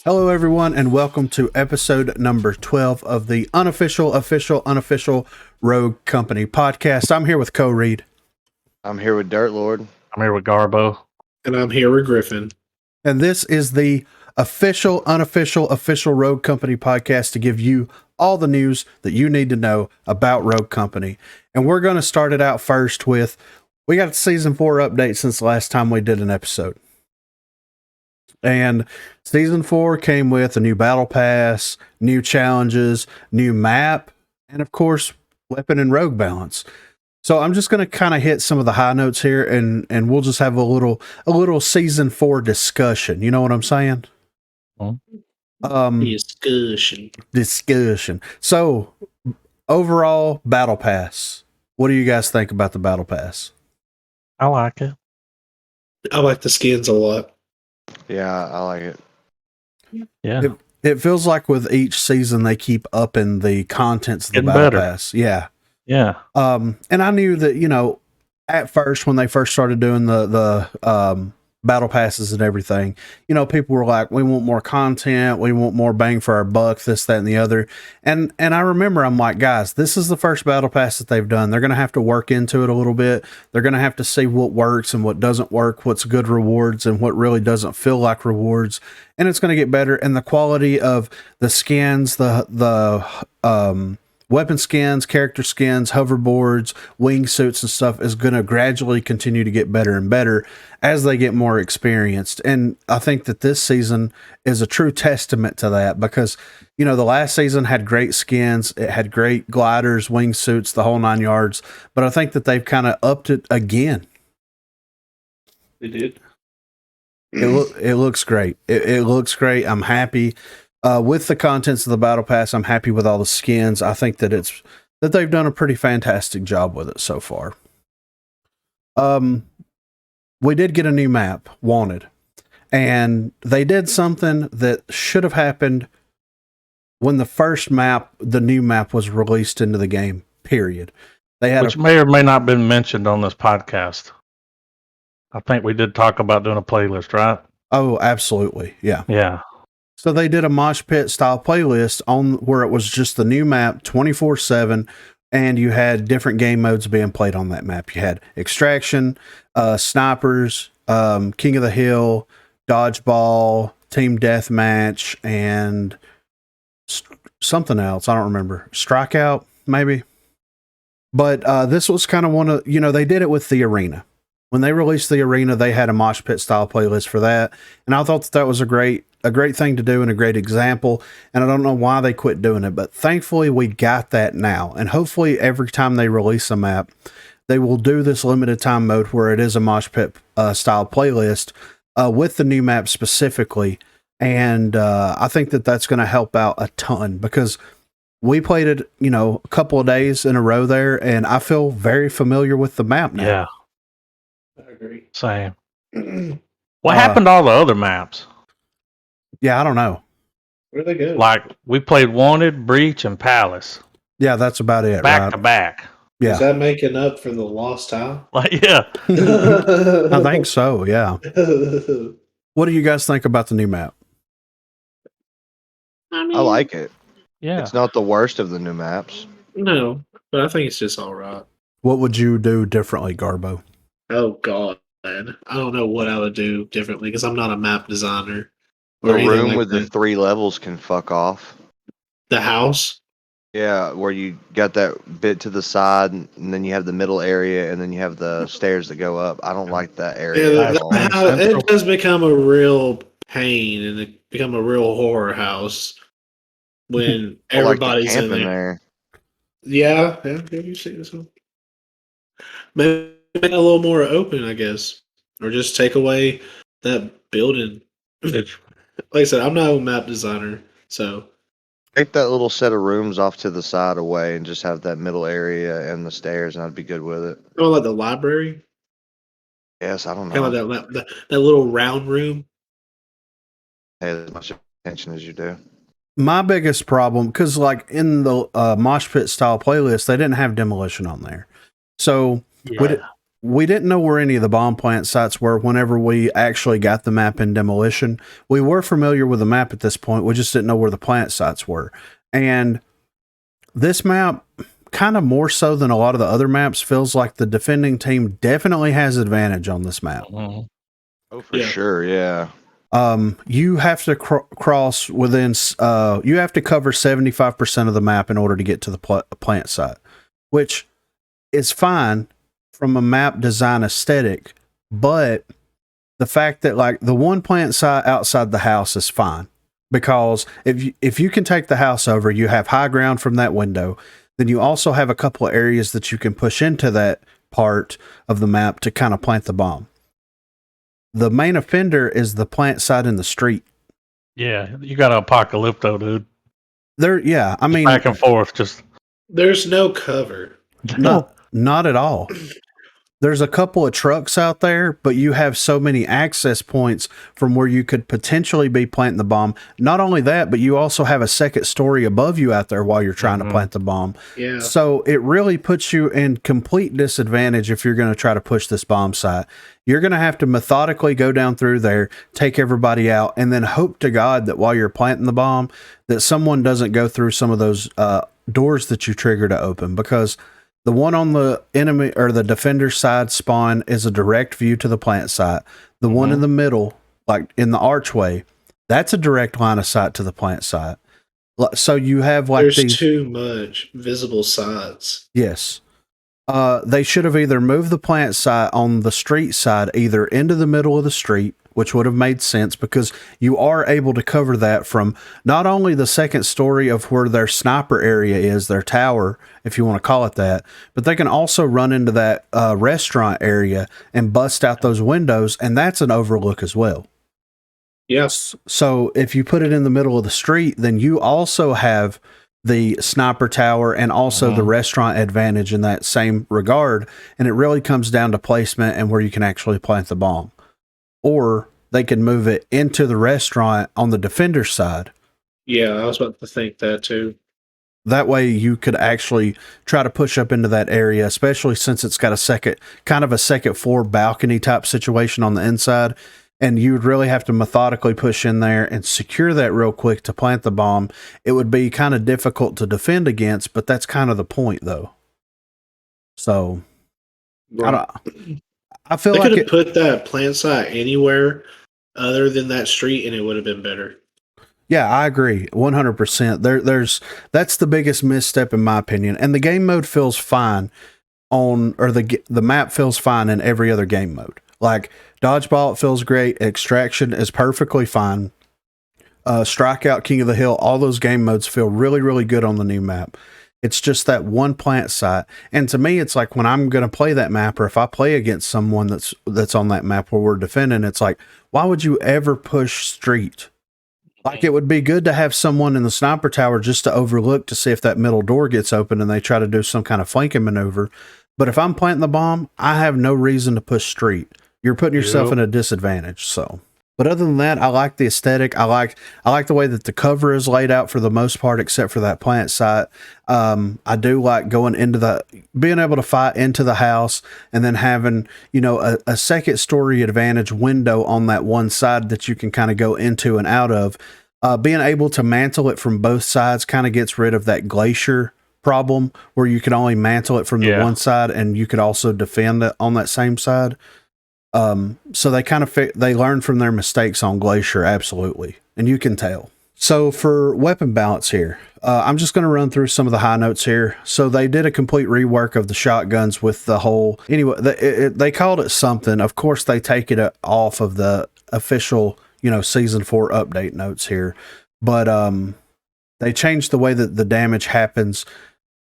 Hello, everyone, and welcome to episode number 12 of the unofficial Rogue Company podcast. I'm here with Co Reed. I'm here with Dirt Lord. I'm here with Garbo. And I'm here with Griffin. And this is the official Rogue Company podcast to give you all the news that you need to know about Rogue Company. And we're going to start it out first with, we got a season 4 update since the last time we did an episode. And season 4 came with a new battle pass, new challenges, new map, and of course, weapon and rogue balance. So I'm just going to kind of hit some of the high notes here, and we'll just have a little season 4 discussion. You know what I'm saying? Discussion. So overall, battle pass. What do you guys think about the battle pass? I like it. I like the skins a lot. Yeah, I like it. Yeah. It feels like with each season they keep upping the contents of the Getting battle better. pass. Yeah. Yeah. And I knew that, at first when they first started doing the battle passes and everything, people were like, we want more content, we want more bang for our buck, this, that, and the other. And I remember I'm like, guys, this is the first battle pass that they've done. They're going to have to work into it a little bit. They're going to have to see what works and what doesn't work, what's good rewards and what really doesn't feel like rewards. And it's going to get better. And the quality of the skins, the weapon skins, character skins, hoverboards, wingsuits and stuff is going to gradually continue to get better and better as they get more experienced. And I think that this season is a true testament to that because, the last season had great skins. It had great gliders, wingsuits, the whole 9 yards. But I think that they've kind of upped it again. They did. It looks great. It looks great. I'm happy. With the contents of the battle pass, I'm happy with all the skins. I think that they've done a pretty fantastic job with it so far. We did get a new map, Wanted, and they did something that should have happened when the new map was released into the game. Period. Which may or may not have been mentioned on this podcast. I think we did talk about doing a playlist, right? Oh, absolutely, yeah. Yeah. So they did a mosh pit style playlist on where it was just the new map 24/7, and you had different game modes being played on that map. You had extraction, snipers, King of the Hill, dodgeball, team deathmatch, and something else. I don't remember. Strikeout, maybe. But this was kind of one of, they did it with the arena. When they released the arena, they had a mosh pit style playlist for that. And I thought that was a great thing to do and a great example. And I don't know why they quit doing it, but thankfully we got that now. And hopefully every time they release a map, they will do this limited time mode where it is a mosh pit style playlist with the new map specifically. And I think that that's going to help out a ton because we played it, a couple of days in a row there, and I feel very familiar with the map now. Yeah. I agree. Same. What happened to all the other maps? Yeah, I don't know. Where'd they go? Like, we played Wanted, Breach, and Palace. Yeah, that's about it. Back to back. Yeah. Is that making up for the lost time? Like, yeah. I think so, yeah. What do you guys think about the new map? I like it. Yeah. It's not the worst of the new maps. No, but I think it's just all right. What would you do differently, Garbo? Oh, God. Man. I don't know what I would do differently because I'm not a map designer. The or anything room like with the that. 3 levels can fuck off. The house? Yeah, where you got that bit to the side, and then you have the middle area, and then you have the stairs that go up. I don't like that area Yeah, at all. it does become a real pain and it become a real horror house when I like the everybody's in camping there. Yeah, you see this one. Maybe make it a little more open, I guess, or just take away that building. Like I said, I'm not a map designer, so Take that little set of rooms off to the side away and just have that middle area and the stairs, and I'd be good with it. kind of like the library, Yes, I don't kind of know. like that little round room. Pay as much attention as you do. My biggest problem, because like in the mosh pit style playlist, they didn't have demolition on there. So Yeah. we didn't know where any of the bomb plant sites were whenever we actually got the map in demolition. We were familiar with the map at this point. We just didn't know where the plant sites were. And this map, kind of more so than a lot of the other maps, feels like the defending team definitely has advantage on this map. Mhm. Oh, for sure, yeah. You have to cross within, you have to cover 75% of the map in order to get to the plant site, which is fine from a map design aesthetic, but the fact that like the one plant site outside the house is fine, because if you can take the house over, you have high ground from that window. Then you also have a couple of areas that you can push into that part of the map to kind of plant the bomb. The main offender is the plant site in the street. Yeah, you got an apocalypto, dude. Yeah, I mean, Back and forth, just There's no cover. not at all. There's a couple of trucks out there, but you have so many access points from where you could potentially be planting the bomb. Not only that, but you also have a second story above you out there while you're trying to plant the bomb. Yeah. So it really puts you in complete disadvantage if you're going to try to push this bomb site. You're going to have to methodically go down through there, take everybody out, and then hope to God that while you're planting the bomb, that someone doesn't go through some of those doors that you trigger to open, because the one on the enemy or the defender side spawn is a direct view to the plant site. The one in the middle, like in the archway, that's a direct line of sight to the plant site. So you have like there's too much visible sides. Yes. They should have either moved the plant site on the street side either into the middle of the street, which would have made sense because you are able to cover that from not only the second story of where their sniper area is, their tower, if you want to call it that, but they can also run into that restaurant area and bust out those windows, and that's an overlook as well. Yes. So if you put it in the middle of the street, then you also have the sniper tower and also the restaurant advantage in that same regard. And it really comes down to placement and where you can actually plant the bomb. Or they can move it into the restaurant on the defender side. Yeah, I was about to think that too. That way you could actually try to push up into that area, especially since it's got a second floor balcony type situation on the inside. And you would really have to methodically push in there and secure that real quick to plant the bomb. It would be kind of difficult to defend against, but that's kind of the point, though. So, Right. I feel they like could have put that plant site anywhere other than that street, and it would have been better. Yeah, I agree, 100%. That's the biggest misstep in my opinion, and the game mode feels fine the map feels fine in every other game mode. Like Dodgeball, it feels great. Extraction is perfectly fine. Strikeout, King of the Hill, all those game modes feel really, really good on the new map. It's just that one plant site. And to me, it's like when I'm going to play that map, or if I play against someone that's on that map where we're defending, it's like, why would you ever push street? Like it would be good to have someone in the sniper tower just to overlook to see if that middle door gets open and they try to do some kind of flanking maneuver. But if I'm planting the bomb, I have no reason to push street. You're putting yourself in a disadvantage. So, but other than that, I like the aesthetic. I like the way that the cover is laid out for the most part, except for that plant site. I do like being able to fight into the house and then having, a second story advantage window on that one side that you can kind of go into and out of. Being able to mantle it from both sides kind of gets rid of that glacier problem where you can only mantle it from the one side and you could also defend it on that same side. So they kind of they learn from their mistakes on Glacier, absolutely, and you can tell. So for weapon balance here, I'm just going to run through some of the high notes here. So they did a complete rework of the shotguns with the whole. Anyway, they called it something. Of course, they take it off of the official, season 4 update notes here, but they changed the way that the damage happens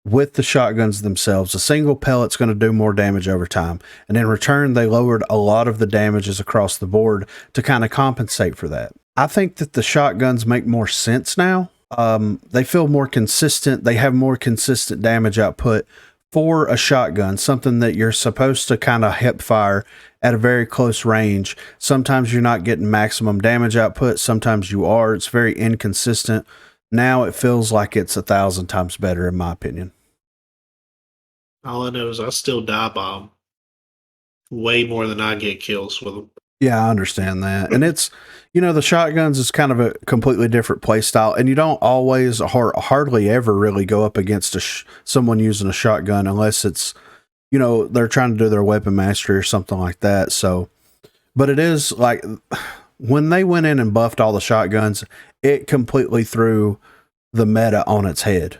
with the shotguns themselves. A single pellet's going to do more damage over time. And in return, they lowered a lot of the damages across the board to kind of compensate for that. I think that the shotguns make more sense now. They feel more consistent. They have more consistent damage output for a shotgun, something that you're supposed to kind of hip fire at a very close range. Sometimes you're not getting maximum damage output. Sometimes you are. It's very inconsistent. Now it feels like it's 1,000 times better, in my opinion. All I know is I still die bomb. way more than I get kills with them. Yeah, I understand that. And it's, the shotguns is kind of a completely different play style, and you don't always hardly ever really go up against someone using a shotgun unless it's, they're trying to do their weapon mastery or something like that. So, but it is like when they went in and buffed all the shotguns, it completely threw the meta on its head.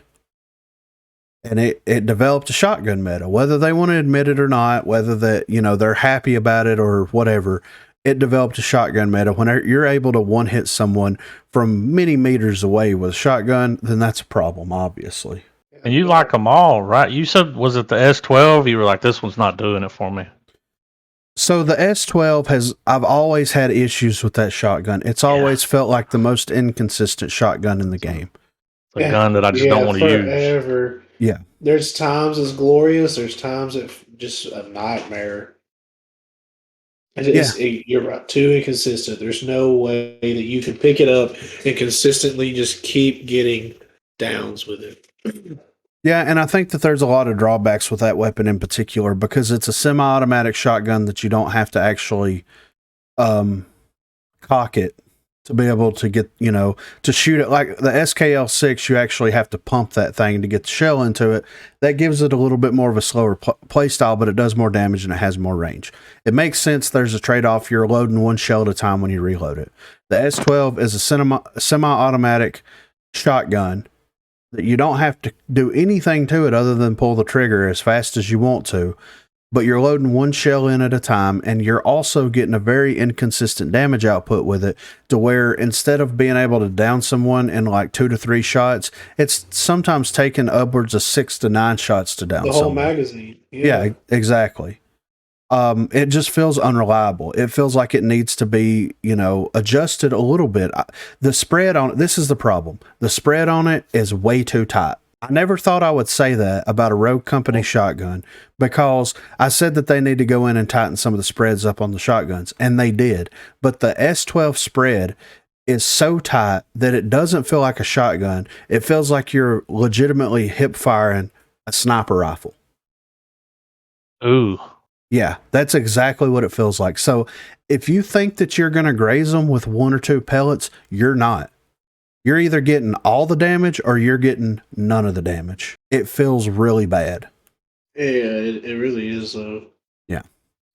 And it developed a shotgun meta, whether they want to admit it or not, whether that, they're happy about it or whatever. It developed a shotgun meta. When you're able to one hit someone from many meters away with a shotgun, then that's a problem, obviously. And you like them all, right? You said, was it the S12? You were like, this one's not doing it for me. So the S12 I've always had issues with that shotgun. It's always felt like the most inconsistent shotgun in the game. A gun that I just don't want to use. Yeah. There's times it's glorious. There's times it's just a nightmare. You're right, too inconsistent. There's no way that you can pick it up and consistently just keep getting downs with it. Yeah, and I think that there's a lot of drawbacks with that weapon in particular because it's a semi-automatic shotgun that you don't have to actually cock it to be able to get, to shoot it. Like the SKL6, you actually have to pump that thing to get the shell into it. That gives it a little bit more of a slower play style, but it does more damage and it has more range. It makes sense. There's a trade-off. You're loading one shell at a time when you reload it. The S12 is a semi-automatic shotgun that you don't have to do anything to it other than pull the trigger as fast as you want to, but you're loading one shell in at a time, and you're also getting a very inconsistent damage output with it to where instead of being able to down someone in like 2 to 3 shots, it's sometimes taking upwards of 6 to 9 shots to down the whole someone. magazine. Yeah, exactly. It just feels unreliable. It feels like it needs to be, adjusted a little bit. The spread on it, this is the problem. The spread on it is way too tight. I never thought I would say that about a Rogue Company shotgun because I said that they need to go in and tighten some of the spreads up on the shotguns, and they did. But the S12 spread is so tight that it doesn't feel like a shotgun. It feels like you're legitimately hip firing a sniper rifle. Ooh. Yeah, that's exactly what it feels like. So if you think that you're going to graze them with 1 or 2 pellets, you're not. You're either getting all the damage or you're getting none of the damage. It feels really bad. Yeah, it really is, though. Yeah.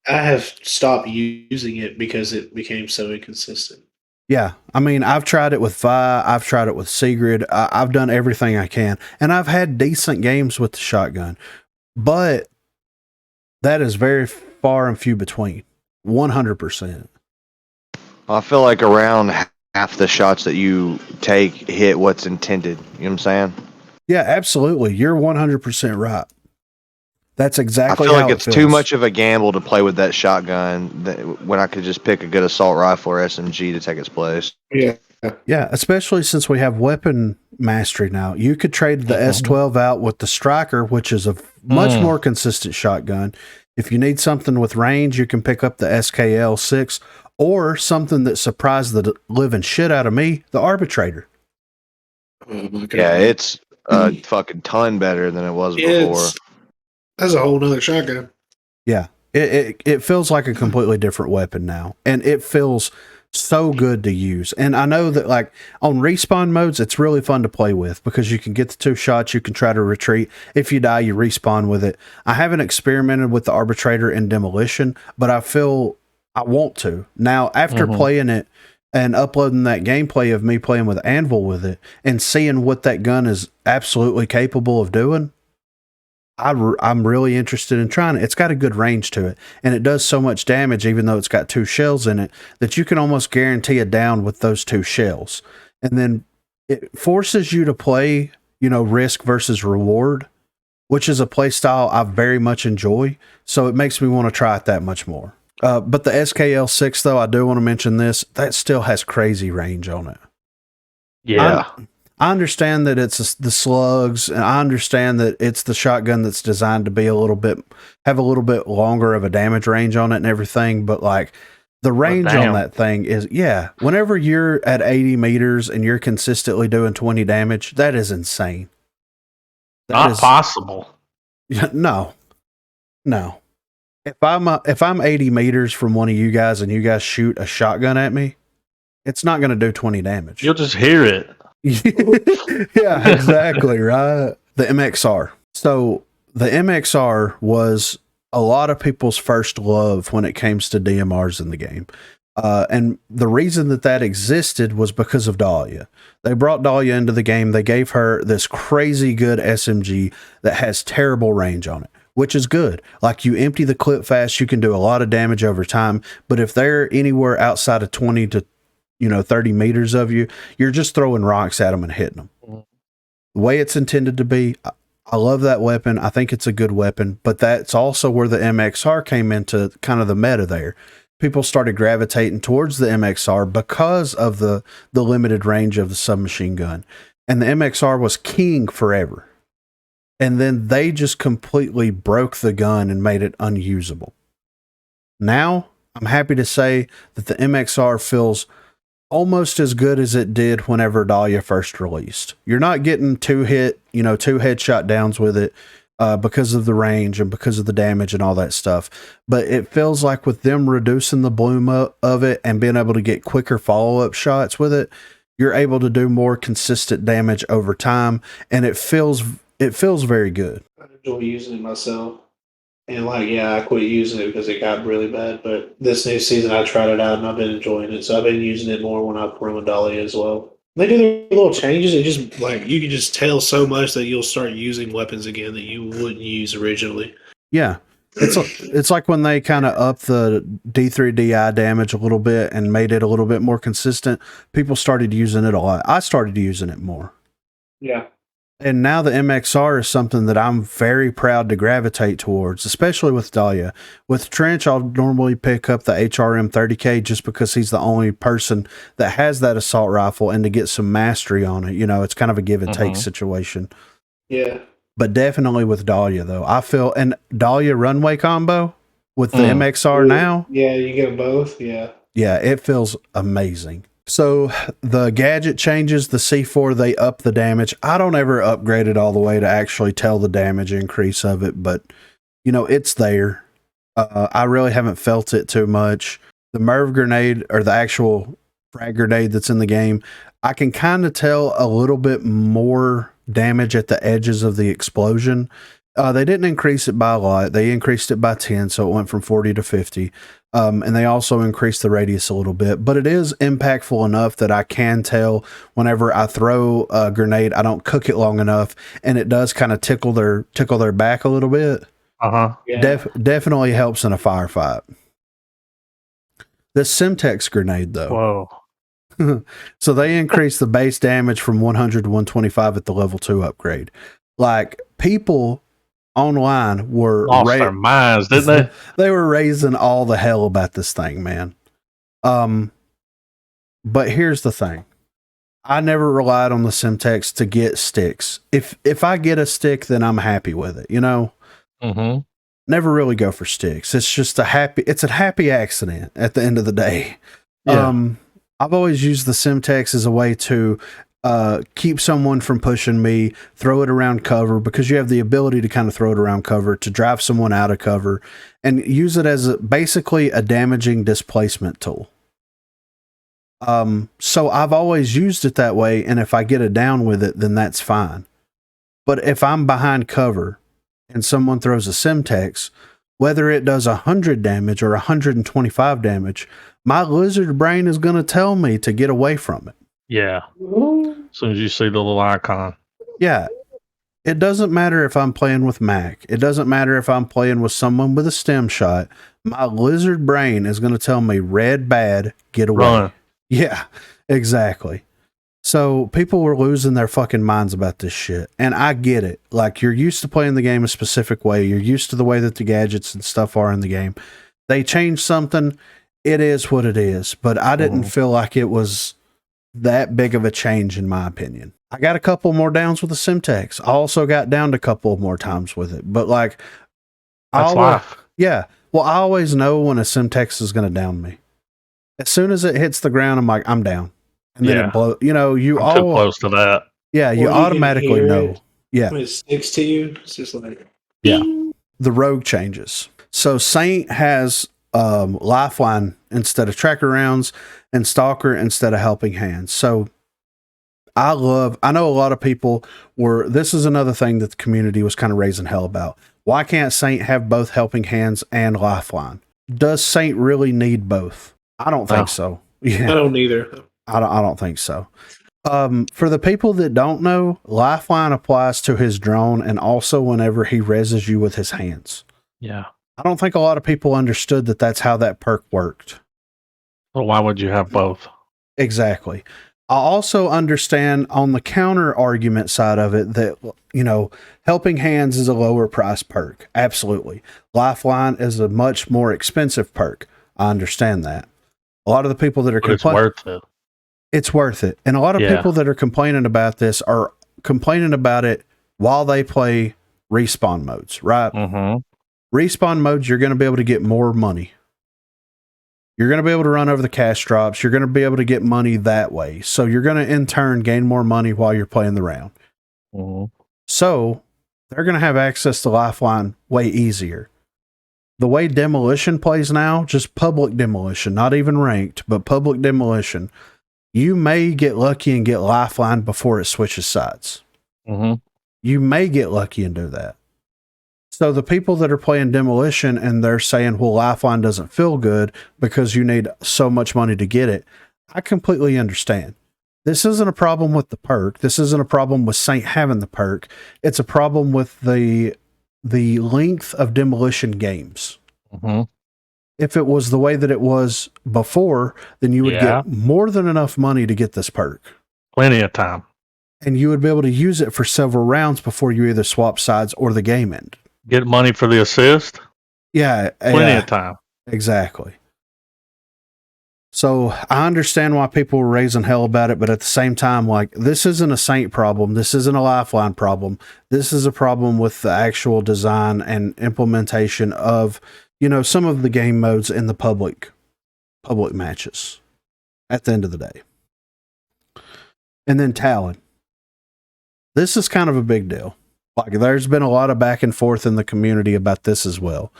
I have stopped using it because it became so inconsistent. Yeah, I mean, I've tried it with Vi, I've tried it with Sigrid, I've done everything I can, and I've had decent games with the shotgun, but that is very far and few between. 100%. I feel like around half the shots that you take hit what's intended. You know what I'm saying? Yeah, absolutely. You're 100% right. That's exactly I feel how like it it's feels. too much of a gamble to play with that shotgun when I could just pick a good assault rifle or SMG to take its place. Yeah. Yeah, especially since we have weapon mastery now. You could trade the S12 out with the Striker, which is a much more consistent shotgun. If you need something with range, you can pick up the SKL6 or something that surprised the living shit out of me, the Arbitrator. Oh my God. Yeah, it's a fucking ton better than it was before. That's a whole nother shotgun. Yeah, it feels like a completely different weapon now, and it feels so good to use. And I know that like on respawn modes, it's really fun to play with because you can get the 2 shots, you can try to retreat. If you die, you respawn with it. I haven't experimented with the Arbitrator in Demolition, but I feel I want to. Now, after playing it and uploading that gameplay of me playing with Anvil with it and seeing what that gun is absolutely capable of doing, I'm really interested in trying it. It's got a good range to it, and it does so much damage, even though it's got 2 shells in it, that you can almost guarantee a down with those 2 shells. And then it forces you to play, risk versus reward, which is a play style I very much enjoy. So it makes me want to try it that much more. But the SKL6, though, I do want to mention this, that still has crazy range on it. Yeah. I understand that it's the slugs, and I understand that it's the shotgun that's designed to be have a little bit longer of a damage range on it and everything, but like the range on that thing is, whenever you're at 80 meters and you're consistently doing 20 damage, that is insane. That Not possible. No. And if I'm 80 meters from one of you guys and you guys shoot a shotgun at me, it's not going to do 20 damage. You'll just hear it. Yeah, exactly, right? The MXR. So the MXR was a lot of people's first love when it comes to DMRs in the game. And the reason that existed was because of Dahlia. They brought Dahlia into the game. They gave her this crazy good SMG that has terrible range on it, which is good. Like, you empty the clip fast, you can do a lot of damage over time. But if they're anywhere outside of 20 to 30 meters of you, you're just throwing rocks at them and hitting them. Mm-hmm. The way it's intended to be, I love that weapon. I think it's a good weapon, but that's also where the MXR came into kind of the meta there. People started gravitating towards the MXR because of the limited range of the submachine gun. And the MXR was king forever. And then they just completely broke the gun and made it unusable. Now, I'm happy to say that the MXR feels almost as good as it did whenever Dahlia first released. You're not getting two headshot downs with it because of the range and because of the damage and all that stuff. But it feels like with them reducing the bloom of it and being able to get quicker follow-up shots with it, you're able to do more consistent damage over time, and it feels very good. I enjoy using it myself. And I quit using it because it got really bad. But this new season, I tried it out and I've been enjoying it. So I've been using it more when I run with Dahlia as well. They do their little changes. It just you can just tell so much that you'll start using weapons again that you wouldn't use originally. Yeah, it's like when they kind of upped the D3DI damage a little bit and made it a little bit more consistent. People started using it a lot. I started using it more. Yeah. And now the MXR is something that I'm very proud to gravitate towards, especially with Dahlia. With Trench, I'll normally pick up the HRM 30K just because he's the only person that has that assault rifle, and to get some mastery on it. It's kind of a give and take situation. Yeah. But definitely with Dahlia, though. I feel, and Dahlia runway combo with the MXR now. Yeah, you get them both. Yeah. Yeah, it feels amazing. So the gadget changes, the C4, they up the damage. I don't ever upgrade it all the way to actually tell the damage increase of it, but it's there. I really haven't felt it too much. The Merv grenade, or the actual frag grenade that's in the game, I can kind of tell a little bit more damage at the edges of the explosion. They didn't increase it by a lot. They increased it by 10, so it went from 40 to 50. And they also increased the radius a little bit, but it is impactful enough that I can tell whenever I throw a grenade, I don't cook it long enough, and it does kind of tickle their back a little bit. Yeah. Definitely helps in a firefight. The Simtex grenade, though. Whoa. So they increased the base damage from 100 to 125 at the level 2 upgrade. Like, people online were lost their minds, didn't they? They were raising all the hell about this thing, man. But here's the thing. I never relied on the Simtex to get sticks. If I get a stick, then I'm happy with it, Mm-hmm. Never really go for sticks. It's just a happy accident at the end of the day. Yeah. I've always used the Simtex as a way to keep someone from pushing me, throw it around cover, because you have the ability to kind of throw it around cover to drive someone out of cover, and use it as basically a damaging displacement tool. So I've always used it that way, and if I get a down with it, then that's fine. But if I'm behind cover and someone throws a Simtex, whether it does 100 damage or 125 damage, my lizard brain is going to tell me to get away from it. Yeah. As soon as you see the little icon. Yeah. It doesn't matter if I'm playing with Mac. It doesn't matter if I'm playing with someone with a stem shot. My lizard brain is going to tell me red bad, get away. Run. Yeah, exactly. So people were losing their fucking minds about this shit. And I get it. Like, you're used to playing the game a specific way. You're used to the way that the gadgets and stuff are in the game. They changed something. It is what it is. But I didn't feel like it was that big of a change, in my opinion. I got a couple more downs with the Simtex. I also got downed a couple more times with it. But that's life. Yeah. Well, I always know when a Simtex is going to down me. As soon as it hits the ground, I'm like, I'm down. And then it blows. I'm too close to that. Yeah, you automatically know. Yeah. When it sticks to you, it's just like... Yeah. The rogue changes. So Saint has Lifeline instead of Tracker Rounds and Stalker instead of Helping Hands. So I know a lot of people this is another thing that the community was kind of raising hell about. Why can't Saint have both Helping Hands and Lifeline? Does Saint really need both? I don't think so. Yeah. I don't either. I don't think so. For the people that don't know, Lifeline applies to his drone and also whenever he reses you with his hands. Yeah. I don't think a lot of people understood that that's how that perk worked. Well, why would you have both? Exactly. I also understand on the counter argument side of it that, Helping Hands is a lower price perk. Absolutely. Lifeline is a much more expensive perk. I understand that. A lot of the people that are complaining, it's worth it. It's worth it. And a lot of people that are complaining about this are complaining about it while they play respawn modes, right? Mm-hmm. Respawn modes, you're going to be able to get more money. You're going to be able to run over the cash drops. You're going to be able to get money that way. So you're going to, in turn, gain more money while you're playing the round. Mm-hmm. So they're going to have access to Lifeline way easier. The way Demolition plays now, just public Demolition, not even ranked, but public Demolition, you may get lucky and get Lifeline before it switches sides. Mm-hmm. You may get lucky and do that. So the people that are playing Demolition and they're saying, well, Lifeline doesn't feel good because you need so much money to get it. I completely understand. This isn't a problem with the perk. This isn't a problem with Saint having the perk. It's a problem with the length of Demolition games. Mm-hmm. If it was the way that it was before, then you would get more than enough money to get this perk. Plenty of time. And you would be able to use it for several rounds before you either swap sides or the game end. Get money for the assist. Yeah. Plenty of time. Exactly. So I understand why people were raising hell about it, but at the same time, like, this isn't a Saint problem. This isn't a Lifeline problem. This is a problem with the actual design and implementation of, some of the game modes in the public matches at the end of the day. And then Talon. This is kind of a big deal. Like, there's been a lot of back and forth in the community about this as well.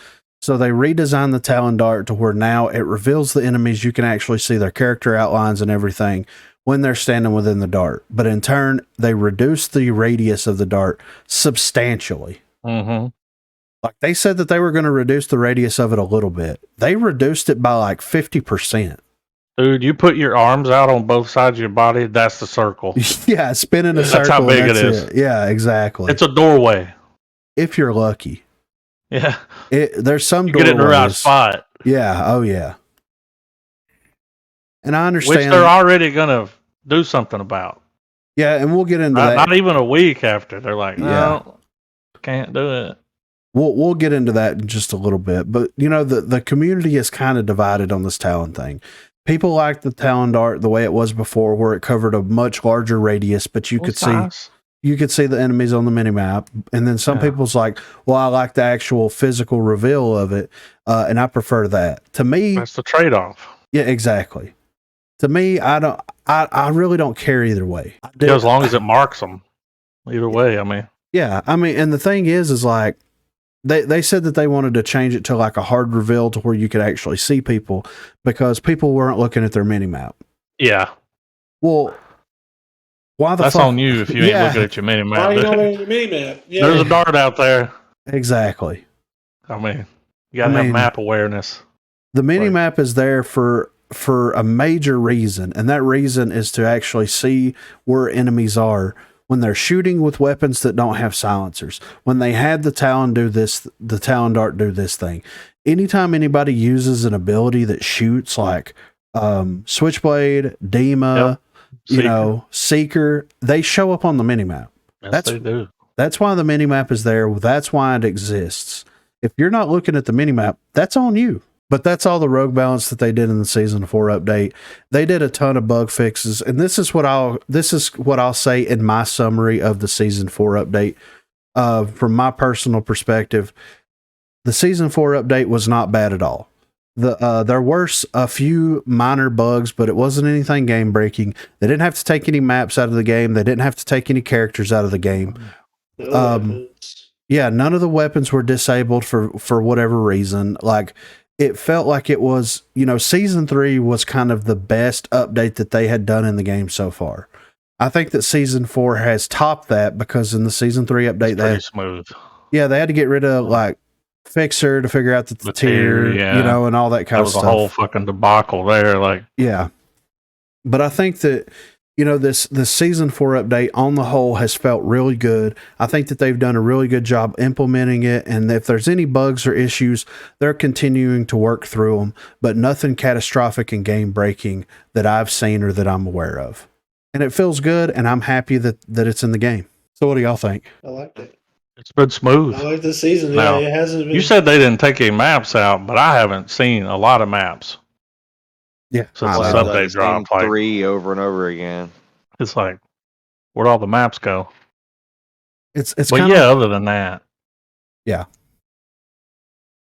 So they redesigned the Talon dart to where now it reveals the enemies. You can actually see their character outlines and everything when they're standing within the dart. But in turn, they reduced the radius of the dart substantially. Mm-hmm. Like, they said that they were going to reduce the radius of it a little bit. They reduced it by like 50%. Dude, you put your arms out on both sides of your body, that's the circle. Yeah, spinning a circle. That's how big it is. Yeah, exactly. It's a doorway. If you're lucky. Yeah. There's some you get it in the right spot. Yeah. Oh, yeah. And I understand. Which they're already going to do something about. Yeah, and we'll get into that. Not even a week after. They're like, no, can't do it. We'll get into that in just a little bit. But, the community is kind of divided on this Talon thing. People like the Talon dart the way it was before, where it covered a much larger radius, but you could see the enemies on the minimap. And then some people's like, well, I like the actual physical reveal of it, and I prefer that. To me, that's the trade-off. Yeah, exactly. To me, I really don't care either way. As long as it marks them. Either way, I mean. Yeah, and the thing is like, They said that they wanted to change it to like a hard reveal to where you could actually see people because people weren't looking at their minimap. Yeah. Well, why the That's fuck? on you if you ain't looking at your minimap. Why ain't on your minimap? Yeah. There's a dart out there. Exactly. I mean, you gotta have map awareness. The minimap is there for a major reason, and that reason is to actually see where enemies are when they're shooting with weapons that don't have silencers, when they had the Talon do this, the Talon dart do this thing. Anytime anybody uses an ability that shoots, like Switchblade, Dema, Seeker, they show up on the minimap. Yes, they do. That's why the minimap is there. That's why it exists. If you're not looking at the minimap, that's on you. But that's all the rogue balance that they did in the Season 4 update. They did a ton of bug fixes, and this is what I'll say in my summary of the Season 4 update. From my personal perspective, the Season 4 update was not bad at all. There were a few minor bugs, but it wasn't anything game breaking. They didn't have to take any maps out of the game. They didn't have to take any characters out of the game. Yeah, none of the weapons were disabled for whatever reason. Like, it felt like it was, season 3 was kind of the best update that they had done in the game so far. I think that season 4 has topped that because in the season 3 update, It's pretty smooth. Yeah, they had to get rid of like Fixer to figure out that the tier, yeah. and all that kind That of was stuff. a whole fucking debacle there. Like, Yeah. But I think that, this season 4 update on the whole has felt really good. I think that they've done a really good job implementing it. And if there's any bugs or issues, they're continuing to work through them, but nothing catastrophic and game breaking that I've seen or that I'm aware of. And it feels good. And I'm happy that it's in the game. So what do y'all think? I liked it. it's been smooth. I like the season. Now, Yeah, it hasn't been. You said they didn't take any maps out, but I haven't seen a lot of maps. Yeah. Since Well, this I've done update the same dropped. Like, 3 over and over again. it's like, where'd all the maps go? It's But kind of, yeah, other than that,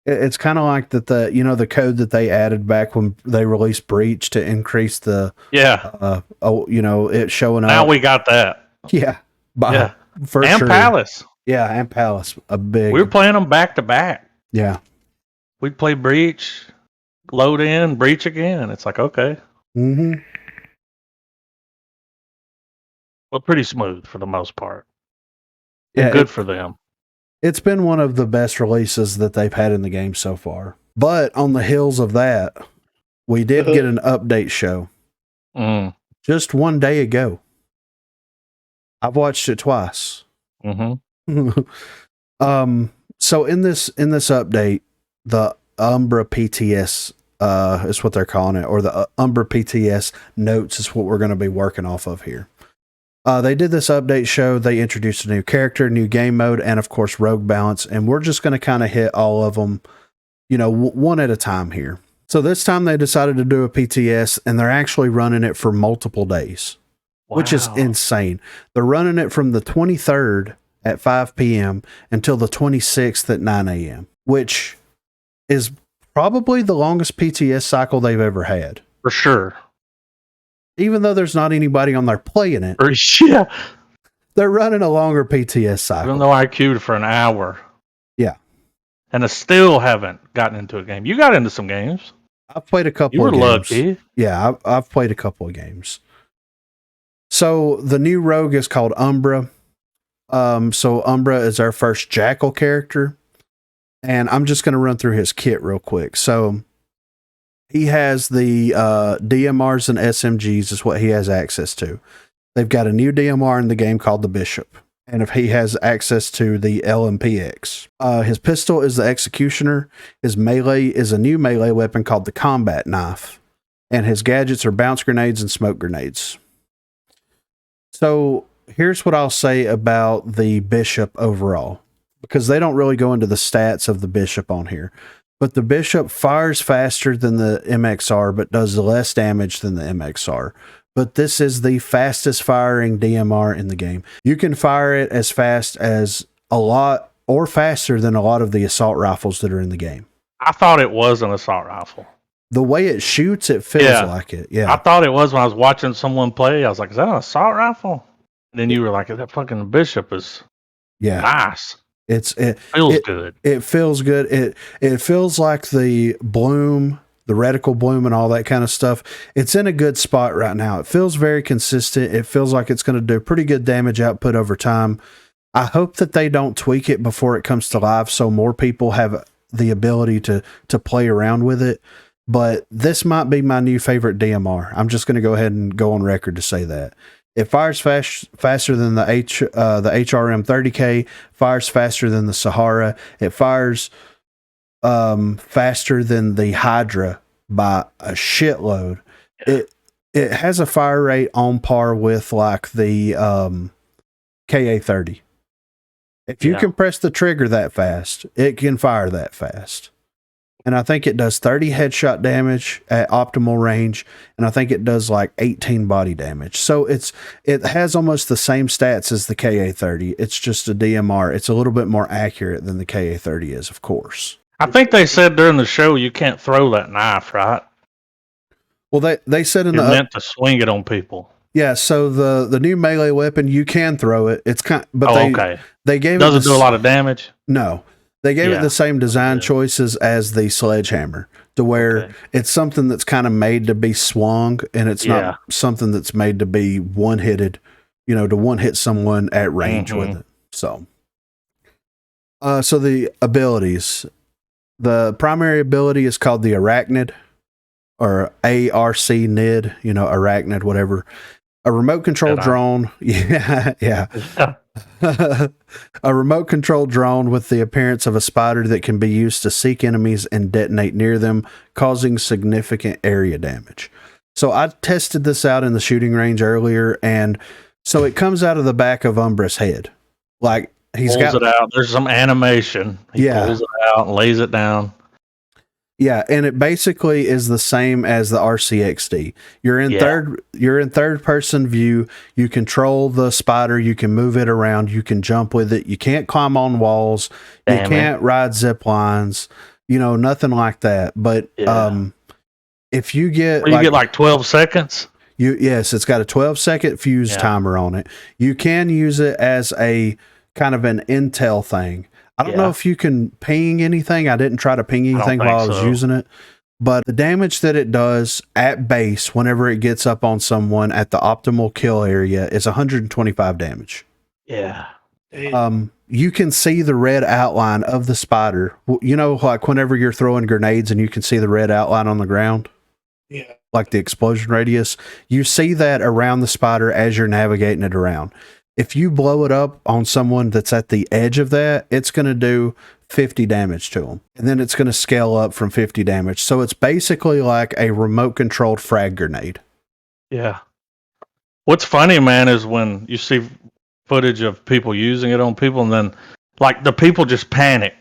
it's kind of like that the code that they added back when they released Breach to increase the yeah. it showing up. Now we got that. Yeah. Yeah. For And sure. Palace. Yeah, and Palace. A big. We were playing them back to back. Yeah. We'd play Breach, load in, Breach again. It's like, okay. Mm-hmm. Well, pretty smooth for the most part. Yeah, And good for them. It's been one of the best releases that they've had in the game so far. But on the heels of that, we did get an update show just one day ago. I've watched it twice. Mm-hmm. So in this update, the Umbra PTS is what they're calling it, or the Umbra PTS notes is what we're going to be working off of here. They did this update show. They introduced a new character, new game mode, and of course rogue balance. And we're just going to kind of hit all of them, one at a time here. So this time they decided to do a PTS, and they're actually running it for multiple days, which is insane. They're running it from the 23rd at 5 p.m. until the 26th at 9 a.m., which is probably the longest PTS cycle they've ever had. For sure. Even though there's not anybody on there playing it, Yeah. they're running a longer PTS cycle. Even though I queued for an hour. Yeah. And I still haven't gotten into a game. You got into some games. I've played a couple You were of games. lucky. Yeah, I've played a couple of games. So the new rogue is called Umbra. So Umbra is our first Jackal character. And I'm just going to run through his kit real quick. So he has the DMRs and SMGs is what he has access to. They've got a new DMR in the game called the Bishop. And if he has access to the LMPX. His pistol is the Executioner. His melee is a new melee weapon called the Combat Knife. And his gadgets are bounce grenades and smoke grenades. So here's what I'll say about the Bishop overall, because they don't really go into the stats of the Bishop on here. But the Bishop fires faster than the MXR, but does less damage than the MXR. But this is the fastest firing DMR in the game. You can fire it as fast as a lot or faster than a lot of the assault rifles that are in the game. I thought it was an assault rifle. The way it shoots, it feels like it. Yeah. I thought it was when I was watching someone play. I was like, is that an assault rifle? And then you were like, that fucking Bishop is nice. It feels good. It feels good. It feels like the bloom, the reticle bloom and all that kind of stuff. It's in a good spot right now. It feels very consistent. It feels like it's going to do pretty good damage output over time. I hope that they don't tweak it before it comes to live so more people have the ability to play around with it. But this might be my new favorite DMR. I'm just going to go ahead and go on record to say that. It fires faster than the HRM 30K, fires faster than the Sahara. It fires faster than the Hydra by a shitload. It has a fire rate on par with like the KA30. If you can press the trigger that fast, it can fire that fast. And I think it does 30 headshot damage at optimal range. And I think it does like 18 body damage. So it has almost the same stats as the KA30. It's just a DMR. It's a little bit more accurate than the KA30 is, of course. I think they said during the show you can't throw that knife, right? Well, they said in You're meant to swing it on people. Yeah, so the new melee weapon, you can throw it. It's but okay. They gave Doesn't it do a lot of damage. No, they gave it the same design choices as the sledgehammer, to where it's something that's kind of made to be swung, and it's not something that's made to be one-hitted, to one-hit someone at range with it. So, so the abilities, the primary ability is called the Arachnid, or ARC-NID, Arachnid, whatever. A remote control drone. Yeah. A remote control drone with the appearance of a spider that can be used to seek enemies and detonate near them, causing significant area damage. So I tested this out in the shooting range earlier, and so it comes out of the back of Umbra's head. Like he's pulls it out. There's some animation. He pulls it out and lays it down. Yeah, and it basically is the same as the RCXD. You're in third person view. You control the spider. You can move it around. You can jump with it. You can't climb on walls. You can't ride zip lines. Nothing like that. But if you get get like 12 seconds. Yes, it's got a 12-second fuse timer on it. You can use it as a kind of an intel thing. I don't know if you can ping anything. I didn't try to ping anything while I was using it. But the damage that it does at base, whenever it gets up on someone at the optimal kill area, is 125 damage. Yeah. You can see the red outline of the spider. Like whenever you're throwing grenades and you can see the red outline on the ground? Yeah. Like the explosion radius. You see that around the spider as you're navigating it around. If you blow it up on someone that's at the edge of that, it's going to do 50 damage to them. And then it's going to scale up from 50 damage. So it's basically like a remote controlled frag grenade. Yeah. What's funny, man, is when you see footage of people using it on people, and then like the people just panic.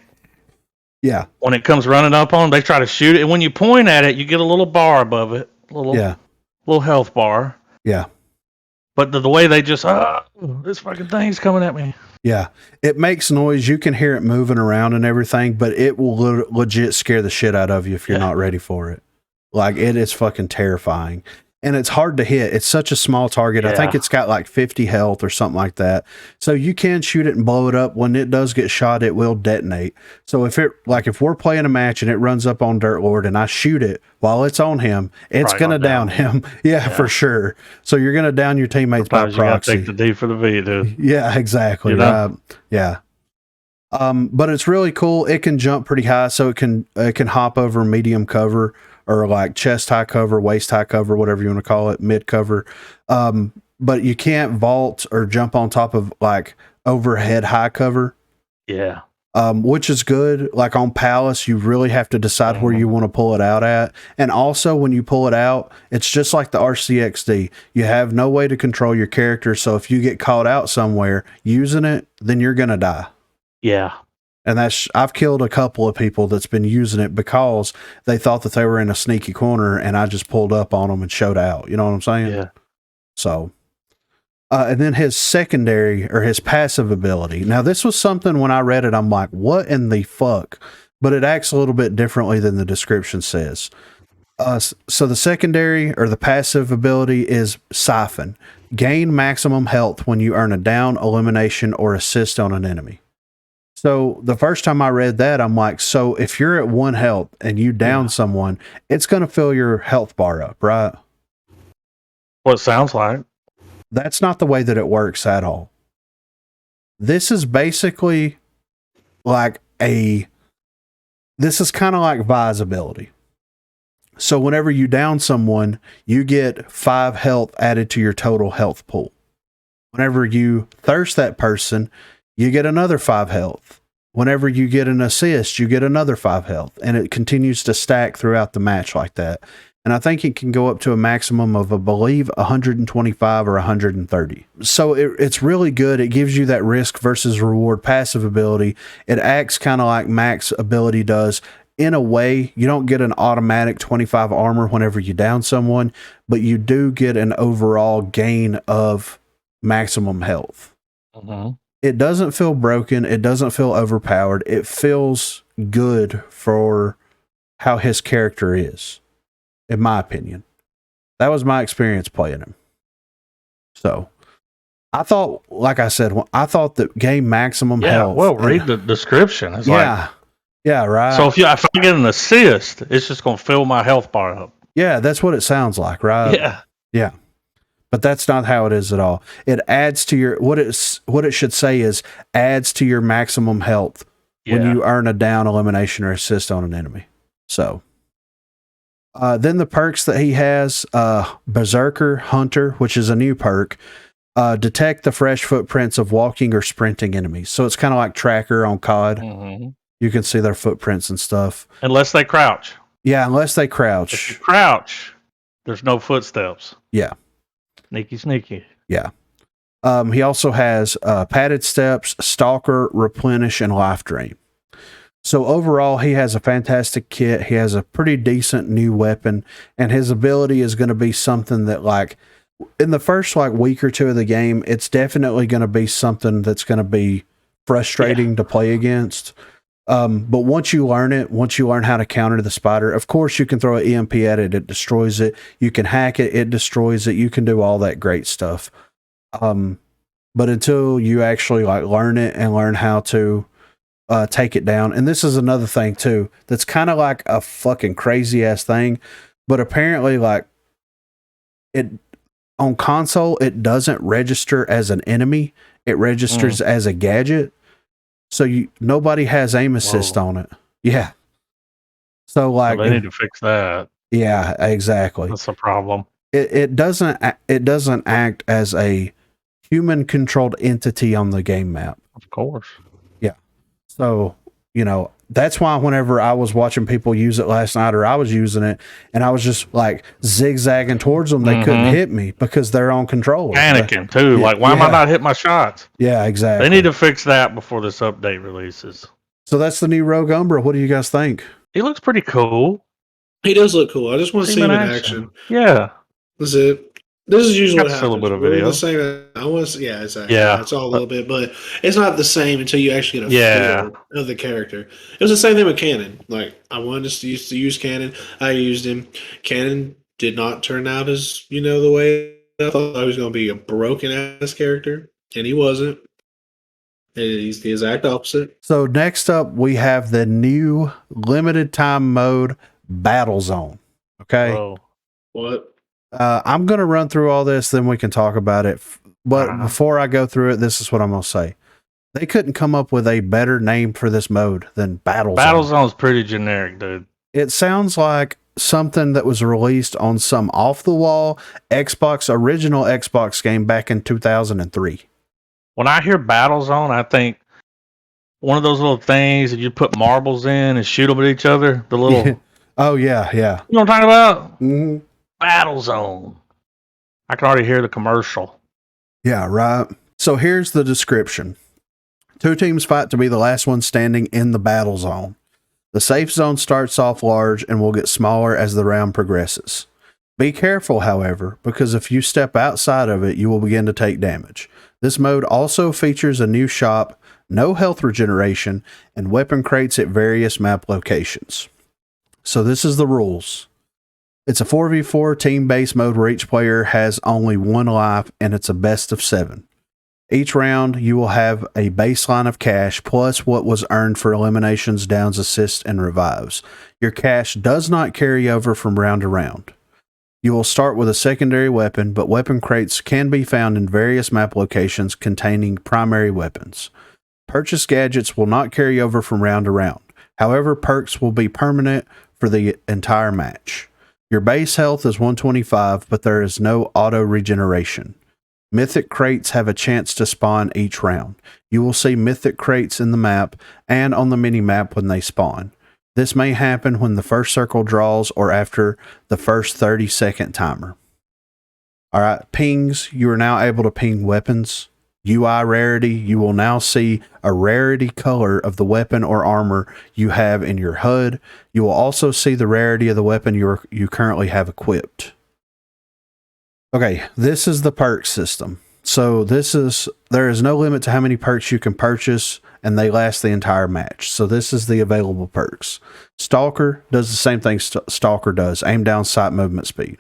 Yeah. When it comes running up on them, they try to shoot it. And when you point at it, you get a little bar above it. Little health bar. Yeah. But the way they just, this fucking thing's coming at me. Yeah. It makes noise. You can hear it moving around and everything, but it will legit scare the shit out of you if you're not ready for it. Like, it is fucking terrifying. And it's hard to hit. It's such a small target. I think it's got like 50 health or something like that. So you can shoot it and blow it up. When it does get shot, it will detonate. So if we're playing a match and it runs up on Dirt Lord and I shoot it while it's on him, it's going to down him. Yeah, for sure. So you're going to down your teammates by proxy. You gotta take the D for the V, dude. Yeah, exactly. Yeah. But it's really cool. It can jump pretty high, so it can hop over medium cover, or like chest high cover, waist high cover, whatever you want to call it, mid cover. But you can't vault or jump on top of like overhead high cover. Yeah. Which is good. Like on Palace, you really have to decide where you want to pull it out at. And also when you pull it out, it's just like the RCXD. You have no way to control your character. So if you get caught out somewhere using it, then you're going to die. Yeah. And I've killed a couple of people that's been using it because they thought that they were in a sneaky corner and I just pulled up on them and showed out. You know what I'm saying? Yeah. So, and then his secondary or his passive ability. Now, this was something when I read it, I'm like, what in the fuck? But it acts a little bit differently than the description says. So the secondary or the passive ability is Siphon. Gain maximum health when you earn a down, elimination, or assist on an enemy. So the first time I read that, I'm like, so if you're at 1 health and you down someone, it's going to fill your health bar up, right? What it sounds like. That's not the way that it works at all. This is basically like this is kind of like Vi's ability. So whenever you down someone, you get 5 health added to your total health pool. Whenever you thirst that person, you get another 5 health. Whenever you get an assist, you get another 5 health. And it continues to stack throughout the match like that. And I think it can go up to a maximum of, I believe, 125 or 130. So it's really good. It gives you that risk versus reward passive ability. It acts kind of like Mac's ability does. In a way, you don't get an automatic 25 armor whenever you down someone, but you do get an overall gain of maximum health. Mm-hmm. It doesn't feel broken. It doesn't feel overpowered. It feels good for how his character is, in my opinion. That was my experience playing him. So I thought, like I said, I thought that game maximum Yeah, health. well, read the description. It's like, yeah, right. so if I get an assist, it's just going to fill my health bar up. Yeah, that's what it sounds like, right? Yeah. But that's not how it is at all. It adds to your what it should say is adds to your maximum health when you earn a down, elimination, or assist on an enemy. So then the perks that he has, Berserker Hunter, which is a new perk, detect the fresh footprints of walking or sprinting enemies. So it's kind of like Tracker on COD. Mm-hmm. You can see their footprints and stuff. Unless they crouch. Yeah, unless they crouch. If you crouch, there's no footsteps. Yeah. Sneaky. Yeah. He also has padded steps, stalker, replenish, and life drain. So overall, he has a fantastic kit. He has a pretty decent new weapon, and his ability is going to be something that, like, in the first week or two of the game, it's definitely going to be something that's going to be frustrating to play against. But once you learn how to counter the spider, of course you can throw an EMP at it, it destroys it. You can hack it, it destroys it. You can do all that great stuff. But until you actually learn it and learn how to take it down, and this is another thing too, that's kind of like a fucking crazy ass thing, but apparently it on console, it doesn't register as an enemy. It registers as a gadget. So nobody has aim assist on it. Yeah. So they need to fix that. Yeah, exactly. That's a problem. It doesn't act as a human controlled entity on the game map. Of course. Yeah. So, that's why whenever I was watching people use it last night, or I was using it, and I was just zigzagging towards them, they couldn't hit me because they're on control. Panicking too. Yeah, Why am I not hitting my shots? Yeah, exactly. They need to fix that before this update releases. So that's the new Rogue Umbra. What do you guys think? He looks pretty cool. He does look cool. I just want to see him in action. Yeah. That's it. This is usually what happens. A little bit of video. The same. I want to, yeah, exactly. Yeah. It's all a little bit, but it's not the same until you actually get a feel of the character. It was the same thing with Cannon. I wanted to use Cannon. I used him. Cannon did not turn out as the way I thought. I was going to be a broken ass character, and he wasn't. And he's the exact opposite. So next up, we have the new limited time mode, Battle Zone. Okay. Whoa. What? I'm going to run through all this, then we can talk about it. But before I go through it, this is what I'm going to say. They couldn't come up with a better name for this mode than Battle Zone. Battle Zone's pretty generic, dude. It sounds like something that was released on some off-the-wall original Xbox game back in 2003. When I hear Battle Zone, I think one of those little things that you put marbles in and shoot them at each other. The little... Oh, yeah. You know what I'm talking about? Mm-hmm. Battle Zone. I can already hear the commercial. Yeah, right. So here's the description. 2 teams fight to be the last one standing in the battle zone. The safe zone starts off large and will get smaller as the round progresses. Be careful, however, because if you step outside of it, you will begin to take damage. This mode also features a new shop, no health regeneration, and weapon crates at various map locations. So this is the rules. It's a 4v4 team-based mode where each player has only 1 life, and it's a best of 7. Each round, you will have a baseline of cash plus what was earned for eliminations, downs, assists, and revives. Your cash does not carry over from round to round. You will start with a secondary weapon, but weapon crates can be found in various map locations containing primary weapons. Purchased gadgets will not carry over from round to round. However, perks will be permanent for the entire match. Your base health is 125, but there is no auto regeneration. Mythic crates have a chance to spawn each round. You will see mythic crates in the map and on the mini-map when they spawn. This may happen when the first circle draws or after the first 30-second timer. Alright, pings. You are now able to ping weapons. UI rarity. You will now see a rarity color of the weapon or armor you have in your HUD. You will also see the rarity of the weapon you currently have equipped. Okay, this is the perk system. So there is no limit to how many perks you can purchase, and they last the entire match. So this is the available perks. Stalker does the same thing Stalker does, aim down, sight, movement speed.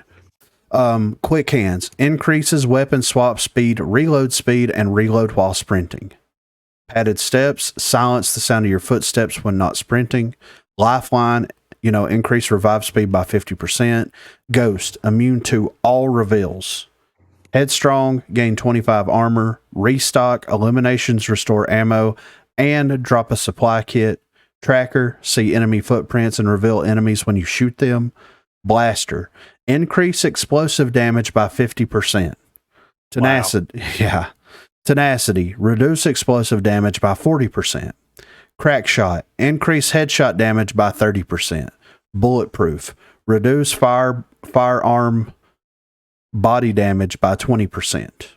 Quick hands increases weapon swap speed, and reload while sprinting. Padded steps silence the sound of your footsteps when not sprinting. Lifeline, increase revive speed by 50%. Ghost, immune to all reveals. Headstrong, gain 25 armor. Restock, eliminations restore ammo and drop a supply kit. Tracker, see enemy footprints and reveal enemies when you shoot them. Blaster, increase explosive damage by 50%. Tenacity, wow. Tenacity, reduce explosive damage by 40%. Crack shot, increase headshot damage by 30%. Bulletproof, reduce firearm body damage by 20%.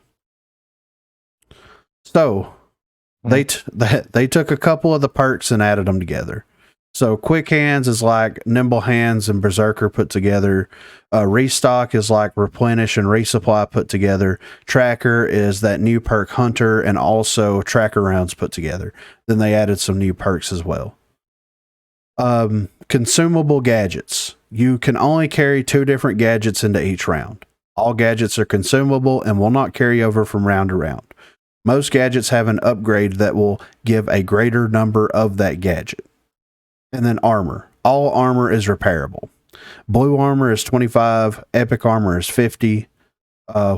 So they took a couple of the perks and added them together. So quick hands is like nimble hands and berserker put together. Restock is like replenish and resupply put together. Tracker is that new perk hunter and also tracker rounds put together. Then they added some new perks as well. Consumable gadgets. You can only carry 2 different gadgets into each round. All gadgets are consumable and will not carry over from round to round. Most gadgets have an upgrade that will give a greater number of that gadget. And then armor. All armor is repairable. Blue armor is 25. Epic armor is 50,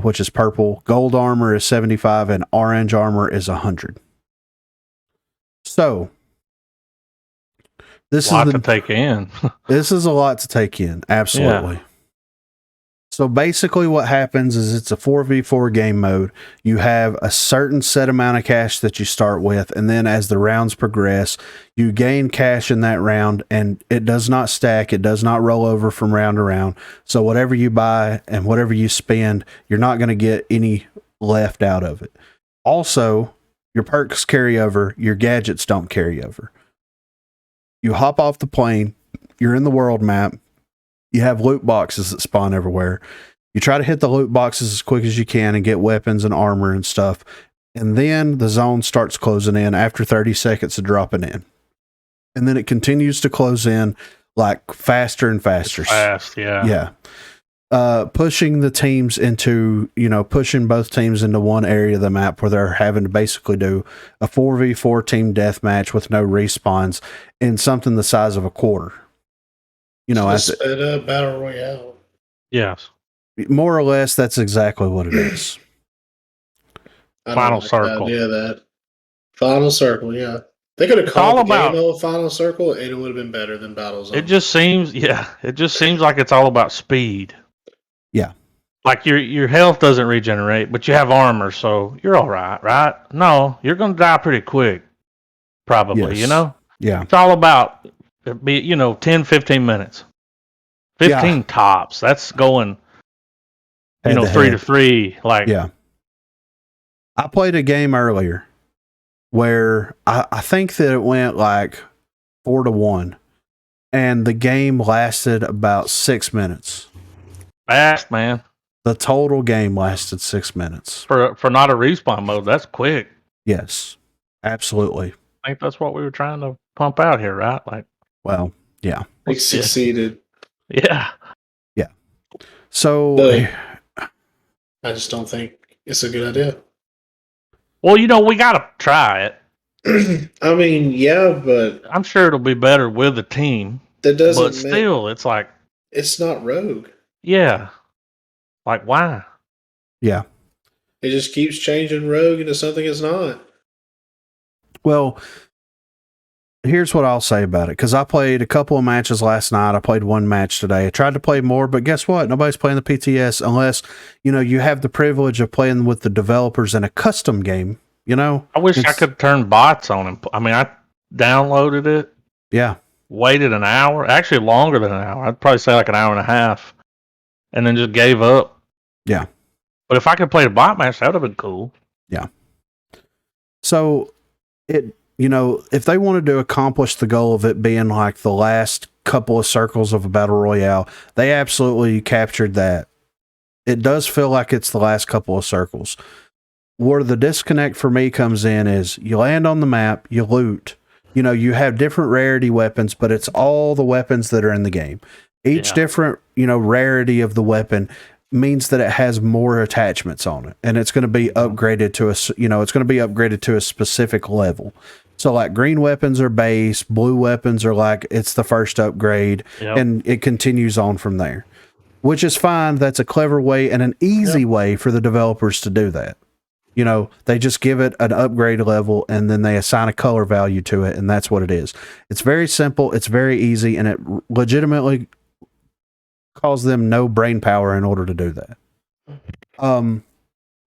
which is purple. Gold armor is 75, and orange armor is 100. So this is a lot to take in. This is a lot to take in. Absolutely. Yeah. So basically what happens is it's a 4v4 game mode. You have a certain set amount of cash that you start with, and then as the rounds progress, you gain cash in that round, and it does not stack. It does not roll over from round to round. So whatever you buy and whatever you spend, you're not going to get any left out of it. Also, your perks carry over. Your gadgets don't carry over. You hop off the plane. You're in the world map. You have loot boxes that spawn everywhere. You try to hit the loot boxes as quick as you can and get weapons and armor and stuff. And then the zone starts closing in after 30 seconds of dropping in. And then it continues to close in like faster and faster. It's fast, yeah. Yeah. Pushing the teams into, pushing both teams into one area of the map where they're having to basically do a 4v4 team deathmatch with no respawns in something the size of a quarter. Sped up battle royale. Yes. More or less, that's exactly what it is. Final circle. Yeah, that final circle. Yeah, they could have called the game final circle, and it would have been better than Battlezone. It just seems like it's all about speed. Yeah, like your health doesn't regenerate, but you have armor, so you're all right, right? No, you're going to die pretty quick, probably. Yes. Yeah, it's all about 10, 15 minutes. 15 tops. That's going, 3 to 3. Like, yeah. I played a game earlier where I think that it went like 4-1, and the game lasted about 6 minutes. Fast, man. The total game lasted 6 minutes. For not a respawn mode, that's quick. Yes, absolutely. I think that's what we were trying to pump out here, right? Like, well, yeah. They succeeded. Yeah. Yeah. So I just don't think it's a good idea. Well, we got to try it. I mean, yeah, but I'm sure it'll be better with the team. That doesn't. But still, it's like it's not Rogue. Yeah. Like, why? Yeah. It just keeps changing Rogue into something it's not. Well, here's what I'll say about it, because I played a couple of matches last night. I played one match today. I tried to play more, but guess what? Nobody's playing the PTS unless, you have the privilege of playing with the developers in a custom game, I wish I could turn bots on him. I mean, I downloaded it. Yeah. Waited an hour, actually longer than an hour. I'd probably say like an hour and a half, and then just gave up. Yeah. But if I could play the bot match, that would have been cool. Yeah. So if they wanted to accomplish the goal of it being like the last couple of circles of a battle royale, they absolutely captured that. It does feel like it's the last couple of circles. Where the disconnect for me comes in is you land on the map, you loot, you have different rarity weapons, but it's all the weapons that are in the game. Each different, rarity of the weapon means that it has more attachments on it, and it's going to be upgraded to a specific level. So like green weapons are base, blue weapons are like it's the first upgrade, and it continues on from there, which is fine. That's a clever way and an easy way for the developers to do that. You know, they just give it an upgrade level and then they assign a color value to it, and that's what it is. It's very simple, it's very easy, and it legitimately costs them no brain power in order to do that.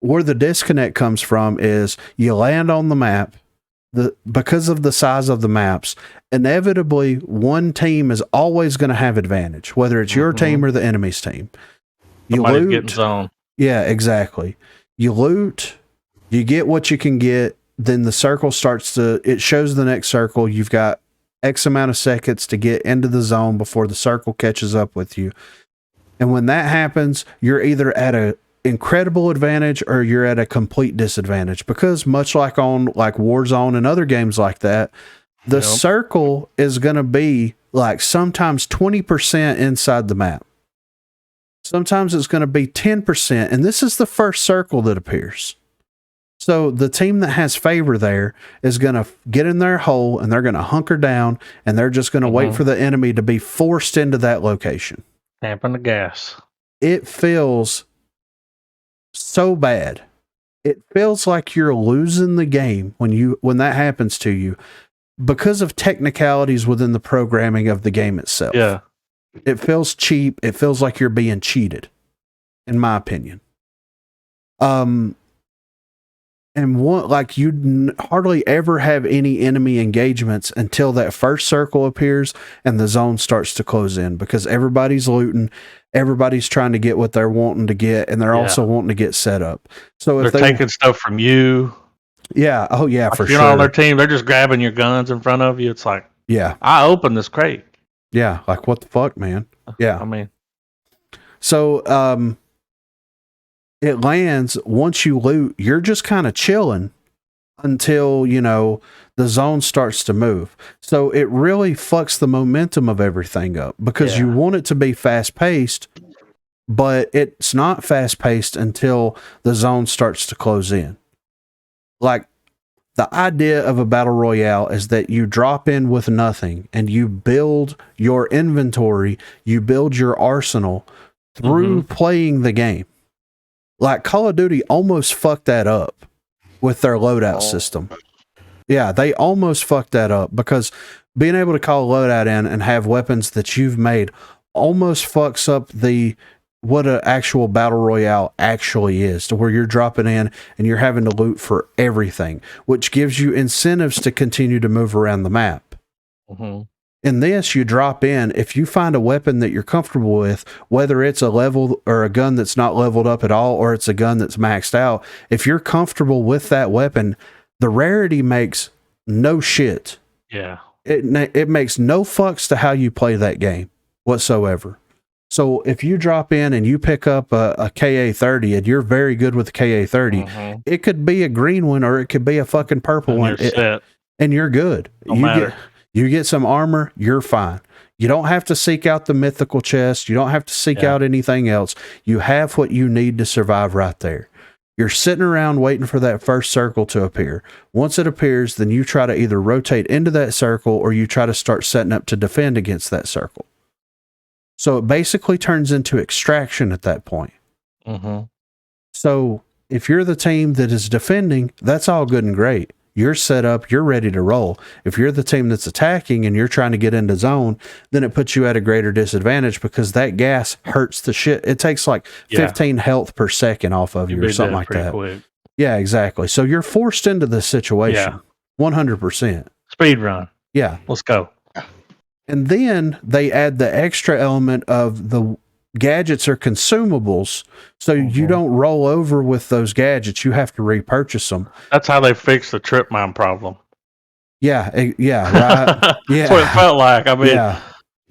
Where the disconnect comes from is you land on the map, because of the size of the maps, inevitably one team is always going to have advantage, whether it's your team or the enemy's team. You Somebody's getting zoned. Yeah, exactly. You loot, you get what you can get, then the circle it shows the next circle. You've got X amount of seconds to get into the zone before the circle catches up with you. And when that happens, you're either at an incredible advantage or you're at a complete disadvantage, because much like on like Warzone and other games like that, the circle is going to be like sometimes 20% inside the map. Sometimes it's going to be 10%, and this is the first circle that appears. So the team that has favor there is going to get in their hole, and they're going to hunker down, and they're just going to wait for the enemy to be forced into that location. Tamping the gas. It feels so bad. It feels like you're losing the game when that happens to you, because of technicalities within the programming of the game itself. Yeah. It feels cheap. It feels like you're being cheated, in my opinion. And you hardly ever have any enemy engagements until that first circle appears and the zone starts to close in, because everybody's looting, everybody's trying to get what they're wanting to get, and they're also wanting to get set up. So if they're taking stuff from you. Yeah. Oh yeah, for sure. You're on their team. They're just grabbing your guns in front of you. It's like, I opened this crate. Yeah. Like, what the fuck, man? Yeah. I mean, so, it lands. Once you loot, you're just kind of chilling until, the zone starts to move. So it really fucks the momentum of everything up, because you want it to be fast paced, but it's not fast paced until the zone starts to close in. Like, the idea of a battle royale is that you drop in with nothing and you build your inventory, you build your arsenal through playing the game. Like, Call of Duty almost fucked that up with their loadout system. Yeah, they almost fucked that up, because being able to call a loadout in and have weapons that you've made almost fucks up what an actual battle royale actually is, to where you're dropping in and you're having to loot for everything, which gives you incentives to continue to move around the map. In this, you drop in. If you find a weapon that you're comfortable with, whether it's a level or a gun that's not leveled up at all, or it's a gun that's maxed out, if you're comfortable with that weapon, the rarity makes no shit. Yeah. It makes no fucks to how you play that game whatsoever. So if you drop in and you pick up a KA-30 and you're very good with the KA-30, it could be a green one or it could be a fucking purple one. And you're good. You get some armor, you're fine. You don't have to seek out the mythical chest. You don't have to seek out anything else. You have what you need to survive right there. You're sitting around waiting for that first circle to appear. Once it appears, then you try to either rotate into that circle or you try to start setting up to defend against that circle. So it basically turns into extraction at that point. So if you're the team that is defending, that's all good and great. You're set up, you're ready to roll. If you're the team that's attacking and you're trying to get into zone, then it puts you at a greater disadvantage, because that gas hurts the shit. It takes like 15 health per second off of you or something like that. Quick. Yeah, exactly. So you're forced into this situation. 100%. Speed run. Yeah. Let's go. And then they add the extra element of the gadgets are consumables, so you don't roll over with those gadgets. You have to repurchase them. That's how they fix the trip mine problem. Yeah, right. Yeah, that's what it felt like. I mean, I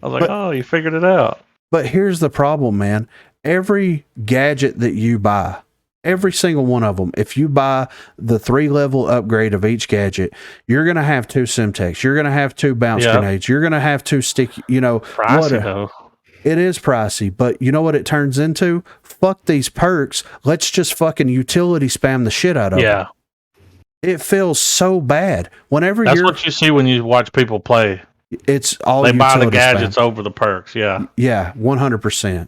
was like, oh, you figured it out. But here's the problem, man. Every gadget that you buy, every single one of them, if you buy the 3-level upgrade of each gadget, you're going to have 2 Semtex. You're going to have 2 bounce grenades. You're going to have 2 sticky, Pricey, though. It is pricey, but you know what it turns into? Fuck these perks. Let's just fucking utility spam the shit out of them. Yeah. It feels so bad. Whenever That's what you see when you watch people play. it's all They buy the utility gadgets spam. over the perks. Yeah. Yeah, 100%.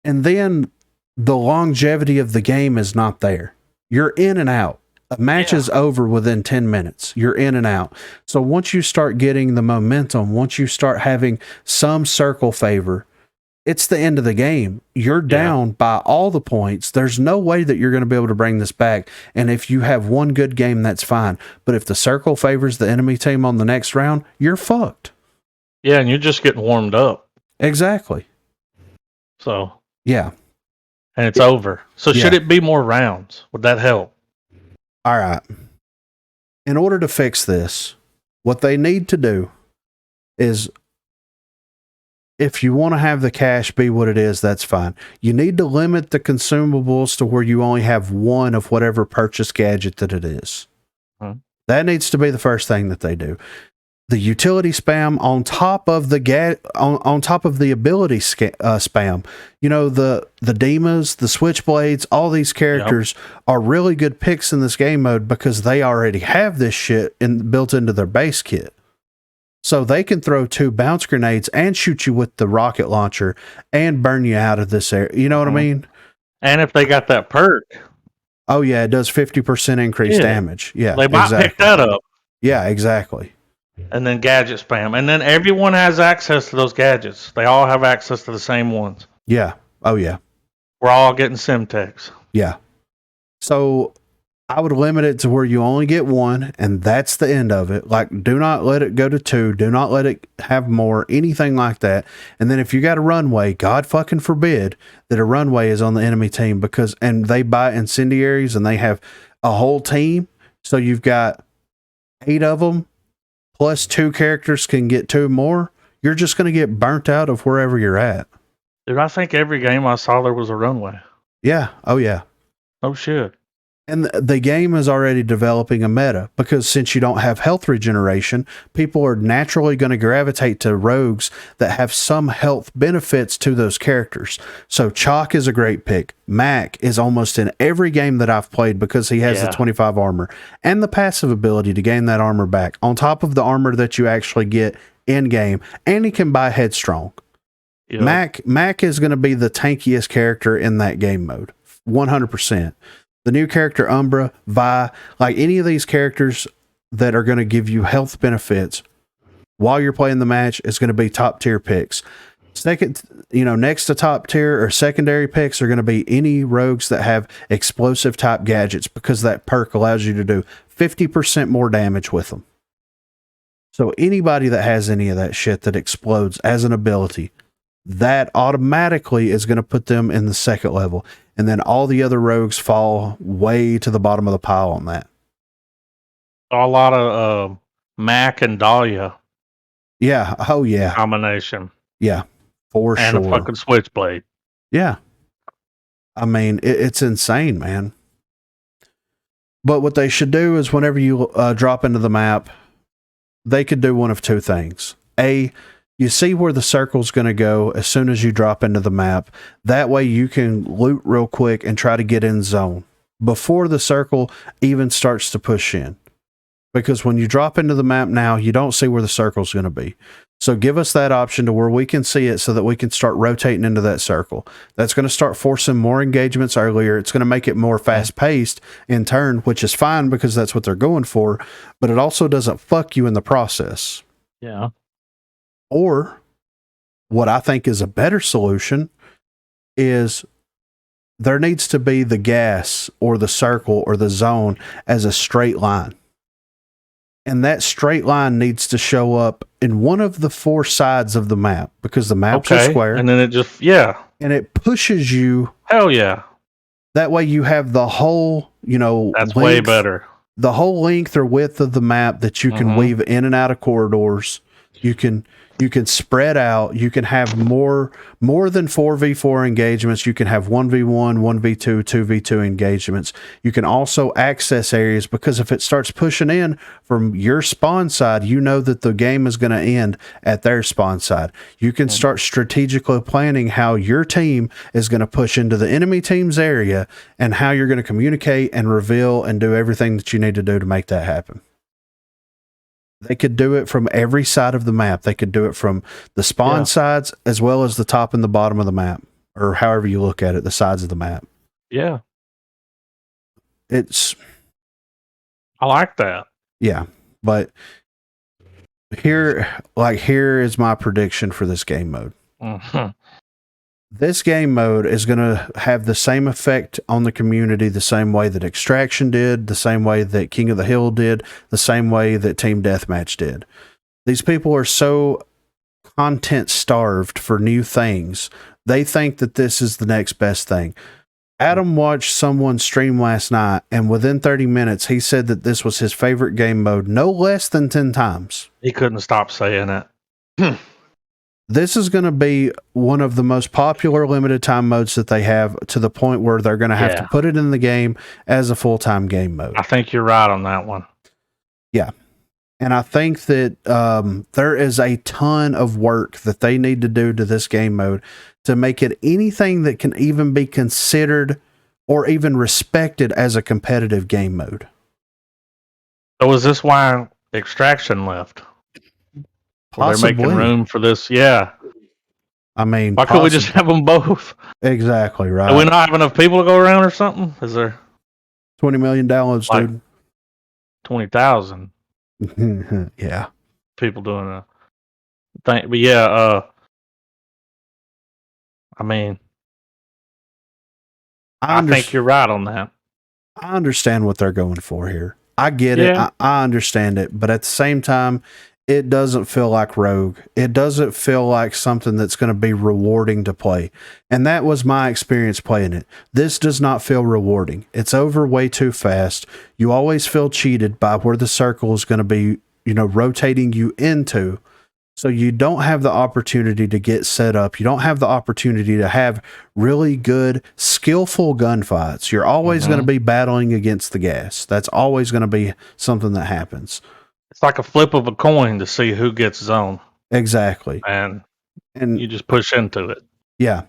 And then the longevity of the game is not there. You're in and out. A match is over within 10 minutes. You're in and out. So once you start getting the momentum, once you start having some circle favor, it's the end of the game. You're down by all the points. There's no way that you're going to be able to bring this back. And if you have one good game, that's fine. But if the circle favors the enemy team on the next round, you're fucked. Yeah, and you're just getting warmed up. Exactly. So, Yeah. and it's over. So should it be more rounds? Would that help? All right. In order to fix this, what they need to do is, if you want to have the cash be what it is, that's fine. You need to limit the consumables to where you only have one of whatever purchase gadget that it is. That needs to be the first thing that they do. The utility spam on top of the on top of the ability spam. You know, the Demas, the Switchblades, all these characters are really good picks in this game mode because they already have this shit built into their base kit. So they can throw 2 bounce grenades and shoot you with the rocket launcher and burn you out of this area. You know what I mean? And if they got that perk. Oh yeah, it does 50% increased damage. Yeah, they might pick that up. Yeah, exactly. And then gadget spam. And then everyone has access to those gadgets. They all have access to the same ones. Yeah. Oh, yeah. We're all getting Simtex. Yeah. So I would limit it to where you only get one, and that's the end of it. Like, do not let it go to 2. Do not let it have more, anything like that. And then if you got a runway, God fucking forbid that a runway is on the enemy team and they buy incendiaries and they have a whole team. So you've got 8 of them. Plus 2 characters can get 2 more, you're just going to get burnt out of wherever you're at. Dude, I think every game I saw there was a runway. Yeah. Oh, yeah. Oh, shit. And the game is already developing a meta because since you don't have health regeneration, people are naturally going to gravitate to rogues that have some health benefits to those characters. So Chalk is a great pick. Mac is almost in every game that I've played because he has the 25 armor and the passive ability to gain that armor back on top of the armor that you actually get in game. And he can buy Headstrong. Yep. Mac is going to be the tankiest character in that game mode. 100%. The new character Umbra, Vi, like any of these characters that are going to give you health benefits while you're playing the match is going to be top tier picks. Second, next to top tier or secondary picks are going to be any rogues that have explosive type gadgets because that perk allows you to do 50% more damage with them. So anybody that has any of that shit that explodes as an ability, that automatically is going to put them in the second level. And then all the other rogues fall way to the bottom of the pile on that. A lot of Mac and Dahlia. Yeah. Oh, yeah. Combination. Yeah. For and sure. And a fucking Switchblade. Yeah. I mean, it's insane, man. But what they should do is whenever you drop into the map, they could do one of 2 things. A, you see where the circle's going to go as soon as you drop into the map. That way you can loot real quick and try to get in zone before the circle even starts to push in. Because when you drop into the map now, you don't see where the circle's going to be. So give us that option to where we can see it so that we can start rotating into that circle. That's going to start forcing more engagements earlier. It's going to make it more fast-paced in turn, which is fine because that's what they're going for. But it also doesn't fuck you in the process. Yeah. Or what I think is a better solution is there needs to be the gas or the circle or the zone as a straight line. And that straight line needs to show up in one of the 4 sides of the map because the map's a square. And then it just, and it pushes you. Hell yeah. That way you have the whole, that's way better. The whole length or width of the map that you can weave in and out of corridors. You can You can spread out. You can have more than 4v4 engagements. You can have 1v1, 1v2, 2v2 engagements. You can also access areas, because if it starts pushing in from your spawn side, you know that the game is going to end at their spawn side. You can start strategically planning how your team is going to push into the enemy team's area and how you're going to communicate and reveal and do everything that you need to do to make that happen. They could do it from every side of the map. They could do it from the spawn sides as well as the top and the bottom of the map, or however you look at it, the sides of the map. Yeah. I like that. Yeah. But here is my prediction for this game mode. Mm-hmm. This game mode is going to have the same effect on the community the same way that Extraction did, the same way that King of the Hill did, the same way that Team Deathmatch did. These people are so content starved for new things. They think that this is the next best thing. Adam watched someone stream last night, and within 30 minutes, he said that this was his favorite game mode no less than 10 times. He couldn't stop saying it. This is going to be one of the most popular limited time modes that they have, to the point where they're going to have to put it in the game as a full-time game mode. I think you're right on that one. Yeah. And I think that there is a ton of work that they need to do to this game mode to make it anything that can even be considered or even respected as a competitive game mode. So is this why Extraction left? Well, they're making room for this. Yeah. I mean, why couldn't we just have them both? Exactly right. Do we not have enough people to go around or something? Is there 20 million downloads, like dude? 20,000. Yeah. People doing a thing. But yeah, I mean, I think you're right on that. I understand what they're going for here. I get it. I understand it. But at the same time, it doesn't feel like Rogue. It doesn't feel like something that's going to be rewarding to play. And that was my experience playing it. This does not feel rewarding. It's over way too fast. You always feel cheated by where the circle is going to be, rotating you into. So you don't have the opportunity to get set up. You don't have the opportunity to have really good, skillful gunfights. You're always going to be battling against the gas. That's always going to be something that happens. It's like a flip of a coin to see who gets zone. Exactly. And you just push into it. Yeah.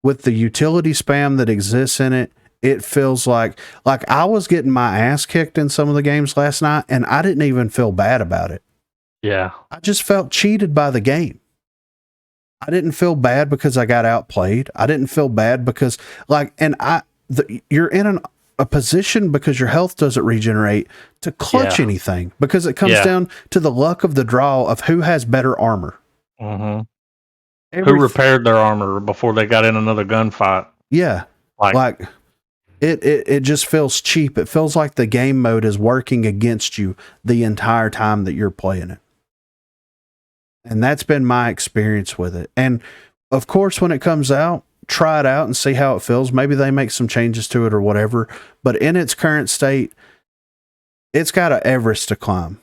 With the utility spam that exists in it, it feels like I was getting my ass kicked in some of the games last night, and I didn't even feel bad about it. Yeah. I just felt cheated by the game. I didn't feel bad because I got outplayed. I didn't feel bad because you're in a position because your health doesn't regenerate to clutch anything, because it comes down to the luck of the draw of who has better armor. Mm-hmm. Who repaired their armor before they got in another gunfight. Yeah. Like it just feels cheap. It feels like the game mode is working against you the entire time that you're playing it. And that's been my experience with it. And of course, when it comes out, try it out and see how it feels. Maybe they make some changes to it or whatever. But in its current state, it's got an Everest to climb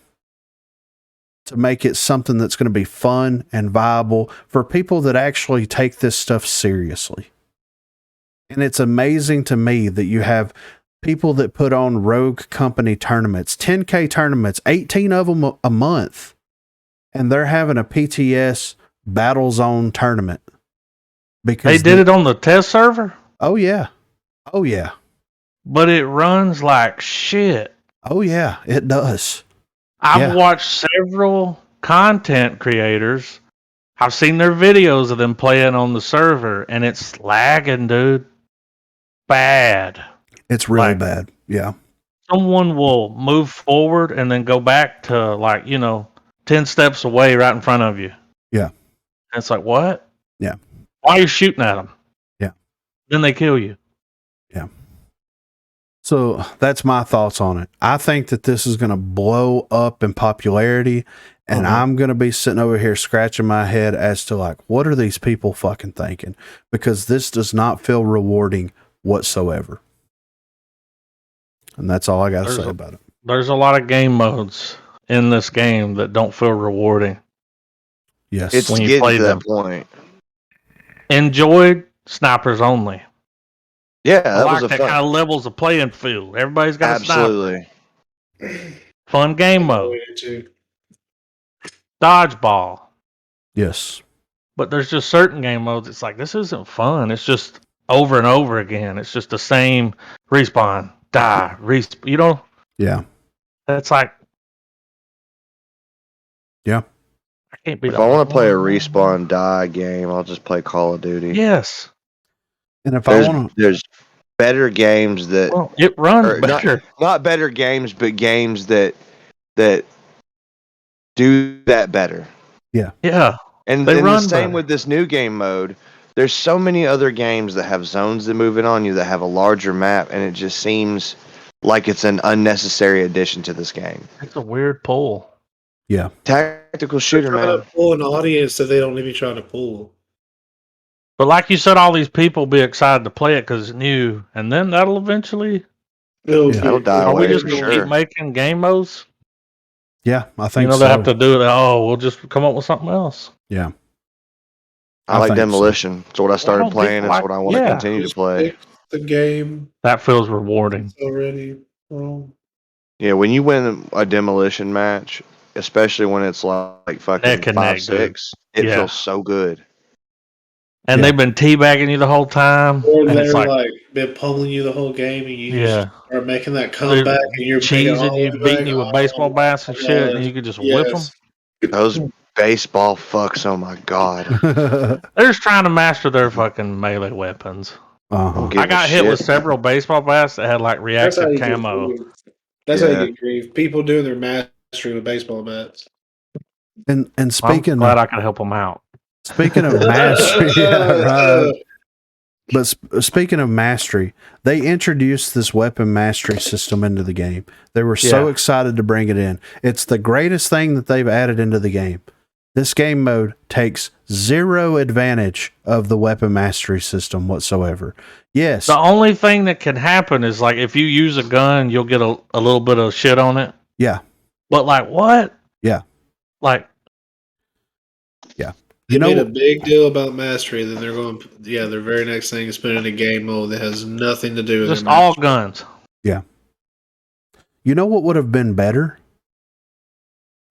to make it something that's going to be fun and viable for people that actually take this stuff seriously. And it's amazing to me that you have people that put on Rogue Company tournaments, 10K tournaments, 18 of them a month, and they're having a PTS Battle Zone tournament. Because they did it on the test server? Oh, yeah. Oh, yeah. But it runs like shit. Oh, yeah, it does. I've watched several content creators. I've seen their videos of them playing on the server, and it's lagging, dude. Bad. It's really bad. Yeah. Someone will move forward and then go back to 10 steps away right in front of you. Yeah. And it's like, what? Yeah. Why are you shooting at them? Yeah. Then they kill you. Yeah. So that's my thoughts on it. I think that this is going to blow up in popularity, and I'm going to be sitting over here scratching my head as to what are these people fucking thinking? Because this does not feel rewarding whatsoever. And that's all I got to say about it. There's a lot of game modes in this game that don't feel rewarding. Yes. It's When you getting play to them. that point. Enjoyed snipers only. Yeah, I that like was a that fun. kind of levels of playing field. Everybody's got a sniper. Absolutely. Fun game mode. Dodgeball. Yes. But there's just certain game modes. It's like, this isn't fun. It's just over and over again. It's just the same respawn, die, respawn. You know, Yeah. that's like, Yeah. I can't be If the I only want to play a one. respawn die game, I'll just play Call of Duty. Yes. And if I want to, There's better games that Well, it runs or better. not better games, but games that do that better. Yeah. And They the run same better. with this new game mode. There's so many other games that have zones that move in on you that have a larger map, and it just seems like it's an unnecessary addition to this game. It's a weird pull. yeah. Tactical shooter, They're trying man. to pull an audience that they don't need to be trying to pull. But like you said, all these people be excited to play it because it's new, and then that'll eventually. It'll Yeah. That'll die Are we away just for gonna sure. keep making game modes? Yeah. I You think know, so. they have to do it. Oh, we'll just come up with something else. Yeah. I I like think so. Demolition. It's what I started don't playing. people It's like- what I want to yeah. continue to play. Fix the game. That feels rewarding. It's already wrong. Yeah, when you win a Demolition match, especially when it's like fucking Neck and neck, 5-6, it Yeah. feels so good. And Yeah. they've been teabagging you the whole time. Or And they're it's like, like been pulling you the whole game, and you just yeah, are making that comeback, and you're making cheesing all you, the way beating back. you with Oh baseball my bats and shit, and God. you could just whip them. Yes. Those baseball fucks, oh my god. They're just trying to master their fucking melee weapons. uh-huh. Give I a got hit shit. with several baseball bats that had like That's how reactive you get camo. grief. That's how Yeah. you get grief. People doing their mastery with baseball bats. And I'm speaking glad I could help them out. speaking of mastery, yeah, right. But speaking of mastery, they introduced this weapon mastery system into the game. They were so Yeah. excited to bring it in. It's the greatest thing that they've added into the game. This game mode takes zero advantage of the weapon mastery system whatsoever. Yes. The only thing that can happen is like if you use a gun, you'll get a little bit of shit on it. Yeah. But like what? Yeah. Like They made a big deal about mastery, then they're going. Yeah, their very next thing is putting in a game mode that has nothing to do with just their all mastery. guns. You know what would have been better?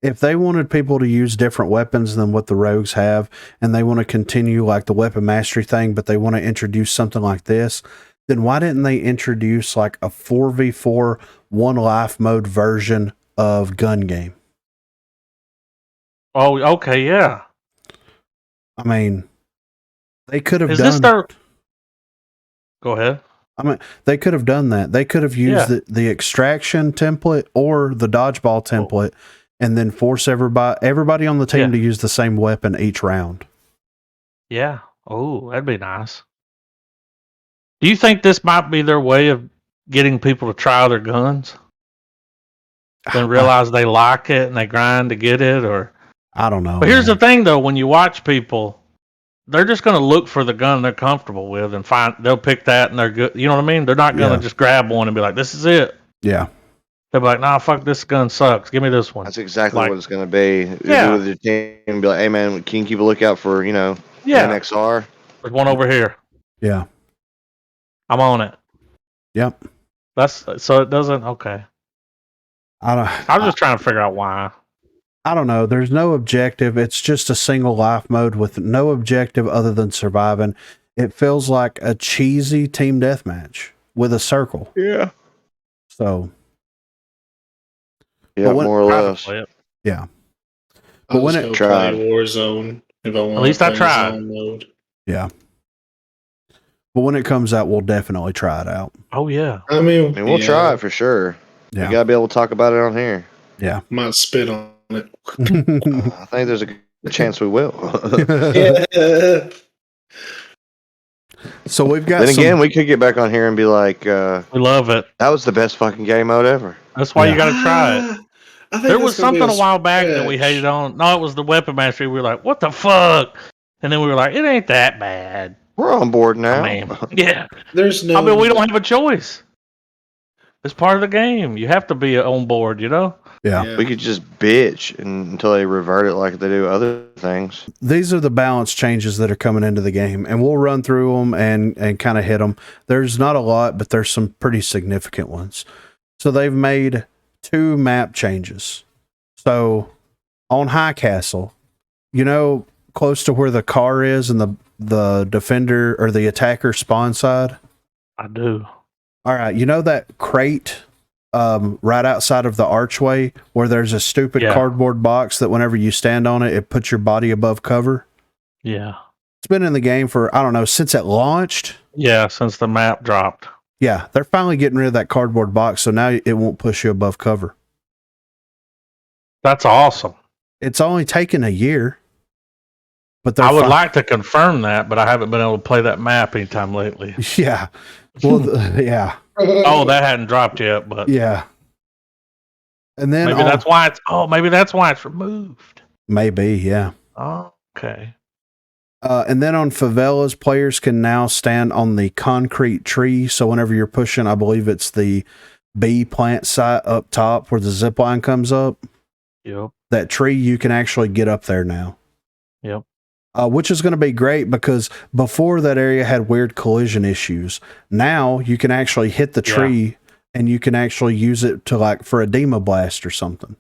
If they wanted people to use different weapons than what the rogues have, and they want to continue like the weapon mastery thing, but they want to introduce something like this, then why didn't they introduce like a 4v4 one life mode version of gun game? Oh, okay, yeah. I mean, they could have Is done. this their? Go ahead. I mean, they could have done that. They could have used the extraction template or the dodgeball template, and then force everybody on the team to use the same weapon each round. Yeah. Oh, that'd be nice. Do you think this might be their way of getting people to try their guns? Then realize they like it and they grind to get it, or I don't know. But here's man. the thing, though: when you watch people, they're just going to look for the gun they're comfortable with and they'll pick that and they're good. You know what I mean? They're not going to just grab one and be like, "This is it." Yeah. They'll be like, "Nah, fuck, this gun sucks. Give me this one." That's exactly Like- what it's going to be. Yeah. With your team, and be like, hey man, can you keep a lookout for, Yeah, NXR? there's one over here. Yeah. I'm on it. Yep. That's so it doesn't. Okay, I I was just trying to figure out why. I don't know. There's no objective. It's just a single life mode with no objective other than surviving. It feels like a cheesy team deathmatch with a circle. Yeah. So, Yeah, when- more or Try to less. play it. yeah. I'll But when just it go tried. play Warzone if I want. At least I to play tried. zone mode. Yeah. But when it comes out, we'll definitely try it out. Oh yeah. I mean, We'll try it for sure. We Yeah. got to be able to talk about it on here. Yeah. Might spit on it. I think there's a good chance we will. Yeah. So we've got Then some, again, we could get back on here and be like, We love it. that was the best fucking game mode ever. That's why Yeah. you got to try it. I think There that's was gonna be something a while back that we stretch. hated on. No, it was the weapon mastery. We were like, "What the fuck?" And then we were like, "It ain't that bad." We're on board now. I mean, yeah. There's no. I mean, we don't have a choice. It's part of the game. You have to be on board, you know. Yeah. We could just bitch until they revert it like they do other things. These are the balance changes that are coming into the game, and we'll run through them and kind of hit them. There's not a lot, but there's some pretty significant ones. So they've made 2 map changes. So on High Castle, close to where the car is and the defender or the attacker spawn side? I do. All right. You know that crate right outside of the archway where there's a stupid cardboard box that whenever you stand on it, it puts your body above cover? Yeah. It's been in the game for, I don't know, since it launched. Yeah, since the map dropped. Yeah, they're finally getting rid of that cardboard box, so now it won't push you above cover. That's awesome. It's only taken a year. But I would like to confirm that, but I haven't been able to play that map anytime lately. Yeah. Well, yeah. Oh, that hadn't dropped yet, but yeah. And then maybe that's why it's removed. Maybe, yeah. Oh, okay. And then on favelas, players can now stand on the concrete tree. So whenever you're pushing, I believe it's the bee plant site up top where the zip line comes up. Yep. That tree, you can actually get up there now. Yep. Which is going to be great because before that area had weird collision issues. Now you can actually hit the tree and you can actually use it to for a Dema blast or something.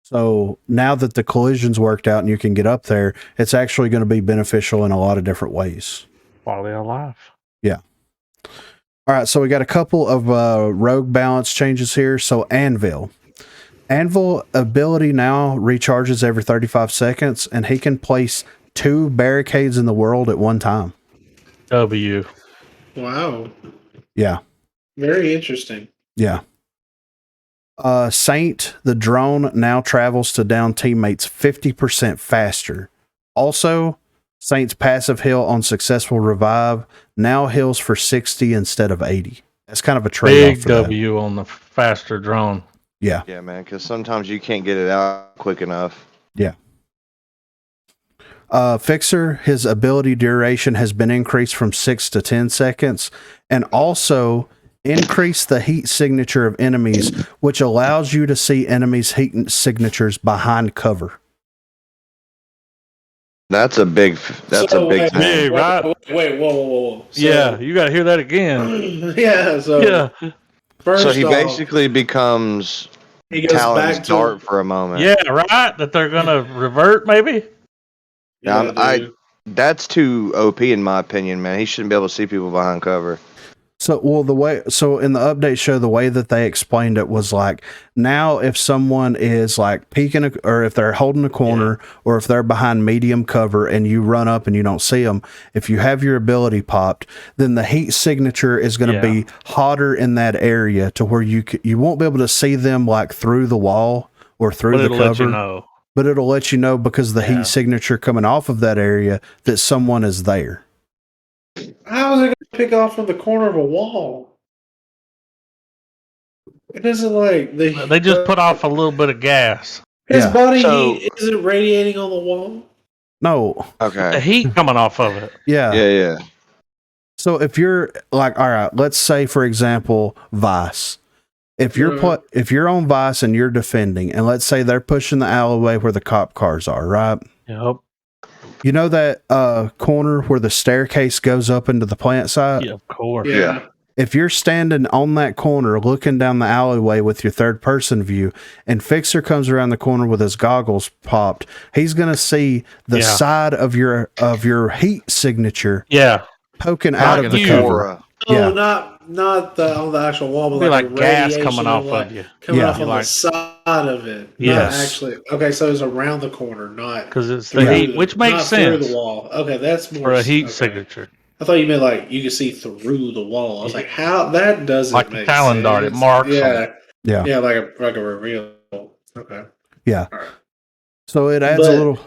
So now that the collision's worked out and you can get up there, it's actually going to be beneficial in a lot of different ways. Quality of life. Yeah. All right. So we got a couple of rogue balance changes here. So Anvil ability now recharges every 35 seconds, and he can place 2 barricades in the world at one time. W. Wow. Yeah. Very interesting. Yeah. Saint, the drone, now travels to down teammates 50% faster. Also, Saint's passive heal on successful revive now heals for 60 instead of 80. That's kind of a trade-off. Big W on the faster drone. Yeah. Yeah, man, because sometimes you can't get it out quick enough. Yeah. Fixer, his ability duration has been increased from 6 to 10 seconds, and also increase the heat signature of enemies, which allows you to see enemies' heat signatures behind cover. That's a big thing. Hey, right? Wait, whoa. So, yeah, you got to hear that again. So first So he off, basically becomes he goes Talon's back dart for a moment. Yeah, right? That they're going to revert, maybe? Yeah, that's too OP in my opinion, man. He shouldn't be able to see people behind cover. So, in the update show, the way that they explained it was now if someone is peeking or if they're holding a corner or if they're behind medium cover and you run up and you don't see them, if you have your ability popped, then the heat signature is going to be hotter in that area to where you won't be able to see them through the wall or through the cover. Let you know. But it'll let you know because the heat signature coming off of that area that someone is there. How is it going to pick off from the corner of a wall? It doesn't they just put off a little bit of gas. His body heat isn't radiating on the wall? No. Okay. The heat coming off of it. Yeah. Yeah. So if you're all right, let's say for example, Vice. If you're on Vice and you're defending, and let's say they're pushing the alleyway where the cop cars are, right? Yep. You know that corner where the staircase goes up into the plant site? Yeah, of course. Yeah. If you're standing on that corner looking down the alleyway with your third person view and Fixer comes around the corner with his goggles popped, he's going to see the side of your heat signature poking out of the cover. Oh, not on the actual wall, but like gas coming off of you. Coming off on the side of it. Yes. Not actually. Okay, so it's around the corner, not because it's the heat, which makes sense. Through the wall. Okay, that's more for a heat signature. I thought you meant you could see through the wall. I was like, how that doesn't make sense. Talon dart, it marks. Yeah, like a reveal. Okay. Yeah. All right. So it adds a little.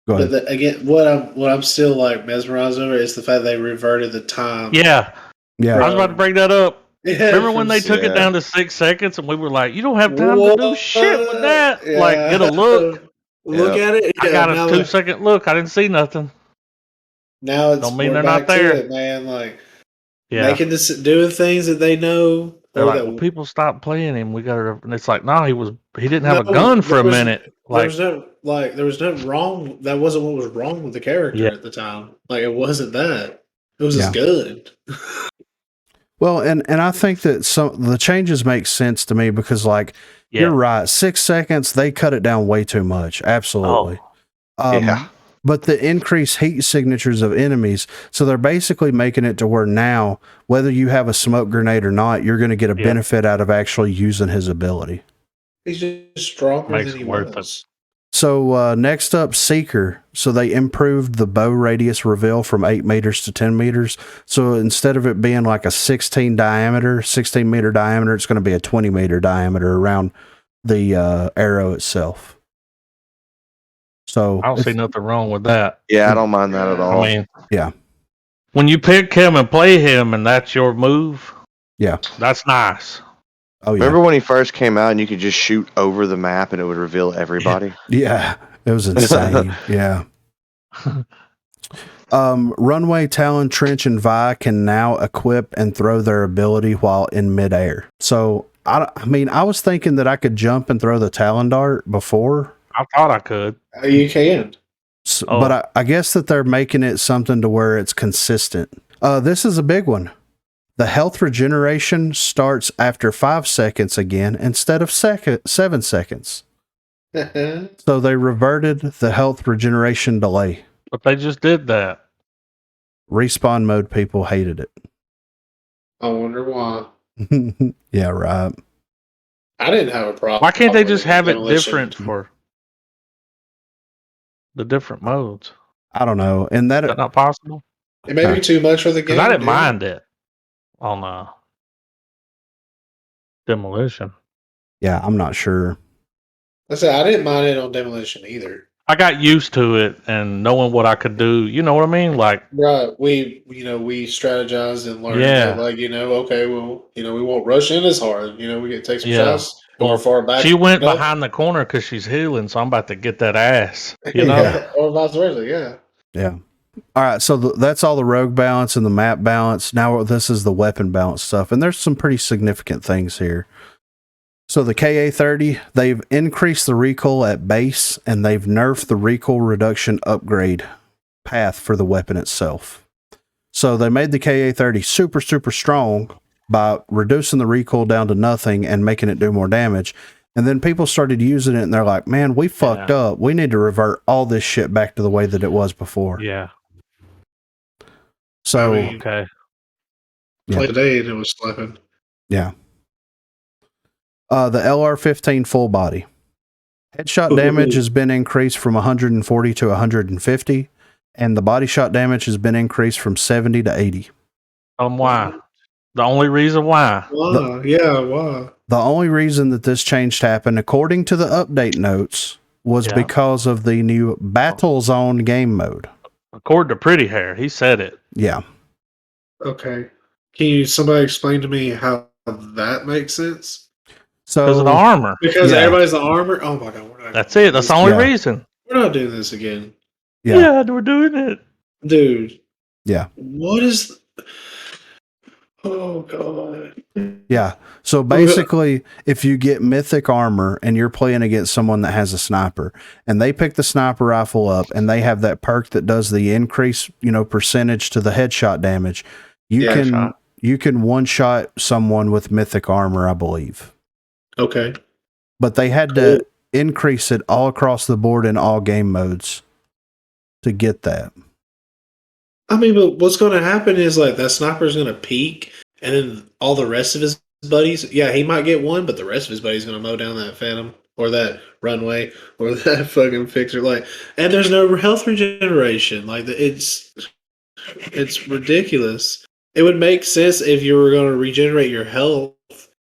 Go ahead. But again, what I'm still mesmerized over is the fact they reverted the time. Yeah. I was about to bring that up. Remember when they took it down to 6 seconds and we were like, you don't have time to do shit with that. Get a look. Look at it. I got a 2-second look. I didn't see nothing. Now it's don't mean they're not there, man. Making this, doing things that they know They're Oh, like, that well, people stopped playing him. We got to, and it's like, no, he didn't have a No, gun for there a was- minute. There Like, was no wrong. That wasn't what was wrong with the character Yeah. at the time. Like it wasn't that. It was his Yeah. gun. Well, and I think that the changes make sense to me because, like, yeah. you're right. 6 seconds, they cut it down way too much. Absolutely. Yeah. But the increased heat signatures of enemies, so they're basically making it to where now, whether you have a smoke grenade or not, you're going to get a Yeah. benefit out of actually using his ability. He's just stronger Makes than he it worth was. So next up, Seeker. So they improved the bow radius reveal from 8 meters to 10 meters. So instead of it being like a 16 meter diameter, it's going to be a 20 meter diameter around the arrow itself. So I don't see nothing wrong with that. Yeah, I don't mind that at all. I mean, yeah, when you pick him and play him and that's your move, yeah. that's nice. Oh yeah. Remember when he first came out and you could just shoot over the map and it would reveal everybody? Yeah, it was insane. Yeah. Runway, Talon, Trench, and Vi can now equip and throw their ability while in midair. So, I mean, I was thinking that I could jump and throw the Talon dart before. I thought I could. You can. So, Oh. But I guess that they're making it something to where it's consistent. This is a big one. The health regeneration starts after 5 seconds again instead of 7 seconds. So they reverted the health regeneration delay. But they just did that. Respawn mode people hated it. I wonder why. Yeah, right. I didn't have a problem. Why can't they with just have it Demolition. different for the different modes? I don't know. And Is that not possible? It may be too much for the game. Because I didn't dude. mind it on Demolition. yeah, I'm not sure. I said I didn't mind it on Demolition either. I got used to it and knowing what I could do. You know what I mean? Like, Right. We strategized and learned Yeah. that, like, okay, well, we won't rush in as hard. We get to take some Yeah. shots. Or Well, far back. she went No. behind the corner because she's healing, so I'm about to get that ass. You know? Yeah. Or vice versa, yeah. Yeah. All right. So that's all the rogue balance and the map balance. Now this is the weapon balance stuff. And there's some pretty significant things here. So the KA-30, they've increased the recoil at base and they've nerfed the recoil reduction upgrade path for the weapon itself. So they made the KA-30 super, super strong by reducing the recoil down to nothing and making it do more damage. And then people started using it and they're like, man, we fucked up. We need to revert all this shit back to the way that it was before. Yeah. So, I mean, Okay. Yeah. Played today and it was slapping. yeah. The LR-15 full body. Headshot damage has been increased from 140 to 150, and the body shot damage has been increased from 70 to 80. Why? The only reason why. Why? Why? The only reason that this change happened, according to the update notes, was Yeah. because of the new Battle Zone game mode. According to Pretty Hair, he said it. Yeah. Okay. Can somebody explain to me how that makes sense? Because of the So, armor. Because Yeah. everybody's the armor. Oh my god, That's it. That's the only Yeah. reason. We're not doing this again, yeah. We're doing it. dude. Yeah. What is? Oh god. Yeah. So basically, if you get mythic armor and you're playing against someone that has a sniper and they pick the sniper rifle up and they have that perk that does the increase, percentage to the headshot damage, you can one shot someone with mythic armor, I believe. Okay. But they had to increase it all across the board in all game modes to get that. I mean, but what's going to happen is like that sniper's going to peak, and then all the rest of his buddies, yeah, he might get one, but the rest of his buddies going to mow down that Phantom or that Runway or that fucking Fixer. Like, and there's no health regeneration. Like, it's ridiculous. It would make sense if you were going to regenerate your health,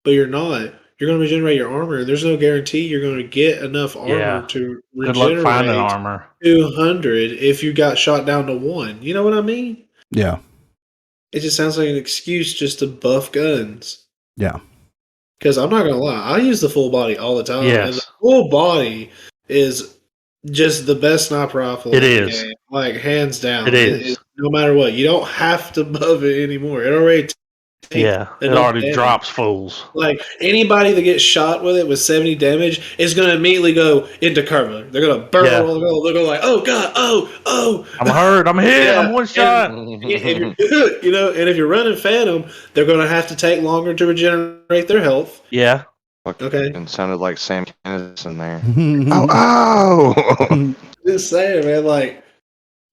but you're not. You're going to regenerate your armor. There's no guarantee you're going to get enough armor Yeah. to Good luck regenerate finding armor. 200 if you got shot down to 1. You know what I mean? Yeah. It just sounds like an excuse just to buff guns. Yeah. Because I'm not going to lie, I use the full body all the time. Yes. And the full body is just the best sniper rifle It in the is. game. Like, hands down. It is. No matter what. You don't have to buff it anymore. It already Yeah, it enough already damage. drops fools. Like anybody that gets shot with it with 70 damage is going to immediately go into cover. They're going to burrow. Yeah. They're going like, oh god, oh. I'm hurt. I'm hit. Yeah, I'm one shot. If you're, and if you're running Phantom, they're going to have to take longer to regenerate their health. Yeah. Okay. And sounded like Sam Candace in there. Oh! Just saying, man. Like,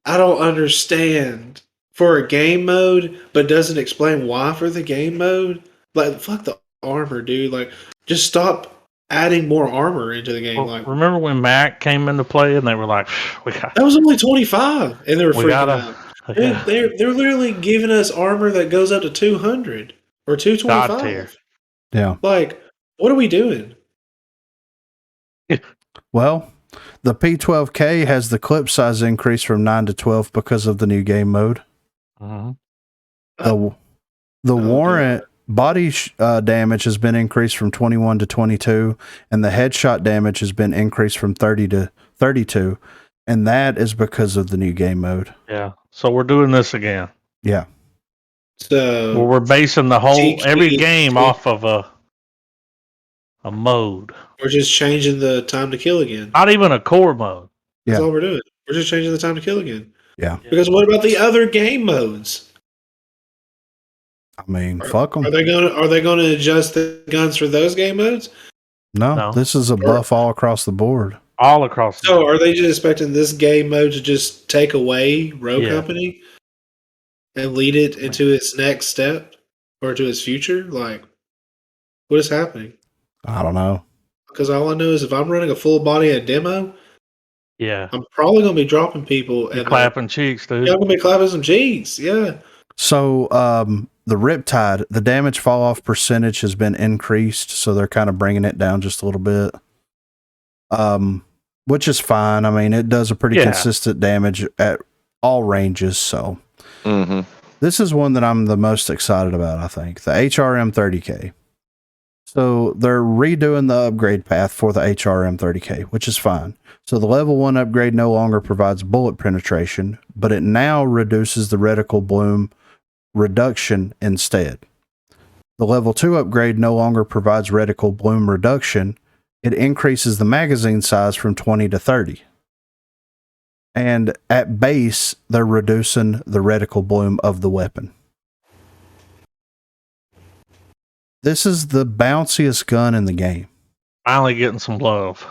I don't understand for a game mode, but doesn't explain why for the game mode. Like, fuck the armor, dude. Like, just stop adding more armor into the game. Well, Like, remember when Mac came into play and they were like, we got. that was only 25, and they were freaking gotta- out. Dude, they're literally giving us armor that goes up to 200 or God tier. 225. Yeah. Like, what are we doing? Well, the P12K has the clip size increase from 9 to 12 because of the new game mode. Mhm. The warrant body damage has been increased from 21 to 22, and the headshot damage has been increased from 30 to 32, and that is because of the new game mode. Yeah. So we're doing this again. Yeah. So Well, we're basing the whole every TK game off of a mode, we're just changing the time to kill again. not even a core mode. That's Yeah. all we're doing. We're just changing the time to kill again. Yeah. Because what about the other game modes? I mean, fuck them. Are they gonna adjust the guns for those game modes? No, this is a buff all across the board. All across. So are they just expecting this game mode to just take away Rogue Yeah. Company and lead it into its next step or to its future? Like, what is happening? I don't know. Because all I know is if I'm running a full body at demo, Yeah. I'm probably gonna be dropping people You're and clapping cheeks, dude. Yeah, I'm gonna be clapping some cheeks. Yeah. So, the Riptide, the damage fall off percentage has been increased, so they're kind of bringing it down just a little bit. Which is fine. I mean, it does a pretty consistent damage at all ranges. So, this is one that I'm the most excited about, I think. The HRM 30K. So, they're redoing the upgrade path for the HRM 30K, which is fine. So, the level 1 upgrade no longer provides bullet penetration, but it now reduces the reticle bloom reduction instead. The level 2 upgrade no longer provides reticle bloom reduction. It increases the magazine size from 20 to 30. And at base, they're reducing the reticle bloom of the weapon. This is the bounciest gun in the game. Finally getting some love.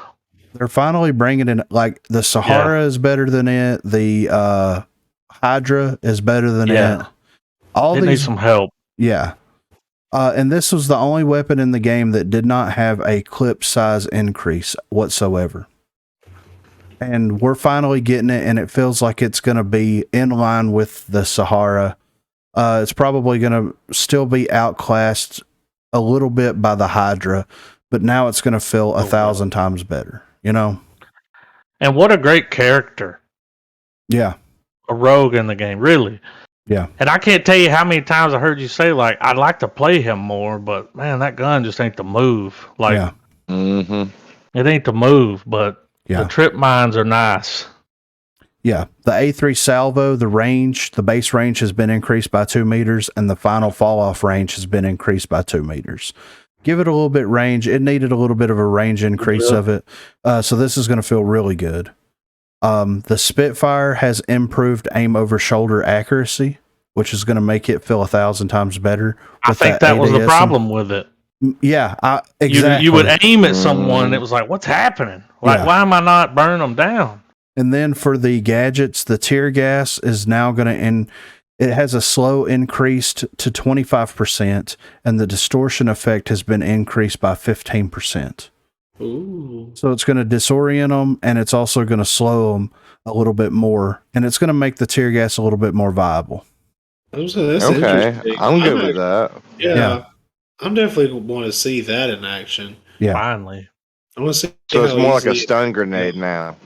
They're finally bringing in, like, the Sahara is better than it. The Hydra is better than it. All It these needs some help. Yeah. And this was the only weapon in the game that did not have a clip size increase whatsoever. And we're finally getting it, and it feels like it's going to be in line with the Sahara. It's probably going to still be outclassed a little bit by the Hydra, but now it's going to feel 1,000 times better, you know? And what a great character. Yeah. A rogue in the game, really. Yeah. And I can't tell you how many times I heard you say, like, I'd like to play him more, but man, that gun just ain't the move. Like, it ain't the move, but the trip mines are nice. Yeah. The A3 salvo, the range, the base range has been increased by 2 meters, and the final fall off range has been increased by 2 meters. Give it a little bit range. It needed a little bit of a range increase of it. So this is going to feel really good. The Spitfire has improved aim over shoulder accuracy, which is going to make it feel 1,000 times better. I think that was the problem with it. Yeah, exactly. You would aim at someone, and it was like, what's happening? Like, why am I not burning them down? And then for the gadgets, the tear gas is now going to it has a slow increased to 25%, and the distortion effect has been increased by 15%. Ooh. So it's going to disorient them, and it's also going to slow them a little bit more, and it's going to make the tear gas a little bit more viable. That's Okay, interesting. I'm good with that. Yeah. I'm definitely want to see that in action. Yeah. Finally. I want to see. So it's how more like a easy- stun grenade now.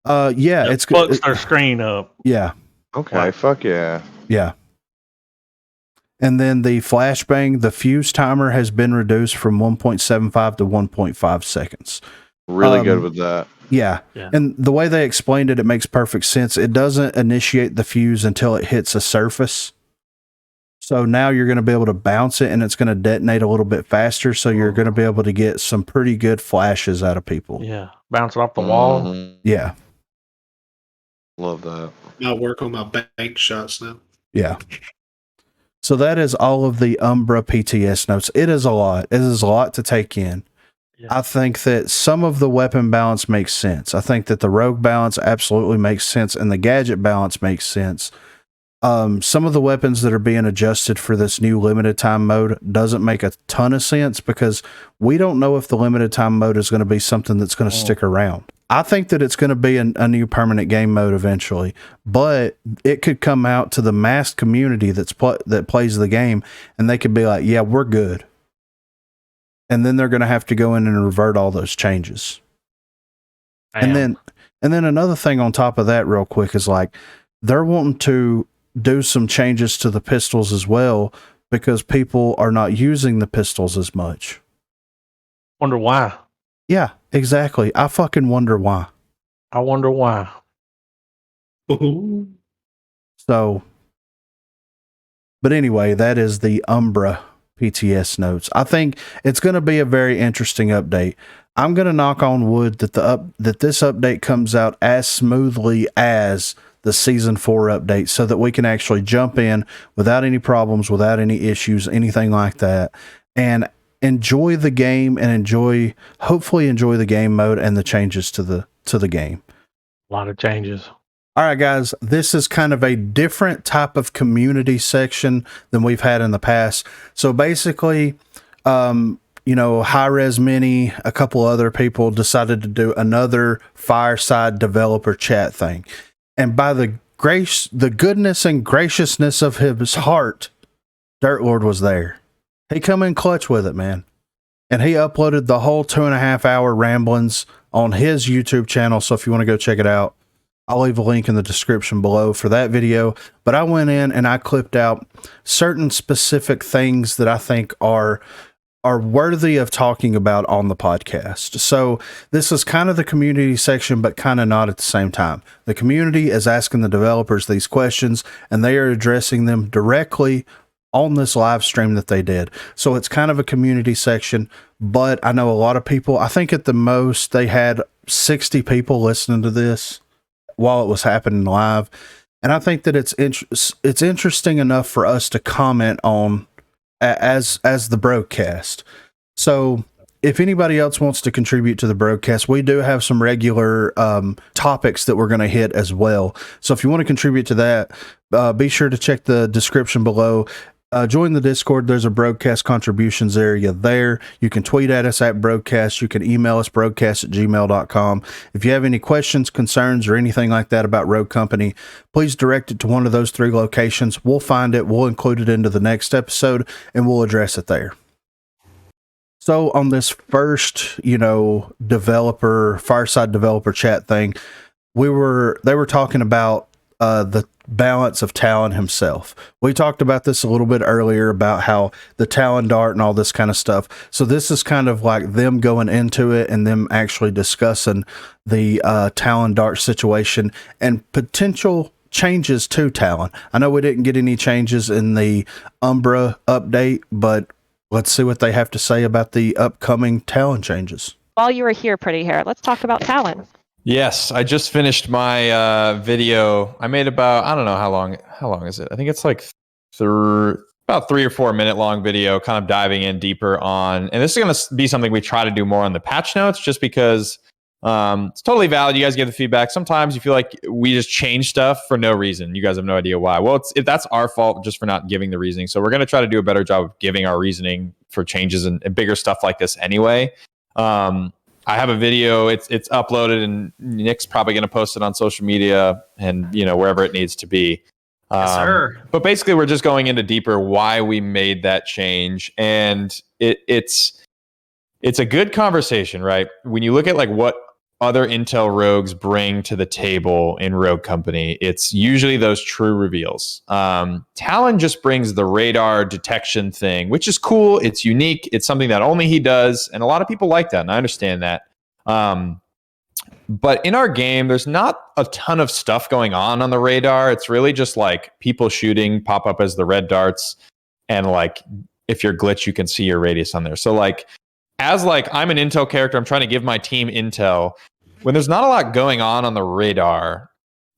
Yeah, It it's good. fucks their screen up. Yeah. Okay, fuck yeah. Yeah. And then the flashbang, the fuse timer has been reduced from 1.75 to 1.5 seconds. Really good with that. Yeah. And the way they explained it, it makes perfect sense. It doesn't initiate the fuse until it hits a surface. So now you're going to be able to bounce it and it's going to detonate a little bit faster. So you're going to be able to get some pretty good flashes out of people. Yeah. Bounce it off the wall. Mhm. Yeah. Love that. I'll work on my bank shots now. Yeah. So that is all of the Umbra PTS notes. It is a lot. It is a lot to take in. Yeah. I think that some of the weapon balance makes sense. I think that the rogue balance absolutely makes sense and the gadget balance makes sense. Some of the weapons that are being adjusted for this new limited time mode doesn't make a ton of sense because we don't know if the limited time mode is going to be something that's going to stick around. I think that it's going to be a new permanent game mode eventually, but it could come out to the masked community that plays the game and they could be like, yeah, we're good. And then they're going to have to go in and revert all those changes. And then another thing on top of that real quick is like, they're wanting to do some changes to the pistols as well because people are not using the pistols as much. Wonder why. Yeah, exactly. I fucking wonder why. I wonder why. So, but anyway, that is the Umbra PTS notes. I think it's going to be a very interesting update. I'm going to knock on wood that that this update comes out as smoothly as the season 4 update so that we can actually jump in without any problems, without any issues, anything like that, and enjoy the game and hopefully enjoy the game mode and the changes to the game. A lot of changes. All right, guys, this is kind of a different type of community section than we've had in the past. So basically, HiRezMini, a couple other people decided to do another Fireside developer chat thing. And by the goodness and graciousness of his heart, Dirt Lord was there. He come in clutch with it, man. And he uploaded the whole 2.5 hour ramblings on his YouTube channel. So if you want to go check it out, I'll leave a link in the description below for that video. But I went in and I clipped out certain specific things that I think are worthy of talking about on the podcast. So this is kind of the community section, but kind of not at the same time. The community is asking the developers these questions and they are addressing them directly on this live stream that they did. So it's kind of a community section, but I know a lot of people, I think at the most they had 60 people listening to this while it was happening live. And I think that it's interesting enough for us to comment on as the Broguecast. So if anybody else wants to contribute to the Broguecast, we do have some regular topics that we're going to hit as well. So if you want to contribute to that, be sure to check the description below. Join the Discord. There's a Broguecast contributions area there. You can tweet at us at Broguecast. You can email us broguecast@gmail.com. If you have any questions, concerns, or anything like that about Rogue Company, please direct it to one of those 3 locations. We'll find it. We'll include it into the next episode and we'll address it there. So on this first, Fireside developer chat thing, they were talking about the balance of Talon himself. We talked about this a little bit earlier about how the Talon dart and all this kind of stuff. So this is kind of like them going into it and them actually discussing the Talon dart situation and potential changes to Talon. I know we didn't get any changes in the Umbra update, but let's see what they have to say about the upcoming Talon changes. While you were here, Pretty Hair, let's talk about Talon. Yes, I just finished my video. I made about, I don't know how long is it? I think it's like about 3 or 4 minute long video, kind of diving in deeper on, and this is going to be something we try to do more on the patch notes, just because it's totally valid. You guys give the feedback. Sometimes you feel like we just change stuff for no reason. You guys have no idea why. Well, if that's our fault just for not giving the reasoning. So we're going to try to do a better job of giving our reasoning for changes and bigger stuff like this anyway. I have a video. It's uploaded, and Nick's probably going to post it on social media and wherever it needs to be. Yes, sir. But basically, we're just going into deeper why we made that change, and it's a good conversation, right? When you look at like what other Intel rogues bring to the table in Rogue Company, it's usually those true reveals. Talon just brings the radar detection thing, which is cool. It's unique. It's something that only he does, and a lot of people like that, and I understand that. But in our game, there's not a ton of stuff going on the radar. It's really just like people shooting pop up as the red darts. and like if you're glitch, you can see your radius on there. So like as like I'm an intel character, I'm trying to give my team intel. When there's not a lot going on the radar,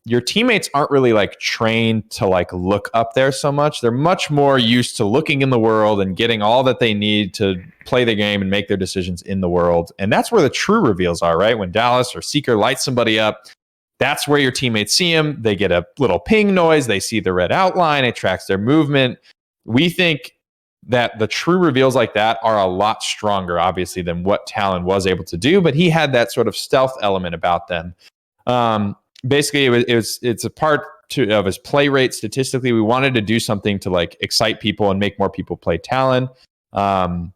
your teammates aren't really like trained to like look up there so much. They're much more used to looking in the world and getting all that they need to play the game and make their decisions in the world. And that's where the true reveals are, right? When Dallas or Seeker lights somebody up, that's where your teammates see them. They get a little ping noise. They see the red outline. It tracks their movement. We think that the true reveals like that are a lot stronger, obviously, than what Talon was able to do. But he had that sort of stealth element about them. Basically, it's a part of his play rate. Statistically, we wanted to do something to like excite people and make more people play Talon. A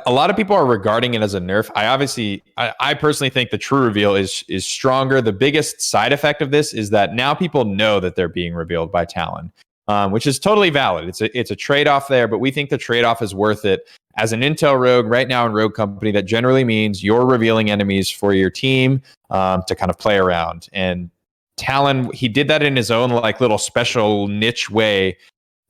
lot of people are regarding it as a nerf. I personally think the true reveal is stronger. The biggest side effect of this is that now people know that they're being revealed by Talon, which is totally valid. It's a trade-off there, but we think the trade-off is worth it. As an intel rogue right now in Rogue Company, that generally means you're revealing enemies for your team to kind of play around. And Talon, he did that in his own like little special niche way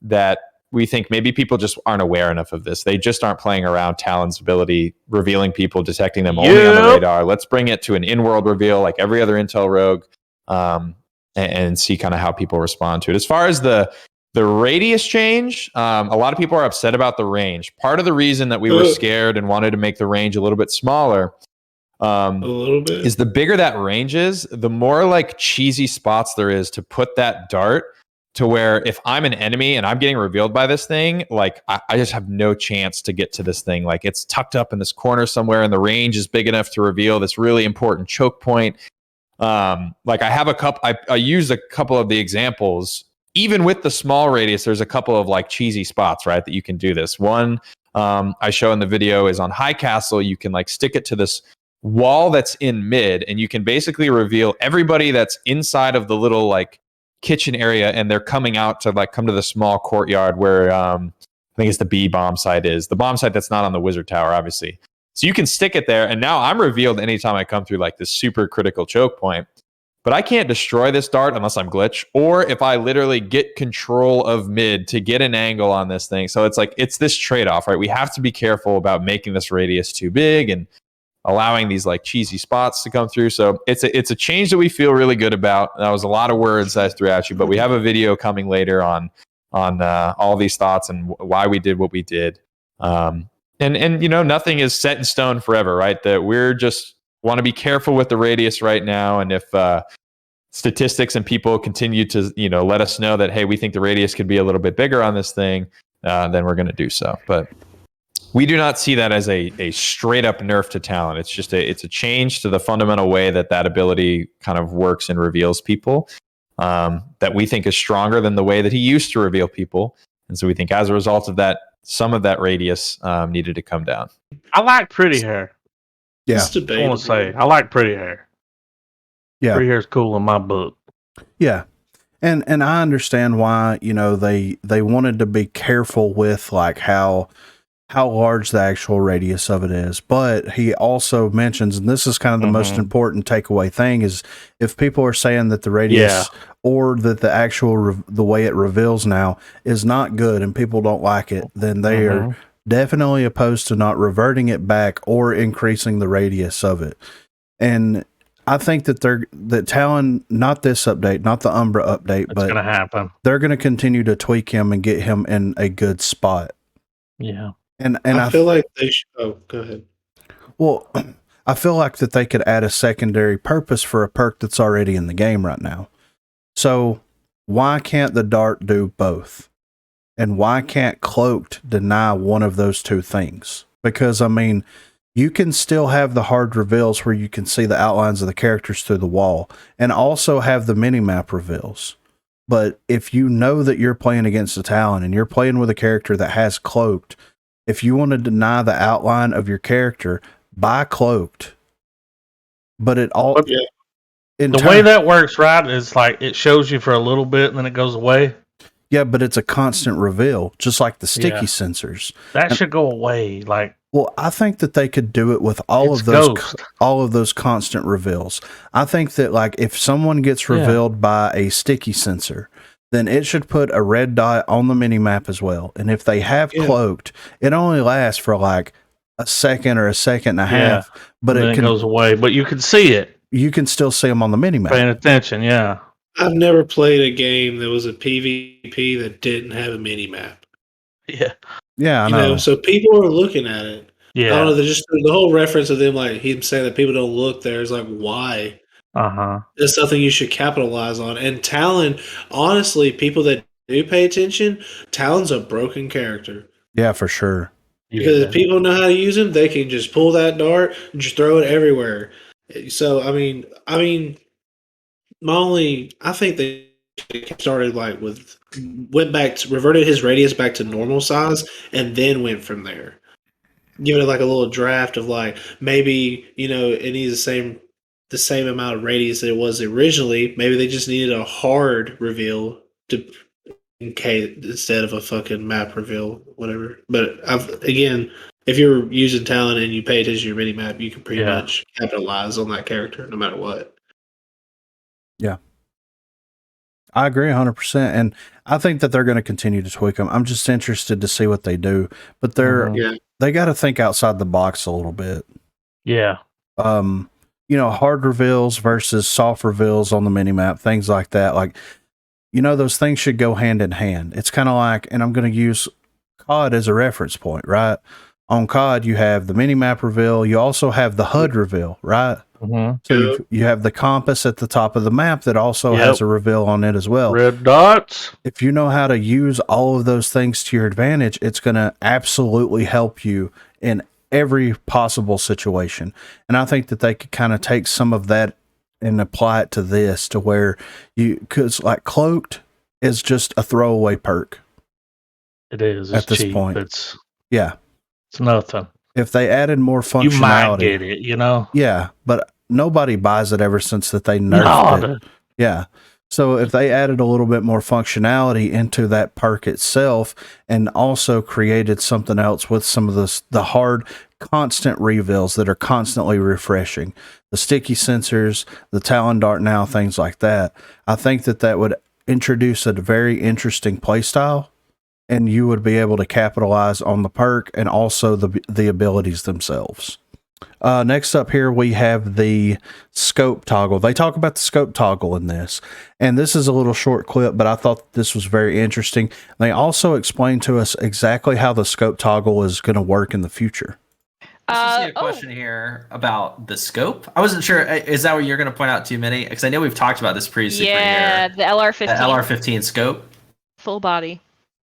that we think maybe people just aren't aware enough of this. They just aren't playing around Talon's ability, revealing people, detecting them only on the radar. Let's bring it to an in-world reveal like every other intel rogue and see kind of how people respond to it. As far as the radius change, a lot of people are upset about the range. Part of the reason that we were scared and wanted to make the range a little bit smaller is the bigger that range is, the more like cheesy spots there is to put that dart to where if I'm an enemy and I'm getting revealed by this thing, like I just have no chance to get to this thing. Like it's tucked up in this corner somewhere and the range is big enough to reveal this really important choke point. Like I have I used a couple of the examples. Even with the small radius, there's a couple of like cheesy spots, right, that you can do this. One I show in the video is on High Castle. You can like stick it to this wall that's in mid, and you can basically reveal everybody that's inside of the little like kitchen area, and they're coming out to like come to the small courtyard where I think it's the B bomb site is. The bomb site that's not on the wizard tower, obviously. So you can stick it there, and now I'm revealed anytime I come through like this super critical choke point. But I can't destroy this dart unless I'm glitch, or if I literally get control of mid to get an angle on this thing. So it's like, it's this trade-off, right? We have to be careful about making this radius too big and allowing these like cheesy spots to come through. So it's a change that we feel really good about. That was a lot of words that I threw at you, but we have a video coming later on all these thoughts and why we did what we did. And you know, nothing is set in stone forever, right? That we're just want to be careful with the radius right now. And if statistics and people continue to, you know, let us know that, hey, we think the radius could be a little bit bigger on this thing, then we're going to do so. But we do not see that as a straight up nerf to Talon. It's just it's a change to the fundamental way that ability kind of works and reveals people that we think is stronger than the way that he used to reveal people. And so we think as a result of that, some of that radius needed to come down. I like pretty hair. Yeah, I want to say I like pretty hair. Yeah, pretty hair is cool in my book. Yeah, and I understand why, you know, they wanted to be careful with like how large the actual radius of it is. But he also mentions, and this is kind of the most important takeaway thing, is if people are saying that the radius or that the actual the way it reveals now is not good and people don't like it, then they are definitely opposed to not reverting it back or increasing the radius of it. And I think that that Talon, not this update, not the Umbra update, but going to happen. They're going to continue to tweak him and get him in a good spot. Yeah. And I feel like they should. Oh, go ahead. Well, I feel like that they could add a secondary purpose for a perk that's already in the game right now. So why can't the dart do both? And why can't cloaked deny one of those two things? Because, I mean, you can still have the hard reveals where you can see the outlines of the characters through the wall and also have the mini-map reveals. But if you know that you're playing against a Talon and you're playing with a character that has cloaked, if you want to deny the outline of your character, buy cloaked. But it all... The way that works, right, is like it shows you for a little bit and then it goes away. Yeah, but it's a constant reveal, just like the sticky sensors. That should go away. Like, well, I think that they could do it with all of those constant reveals. I think that like if someone gets revealed by a sticky sensor, then it should put a red dot on the mini map as well. And if they have cloaked, it only lasts for like a second or a second and a half, but and then it goes away. But you can see it. You can still see them on the mini map. Paying attention, yeah. I've never played a game that was a PvP that didn't have a mini map. Yeah. Yeah, I know. So people are looking at it. Yeah. I don't know. Just the whole reference of them, like him saying that people don't look there is like, why? It's something you should capitalize on. And Talon, honestly, people that do pay attention, Talon's a broken character. Yeah, for sure. Because if people know how to use him, they can just pull that dart and just throw it everywhere. So I think they started reverted his radius back to normal size, and then went from there. Give it like a little draft of like maybe it needs the same amount of radius that it was originally. Maybe they just needed a hard reveal instead of a fucking map reveal, whatever. But again, if you're using Talon and you pay attention to your mini map, you can pretty much capitalize on that character no matter what. Yeah. I agree 100%. And I think that they're going to continue to tweak them. I'm just interested to see what they do. But they got to think outside the box a little bit. Yeah. Hard reveals versus soft reveals on the mini map, things like that. Like, those things should go hand in hand. It's kind of like, and I'm going to use COD as a reference point, right? On COD, you have the mini map reveal. You also have the HUD reveal, right? Mm-hmm. So you have the compass at the top of the map that also has a reveal on it as well. Red dots. If you know how to use all of those things to your advantage, it's going to absolutely help you in every possible situation. And I think that they could kind of take some of that and apply it to this, to where because like cloaked is just a throwaway perk. It is. At this cheap. point. It's If nothing. they added more functionality, You might get it, Yeah, but nobody buys it ever since that they nerfed it. Yeah. So if they added a little bit more functionality into that perk itself, and also created something else with some of the hard constant reveals that are constantly refreshing, the sticky sensors, the Talon Dart now, things like that, I think that would introduce a very interesting playstyle, and you would be able to capitalize on the perk and also the abilities themselves. Next up here, we have the scope toggle. They talk about the scope toggle in this, and this is a little short clip, but I thought this was very interesting. They also explain to us exactly how the scope toggle is going to work in the future. I see a question here about the scope. I wasn't sure. Is that what you're going to point out too, Minnie? Because I know we've talked about this previously. Yeah, the LR15. The LR15 scope. Full body.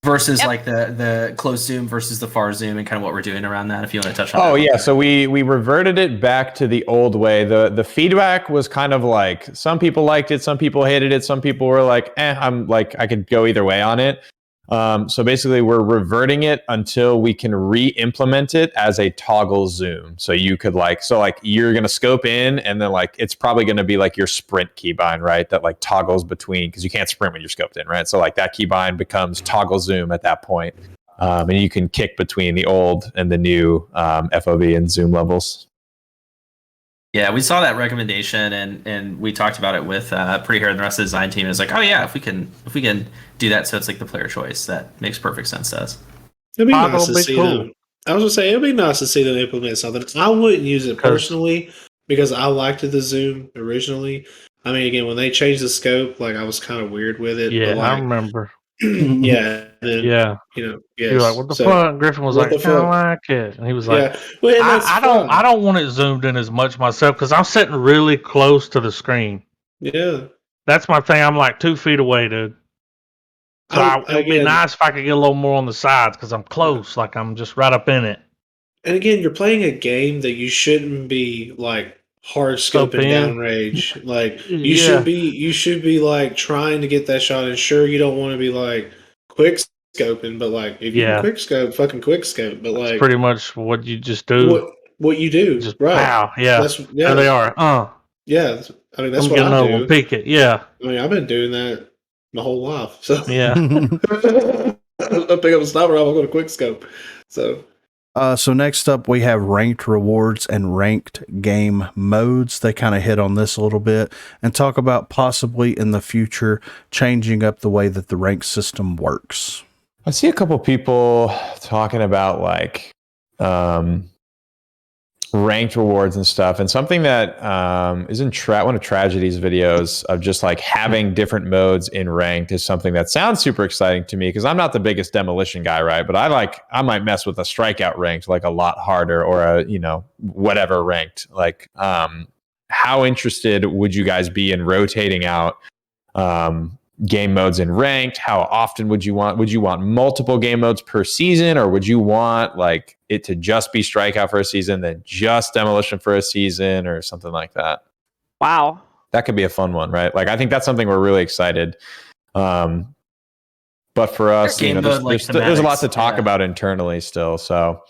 Versus like the close zoom versus the far zoom, and kind of what we're doing around that. If you want to touch on that. Oh yeah, so we reverted it back to the old way. The feedback was kind of like, some people liked it, some people hated it, some people were like, I'm like, I could go either way on it. So basically we're reverting it until we can re-implement it as a toggle zoom. So you could you're going to scope in, and then it's probably going to be like your sprint keybind, right? That toggles between, because you can't sprint when you're scoped in, right? So that keybind becomes toggle zoom at that point. And you can kick between the old and the new FOV and zoom levels. Yeah, we saw that recommendation, and we talked about it with Pretty Hair and the rest of the design team. It's like, oh yeah, if we can do that, so it's like the player choice, that makes perfect sense to us. It'd be nice to see them. I was gonna say it'd be nice to see them implement something. I wouldn't use it personally because I liked the zoom originally. I mean, again, when they changed the scope, I was kind of weird with it. Yeah, but I remember. Yeah. Then, yeah. Yes. You're like, what the fuck? Griffin was like, I like it. And he was like, well, I don't want it zoomed in as much myself because I'm sitting really close to the screen. Yeah. That's my thing. I'm like 2 feet away, dude. So it would be nice if I could get a little more on the sides because I'm close. I'm just right up in it. And again, you're playing a game that you shouldn't be hard scoping down range. You should be trying to get that shot, and sure, you don't want to be quick scoping, but if you can quick scope, fucking quick scope. But that's pretty much what you just do. What you do, just right? Pow, yeah. There they are. Yeah, I mean that's I'm what I do. Peek it, yeah. I mean, I've been doing that my whole life. So yeah, I pick up a sniper rifle, I'm going to quick scope. So So next up, we have ranked rewards and ranked game modes. They kind of hit on this a little bit and talk about possibly in the future changing up the way that the rank system works. I see a couple people talking about like ranked rewards and stuff, and something that is in one of Tragedy's videos of just like having different modes in ranked is something that sounds super exciting to me, because I'm not the biggest demolition guy, right? But I might mess with a strikeout ranked like a lot harder, or a whatever ranked. Like how interested would you guys be in rotating out game modes in ranked? How often would you want multiple game modes per season, or would you want like it to just be strikeout for a season, then just demolition for a season, or something like that? Wow. That could be a fun one, right? Like I think that's something we're really excited. But for us, Game mode, there's a lot to talk about internally still. So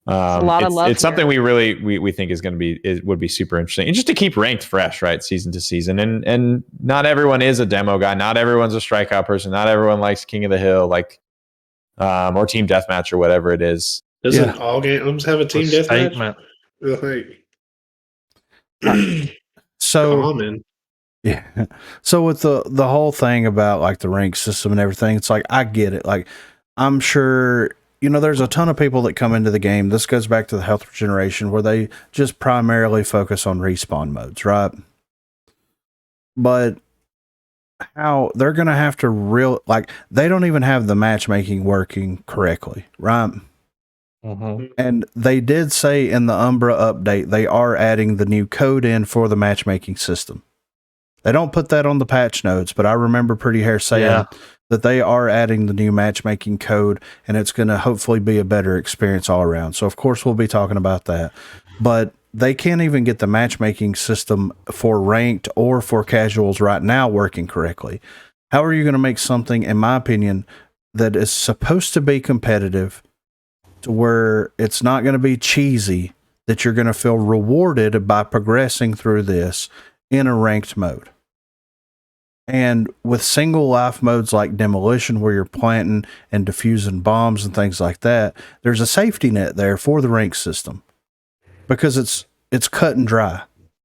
a lot of love it's something we really we think would be super interesting, and just to keep ranked fresh, right, season to season. And not everyone is a demo guy, not everyone's a strikeout person, not everyone likes King of the Hill, like or team deathmatch or whatever it is. Doesn't all games have a team deathmatch? So common. Yeah. So with the whole thing about like the rank system and everything, it's like I get it. Like I'm sure there's a ton of people that come into the game. This goes back to the health regeneration where they just primarily focus on respawn modes, right? But how they're going to have to they don't even have the matchmaking working correctly, right? Mm-hmm. And they did say in the Umbra update, they are adding the new code in for the matchmaking system. They don't put that on the patch notes, but I remember Pretty Hair saying that they are adding the new matchmaking code, and it's going to hopefully be a better experience all around. So, of course, we'll be talking about that. But they can't even get the matchmaking system for ranked or for casuals right now working correctly. How are you going to make something, in my opinion, that is supposed to be competitive to where it's not going to be cheesy, that you're going to feel rewarded by progressing through this in a ranked mode? And with single life modes like demolition, where you're planting and diffusing bombs and things like that, there's a safety net there for the rank system, because it's cut and dry.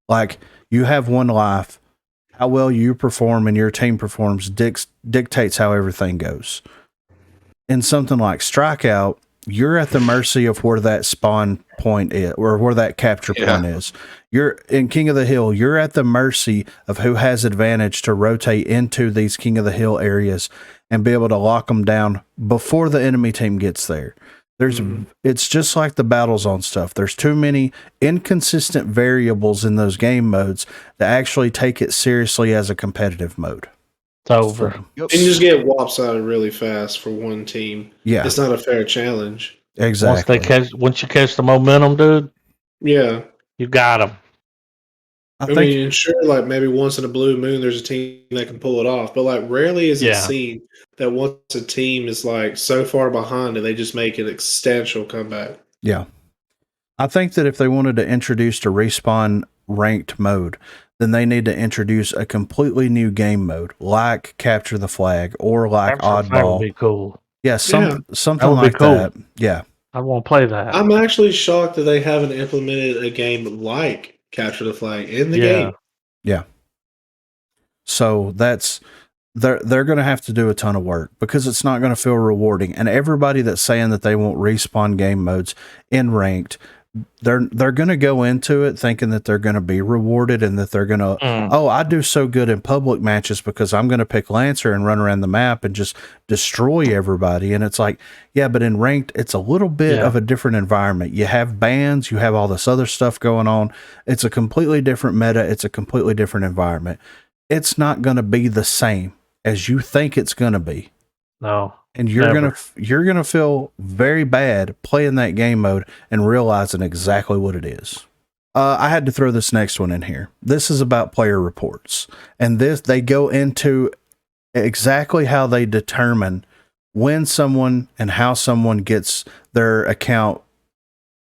Like you have one life, how well you perform and your team performs dictates how everything goes. In something like Strikeout, you're at the mercy of where that spawn point is, or where that capture point is. You're in King of the Hill, you're at the mercy of who has advantage to rotate into these King of the Hill areas and be able to lock them down before the enemy team gets there. It's just like the battle zone stuff. There's too many inconsistent variables in those game modes to actually take it seriously as a competitive mode. It's over. And you just get lopsided really fast for one team. Yeah. It's not a fair challenge. Exactly. Once you catch the momentum, dude. Yeah. You got them. I mean, sure, like maybe once in a blue moon, there's a team that can pull it off, but like rarely is it seen that once a team is like so far behind and they just make an substantial comeback. Yeah. I think that if they wanted to introduce a respawn ranked mode, then they need to introduce a completely new game mode, like Capture the Flag or like Oddball. That would be cool. Yeah, something like that. Yeah. I want to play that. I'm actually shocked that they haven't implemented a game like Capture the Flag in the game. Yeah. So they're going to have to do a ton of work, because it's not going to feel rewarding. And everybody that's saying that they want respawn game modes in ranked, they're going to go into it thinking that they're going to be rewarded and that they're going to, I do so good in public matches because I'm going to pick Lancer and run around the map and just destroy everybody. And it's like, yeah, but in ranked, it's a little bit of a different environment. You have bans, you have all this other stuff going on. It's a completely different meta. It's a completely different environment. It's not going to be the same as you think it's going to be. No. And you're going to feel very bad playing that game mode and realizing exactly what it is. I had to throw this next one in here. This is about player reports. And they go into exactly how they determine when someone and how someone gets their account,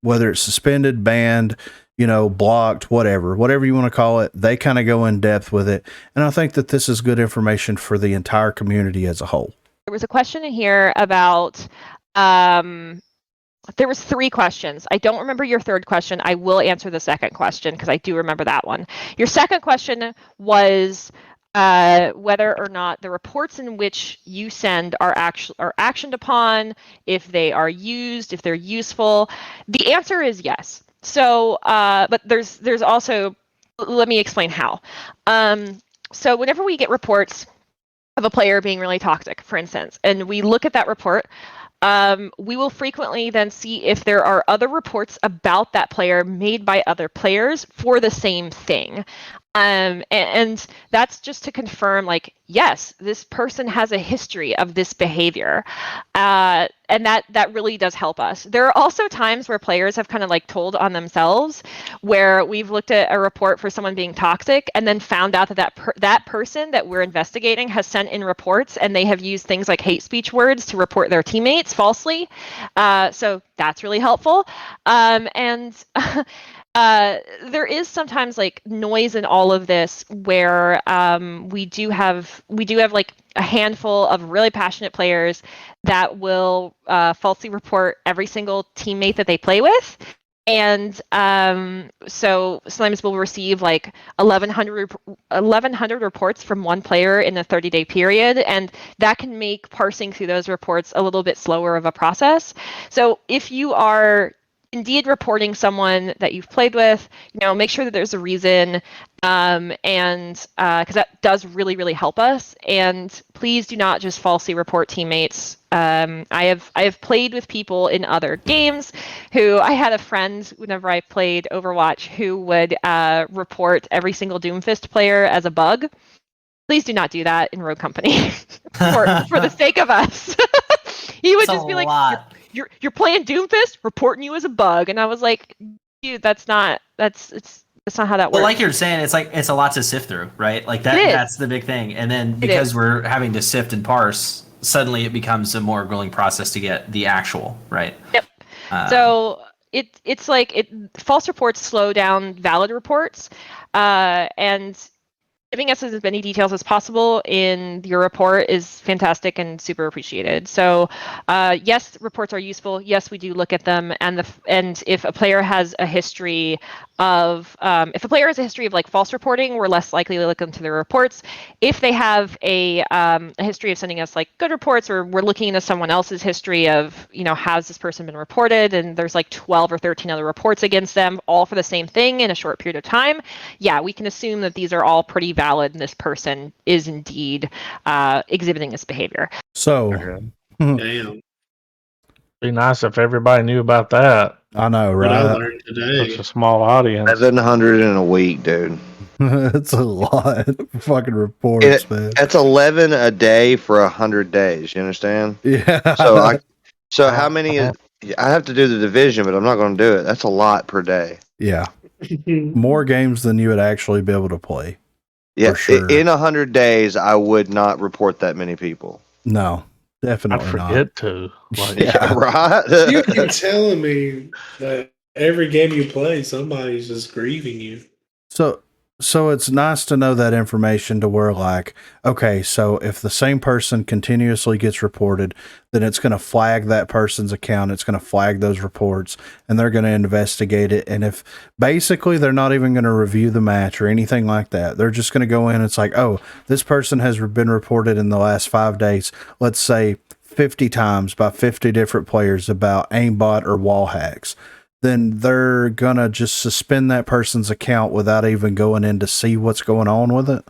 whether it's suspended, banned, blocked, whatever you want to call it. They kind of go in depth with it. And I think that this is good information for the entire community as a whole. There was a question in here about there was 3 questions. I don't remember your third question. I will answer the second question because I do remember that one. Your second question was whether or not the reports in which you send are actioned upon, if they are used, if they're useful. The answer is yes. So, but there's also, let me explain how. So whenever we get reports of a player being really toxic, for instance, and we look at that report, we will frequently then see if there are other reports about that player made by other players for the same thing. And that's just to confirm, like, yes, this person has a history of this behavior. And that really does help us. There are also times where players have kind of like told on themselves, where we've looked at a report for someone being toxic and then found out that person that we're investigating has sent in reports, and they have used things like hate speech words to report their teammates falsely. So that's really helpful. And there is sometimes like noise in all of this where we do have like a handful of really passionate players that will falsely report every single teammate that they play with. And so sometimes we'll receive like 1,100 reports from one player in a 30-day period, and that can make parsing through those reports a little bit slower of a process. So if you are indeed reporting someone that you've played with, make sure that there's a reason, and because that does really, really help us. And please do not just falsely report teammates. I have played with people in other games who, I had a friend whenever I played Overwatch who would report every single Doomfist player as a bug. Please do not do that in Rogue Company for the sake of us. He would just be like, You're playing Doomfist, reporting you as a bug, and I was like, dude, that's not how that works. Well, like you're saying, it's a lot to sift through, right? Like that's the big thing. And then because we're having to sift and parse, suddenly it becomes a more grueling process to get the actual, right? Yep. So it's like false reports slow down valid reports, and giving us as many details as possible in your report is fantastic and super appreciated. So, yes, reports are useful. Yes, we do look at them, and if a player has a history of like false reporting, we're less likely to look into their reports. If they have a history of sending us like good reports, or we're looking into someone else's history of has this person been reported, and there's like 12 or 13 other reports against them, all for the same thing in a short period of time. Yeah, we can assume that these are all pretty valid, and this person is indeed exhibiting this behavior. So, Damn. Be nice if everybody knew about that. I know, What I right? learned today. Such a small audience. 700 in a week, dude. It's a lot of fucking reports, man. That's 11 a day for 100 days. You understand? Yeah. So how many? I have to do the division, but I'm not going to do it. That's a lot per day. Yeah. More games than you would actually be able to play. Yeah, for sure. In 100 days, I would not report that many people. No, I definitely not. forget to. Like, Yeah, right. You keep telling me that every game you play, somebody's just grieving you. So it's nice to know that information, to where like, okay, so if the same person continuously gets reported, then it's going to flag that person's account. It's going to flag those reports, and they're going to investigate it. And if basically they're not even going to review the match or anything like that, they're just going to go in. It's like, oh, this person has been reported in the last 5 days, let's say 50 times by 50 different players about aimbot or wall hacks. Then they're gonna just suspend that person's account without even going in to see what's going on with it.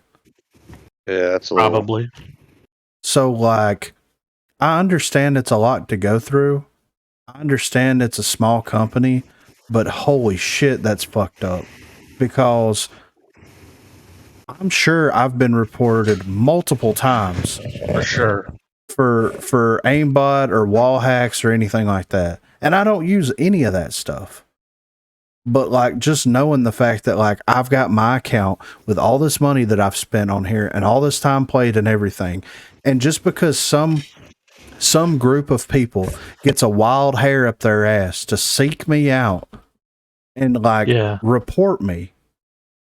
Yeah, that's probably. So, like, I understand it's a lot to go through. I understand it's a small company, but holy shit, that's fucked up. Because I'm sure I've been reported multiple times For sure. for aimbot or wall hacks or anything like that. And I don't use any of that stuff. But like, just knowing the fact that like I've got my account with all this money that I've spent on here and all this time played and everything, and just because some group of people gets a wild hair up their ass to seek me out and like report me,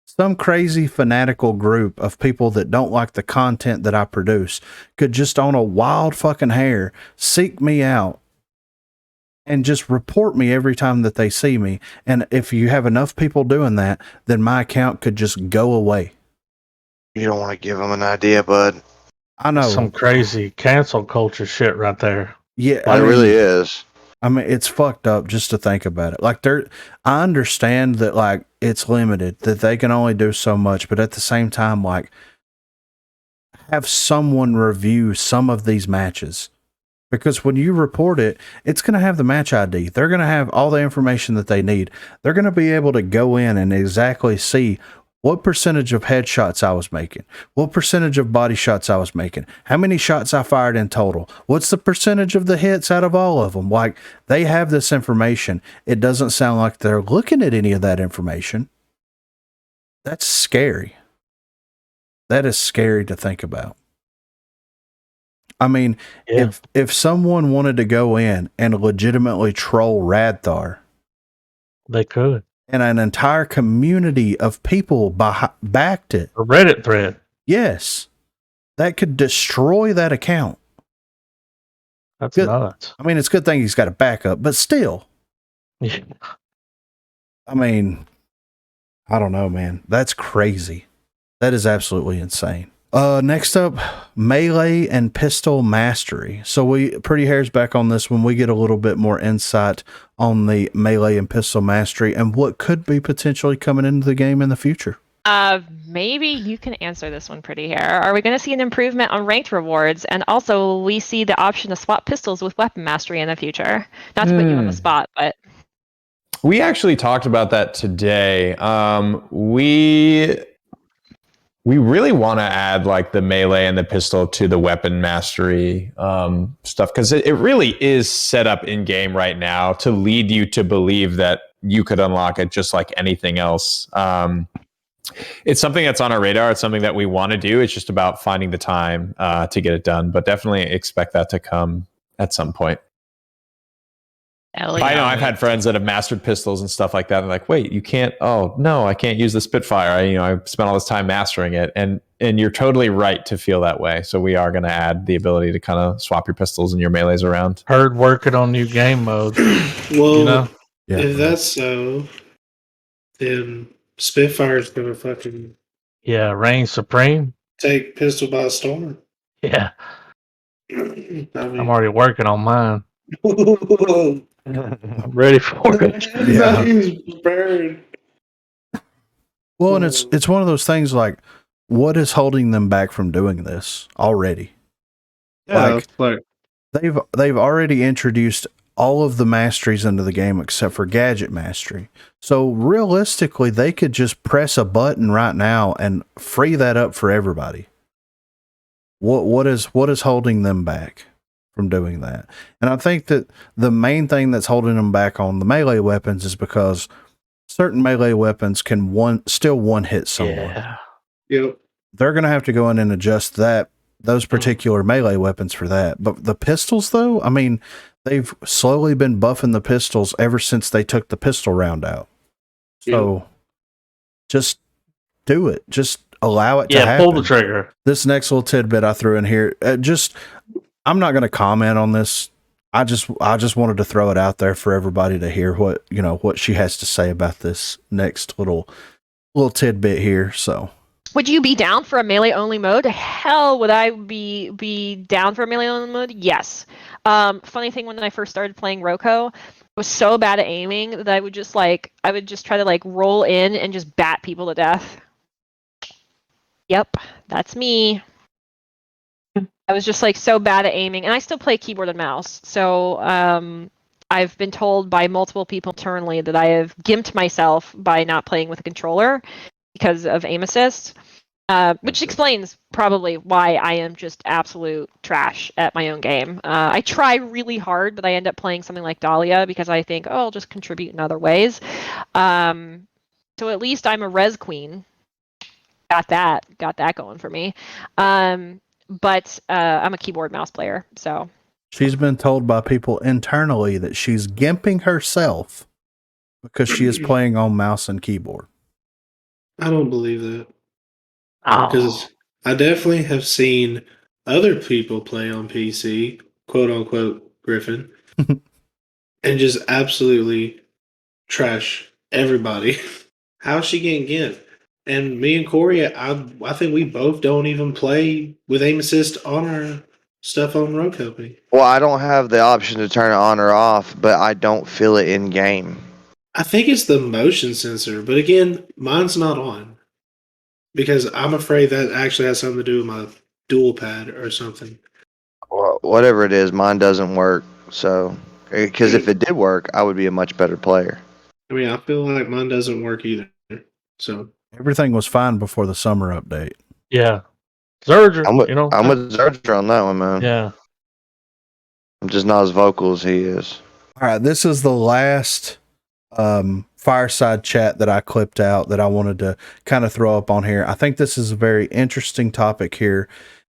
some crazy fanatical group of people that don't like the content that I produce could just on a wild fucking hair seek me out and just report me every time that they see me. And if you have enough people doing that, then my account could just go away. You don't want to give them an idea, bud. I know. Some crazy cancel culture shit right there. Yeah, It really is. I mean, it's fucked up just to think about it. Like, I understand that, like, it's limited, that they can only do so much, but at the same time, like, have someone review some of these matches. Because when you report it, it's going to have the match ID. They're going to have all the information that they need. They're going to be able to go in and exactly see what percentage of headshots I was making, what percentage of body shots I was making, how many shots I fired in total, what's the percentage of the hits out of all of them. Like, they have this information. It doesn't sound like they're looking at any of that information. That's scary. That is scary to think about. I mean, if someone wanted to go in and legitimately troll Radthar, they could. And an entire community of people backed it. A Reddit thread. Yes. That could destroy that account. That's nuts. I mean, it's a good thing he's got a backup, but still. Yeah. I mean, I don't know, man. That's crazy. That is absolutely insane. Next up, melee and pistol mastery. So Pretty Hair's back on this when we get a little bit more insight on the melee and pistol mastery and what could be potentially coming into the game in the future. Maybe you can answer this one, Pretty Hair. Are we going to see an improvement on ranked rewards? And also, we see the option to swap pistols with weapon mastery in the future. Not to put you on the spot, but we actually talked about that today. We really want to add like the melee and the pistol to the weapon mastery stuff, because it really is set up in game right now to lead you to believe that you could unlock it just like anything else. It's something that's on our radar. It's something that we want to do. It's just about finding the time to get it done, but definitely expect that to come at some point. I know I've had friends that have mastered pistols and stuff like that. They're like, wait, you can't, oh no, I can't use the Spitfire. I spent all this time mastering it. And you're totally right to feel that way. So we are going to add the ability to kind of swap your pistols and your melees around. Heard working on new game modes. Well, if that's so, then Spitfire's going to fucking... Yeah, reign supreme. Take pistol by storm. Yeah. I mean, I'm already working on mine. I'm ready for it. Yeah. He's prepared. Well, and it's one of those things like, what is holding them back from doing this already? Yeah, like they've already introduced all of the masteries into the game except for Gadget mastery. So realistically, they could just press a button right now and free that up for everybody. What is holding them back from doing that? And I think that the main thing that's holding them back on the melee weapons is because certain melee weapons can still one hit someone. Yeah. Yep. They're going to have to go in and adjust those particular melee weapons for that. But the pistols, though, I mean, they've slowly been buffing the pistols ever since they took the pistol round out. So just do it. Just allow it to happen. Yeah, pull the trigger. This next little tidbit I threw in here, I'm not going to comment on this. I just wanted to throw it out there for everybody to hear what she has to say about this next little tidbit here. So, would you be down for a melee only mode? Hell, would I be down for a melee only mode? Yes. Funny thing, when I first started playing Roko, I was so bad at aiming that I would just try to roll in and just bat people to death. Yep, that's me. I was just so bad at aiming, and I still play keyboard and mouse. So I've been told by multiple people internally that I have gimped myself by not playing with a controller because of aim assist, which explains probably why I am just absolute trash at my own game. I try really hard, but I end up playing something like Dahlia because I think, I'll just contribute in other ways. So at least I'm a res queen. Got that going for me. But I'm a keyboard mouse player, so. She's been told by people internally that she's gimping herself because she is playing on mouse and keyboard. I don't believe that. Because I definitely have seen other people play on PC, quote unquote, Griffin. and just absolutely trash everybody. How's she getting Gint? And me and Corey, I think we both don't even play with aim assist on our stuff on Road Company. Well, I don't have the option to turn it on or off, but I don't feel it in game. I think it's the motion sensor, but again, mine's not on because I'm afraid that actually has something to do with my dual pad or something. Well, whatever it is, mine doesn't work. So, because if it did work, I would be a much better player. I mean, I feel like mine doesn't work either. So Everything was fine before the summer update. Yeah. Zerger, I'm with Zerger on that one, man. Yeah. I'm just not as vocal as he is. All right, this is the last fireside chat that I clipped out that I wanted to kind of throw up on here. I think this is a very interesting topic here,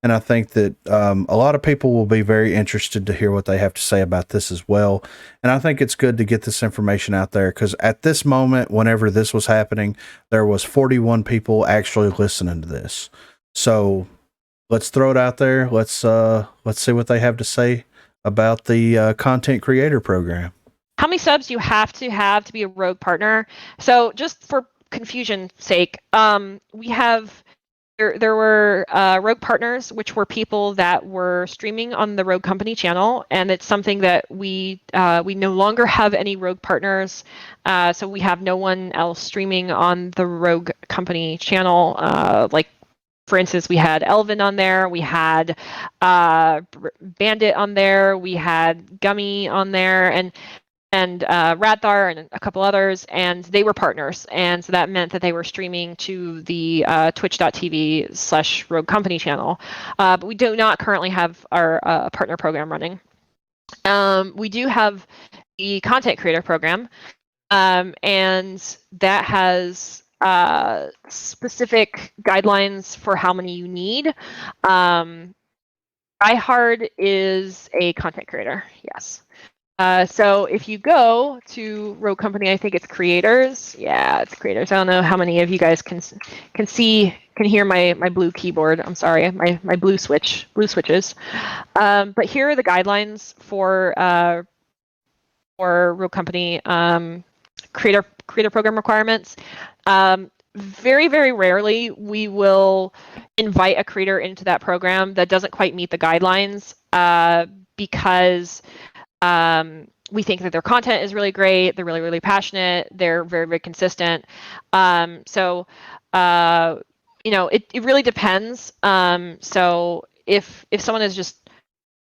and I think that a lot of people will be very interested to hear what they have to say about this as well. And I think it's good to get this information out there because at this moment, whenever this was happening, there was 41 people actually listening to this. So let's throw it out there. Let's see what they have to say about the content creator program. How many subs do you have to be a Rogue partner? So just for confusion's sake, we have there were Rogue partners, which were people that were streaming on the Rogue Company channel, and it's something that we no longer have any Rogue partners. So we have no one else streaming on the Rogue Company channel. Like, for instance, we had Elvin on there, we had Bandit on there, we had Gummy on there, and Radthar and a couple others, and they were partners, and so that meant that they were streaming to the twitch.tv/Rogue Company channel. But we do not currently have our partner program running. We do have the content creator program, and that has specific guidelines for how many you need. iHard is a content creator, yes. So if you go to Rogue Company, I think it's creators. Yeah, it's creators. I don't know how many of you guys can hear my blue keyboard. I'm sorry, my blue switches. But here are the guidelines for Rogue Company creator program requirements. Very, very rarely we will invite a creator into that program that doesn't quite meet the guidelines because we think that their content is really great. They're really, really passionate. They're very, very consistent. So it really depends. So if someone is just,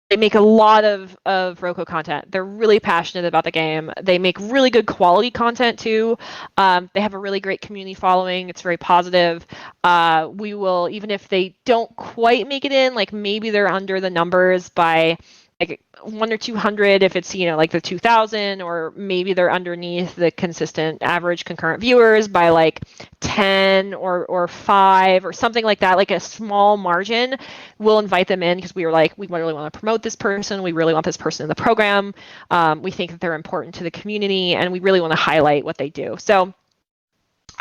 they make a lot of Roco content. They're really passionate about the game. They make really good quality content too. They have a really great community following. It's very positive. We will, even if they don't quite make it in, like maybe they're under the numbers by like 100 or 200 if it's like the 2000, or maybe they're underneath the consistent average concurrent viewers by like 10 or 5 or something like that, like a small margin. We'll invite them in because we really want to promote this person. We really want this person in the program. We think that they're important to the community, and we really want to highlight what they do. So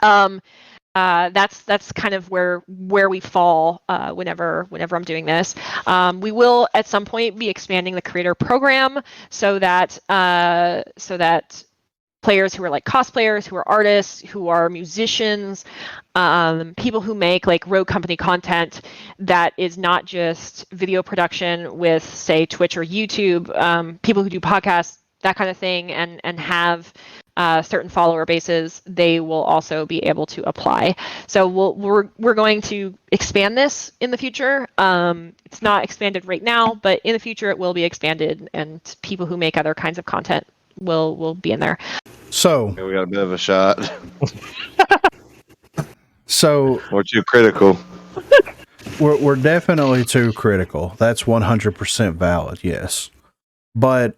that's kind of where we fall whenever I'm doing this. We will at some point be expanding the creator program so that players who are like cosplayers, who are artists, who are musicians, people who make like Rogue Company content that is not just video production with, say, Twitch or YouTube, people who do podcasts, that kind of thing, and have certain follower bases, they will also be able to apply. So we're going to expand this in the future. It's not expanded right now, but in the future it will be expanded, and people who make other kinds of content will be in there. So we got a bit of a shot. So we're too critical. We're definitely too critical. That's 100% valid. Yes, but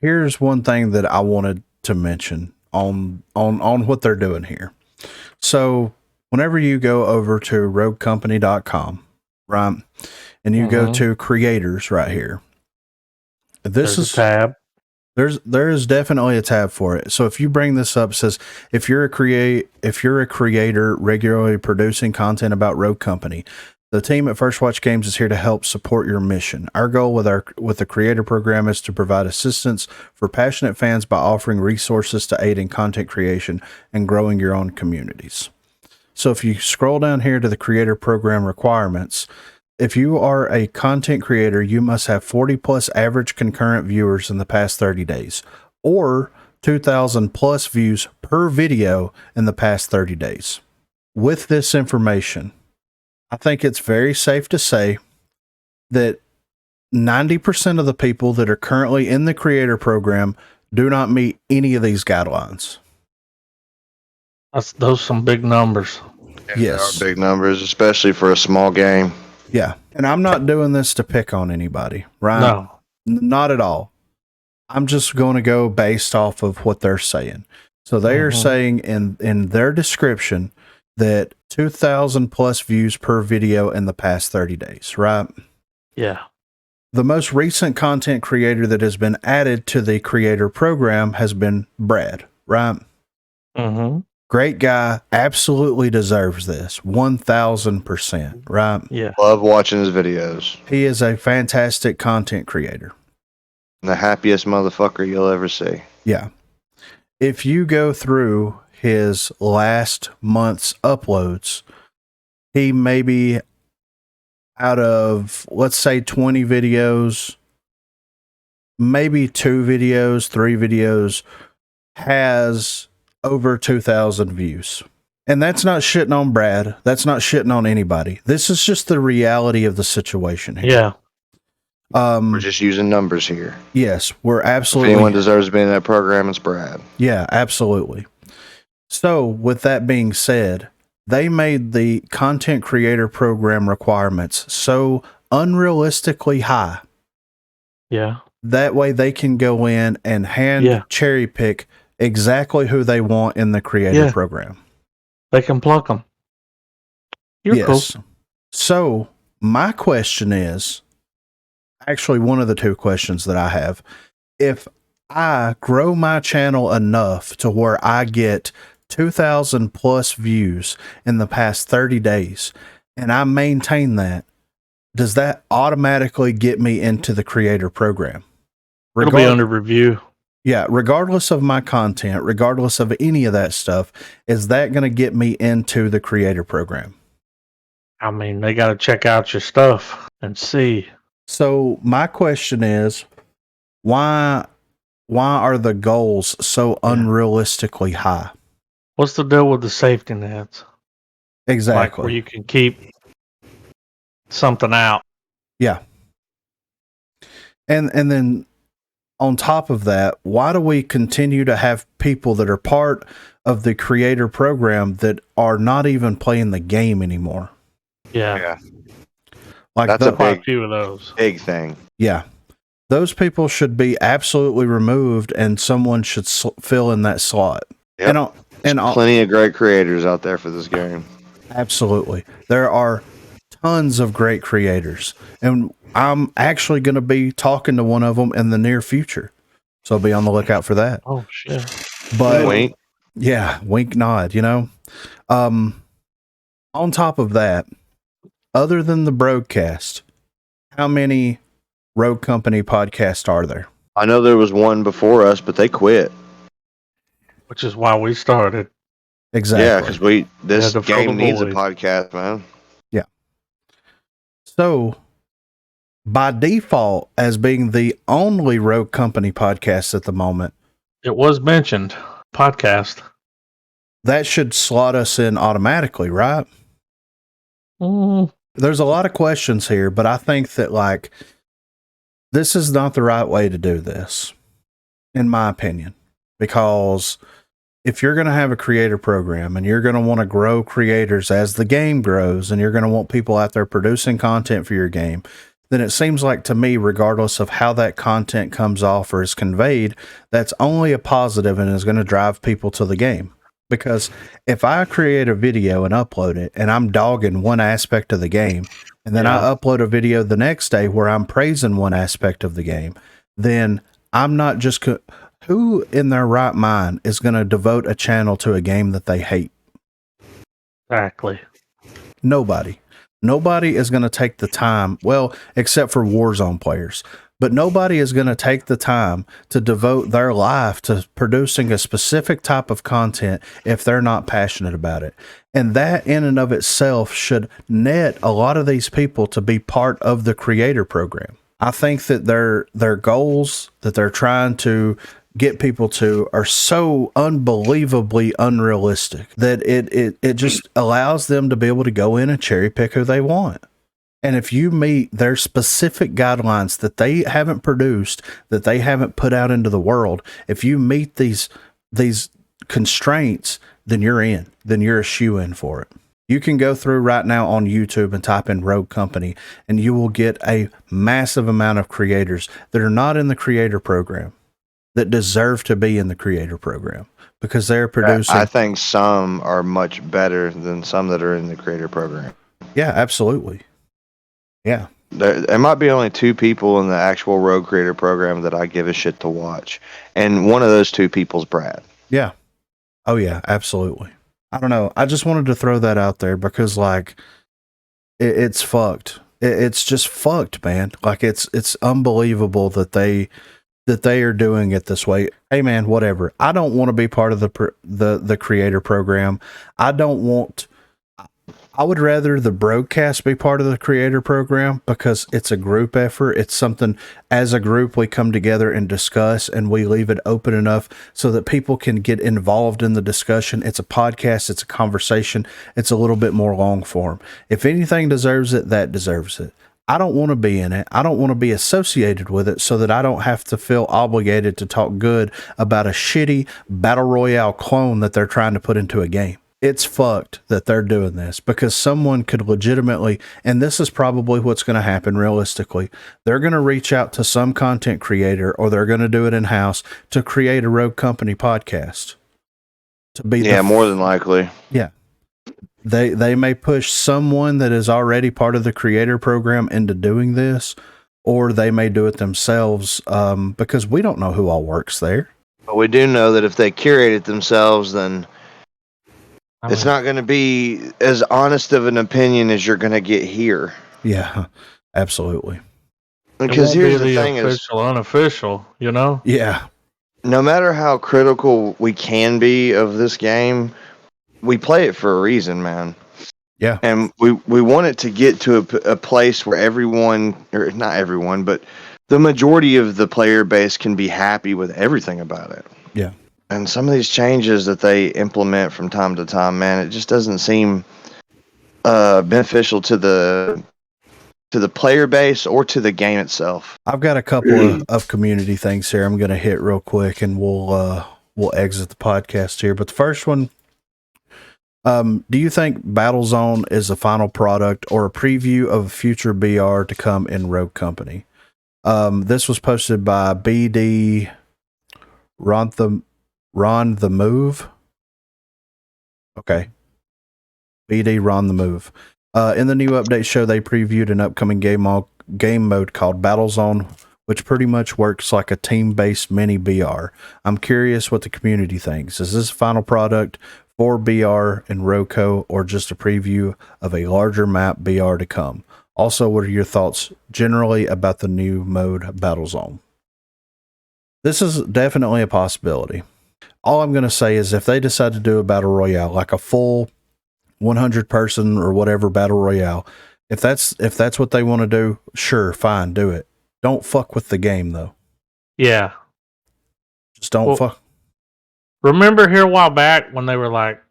here's one thing that I wanted to mention on what they're doing here. So whenever you go over to roguecompany.com, right, and you go to creators right here, there's a tab. There is definitely a tab for it. So if you bring this up, it says if you're a creator regularly producing content about Rogue Company, The team at First Watch Games is here to help support your mission. Our goal with the creator program is to provide assistance for passionate fans by offering resources to aid in content creation and growing your own communities. So if you scroll down here to the creator program requirements, if you are a content creator, you must have 40 plus average concurrent viewers in the past 30 days, or 2,000 plus views per video in the past 30 days. With this information, I think it's very safe to say that 90% of the people that are currently in the creator program do not meet any of these guidelines. Those some big numbers. Yes. They are big numbers, especially for a small game. Yeah. And I'm not doing this to pick on anybody, right? No. Not at all. I'm just going to go based off of what they're saying. So they are saying in their description that 2,000 plus views per video in the past 30 days, right? Yeah. The most recent content creator that has been added to the creator program has been Brad, right? Mm-hmm. Great guy, absolutely deserves this, 1,000%, right? Yeah. Love watching his videos. He is a fantastic content creator. The happiest motherfucker you'll ever see. Yeah. If you go through his last month's uploads, he maybe out of, let's say 20 videos, maybe 2 videos, 3 videos has over 2,000 views. And that's not shitting on Brad. That's not shitting on anybody. This is just the reality of the situation here. Yeah. We're just using numbers here. Yes, we're If absolutely. anyone deserves to be in that program, it's Brad. Yeah, absolutely. So, with that being said, they made the content creator program requirements so unrealistically high. Yeah. That way they can go in and cherry pick exactly who they want in the creator program. They can pluck them. You're cool. So, my question is, actually one of the 2 questions that I have, if I grow my channel enough to where I get 2,000 plus views in the past 30 days and I maintain that, does that automatically get me into the creator program? It'll be under review. Yeah, regardless of my content, regardless of any of that stuff, is that going to get me into the creator program? I mean, they got to check out your stuff and see. So my question is, why are the goals so unrealistically high? What's the deal with the safety nets? Exactly. Like where you can keep something out. Yeah. And then on top of that, why do we continue to have people that are part of the creator program that are not even playing the game anymore? Yeah. Like that's quite a few of those. Big thing. Yeah. Those people should be absolutely removed and someone should fill in that slot. Yep. And plenty of great creators out there for this game. Absolutely. There are tons of great creators, and I'm actually going to be talking to one of them in the near future. So be on the lookout for that. Oh shit. But wink. Yeah, wink nod, you know. On top of that, other than the Broguecast, how many Rogue Company podcasts are there? I know there was one before us, but they quit. Which is why we started. Exactly. Yeah, because this game needs a podcast, man. Yeah. So, by default, as being the only Rogue Company podcast at the moment, it was mentioned podcast. That should slot us in automatically, right? There's a lot of questions here, but I think that this is not the right way to do this, in my opinion, because if you're going to have a creator program and you're going to want to grow creators as the game grows and you're going to want people out there producing content for your game, then it seems like to me, regardless of how that content comes off or is conveyed, that's only a positive and is going to drive people to the game. Because if I create a video and upload it and I'm dogging one aspect of the game, and then I upload a video the next day where I'm praising one aspect of the game, then I'm not just... Who in their right mind is going to devote a channel to a game that they hate? Exactly. Nobody. Nobody is going to take the time, well, except for Warzone players, but nobody is going to take the time to devote their life to producing a specific type of content if they're not passionate about it. And that in and of itself should net a lot of these people to be part of the creator program. I think that their goals that they're trying to get people to are so unbelievably unrealistic that it just allows them to be able to go in and cherry pick who they want. And if you meet their specific guidelines that they haven't produced, that they haven't put out into the world, if you meet these constraints, then you're in. Then you're a shoe-in for it. You can go through right now on YouTube and type in Rogue Company, and you will get a massive amount of creators that are not in the creator program that deserve to be in the creator program because they're producing. I think some are much better than some that are in the creator program. Yeah, absolutely. Yeah. There might be only 2 people in the actual Rogue creator program that I give a shit to watch. And one of those 2 people's Brad. Yeah. Oh yeah, absolutely. I don't know. I just wanted to throw that out there because like it's fucked. It's just fucked, man. Like it's unbelievable that they are doing it this way. Hey man, whatever. I don't want to be part of the creator program. I would rather the Broguecast be part of the creator program because it's a group effort. It's something as a group we come together and discuss, and we leave it open enough so that people can get involved in the discussion. It's a podcast. It's a conversation. It's a little bit more long form. If anything deserves it, that deserves it. I don't want to be in it. I don't want to be associated with it so that I don't have to feel obligated to talk good about a shitty battle royale clone that they're trying to put into a game. It's fucked that they're doing this because someone could legitimately, and this is probably what's going to happen realistically, they're going to reach out to some content creator or they're going to do it in-house to create a Rogue Company podcast. To be more than likely. Yeah. They may push someone that is already part of the creator program into doing this, or they may do it themselves because we don't know who all works there. But we do know that if they curate it themselves, then it's not going to be as honest of an opinion as you're going to get here. Yeah, absolutely. Because here's the thing: official, unofficial, you know. Yeah. No matter how critical we can be of this game, we play it for a reason, man. Yeah. And we want it to get to a place where everyone, or not everyone, but the majority of the player base can be happy with everything about it. Yeah. And some of these changes that they implement from time to time, man, it just doesn't seem beneficial to the player base or to the game itself. I've got a couple of community things here I'm going to hit real quick, and we'll exit the podcast here. But the first one, do you think Battlezone is a final product or a preview of a future BR to come in Rogue Company? This was posted by BD Ron the Move. Okay. BD Ron the Move. In the new update show, they previewed an upcoming game mode called Battlezone, which pretty much works like a team-based mini BR. I'm curious what the community thinks. Is this a final product for BR and Roco, or just a preview of a larger map BR to come? Also, what are your thoughts generally about the new mode Battlezone? This is definitely a possibility. All I'm going to say is if they decide to do a battle royale, like a full 100 person or whatever battle royale, if that's what they want to do, sure, fine, do it. Don't fuck with the game though. Yeah. Just don't fuck. Remember here a while back when they were like,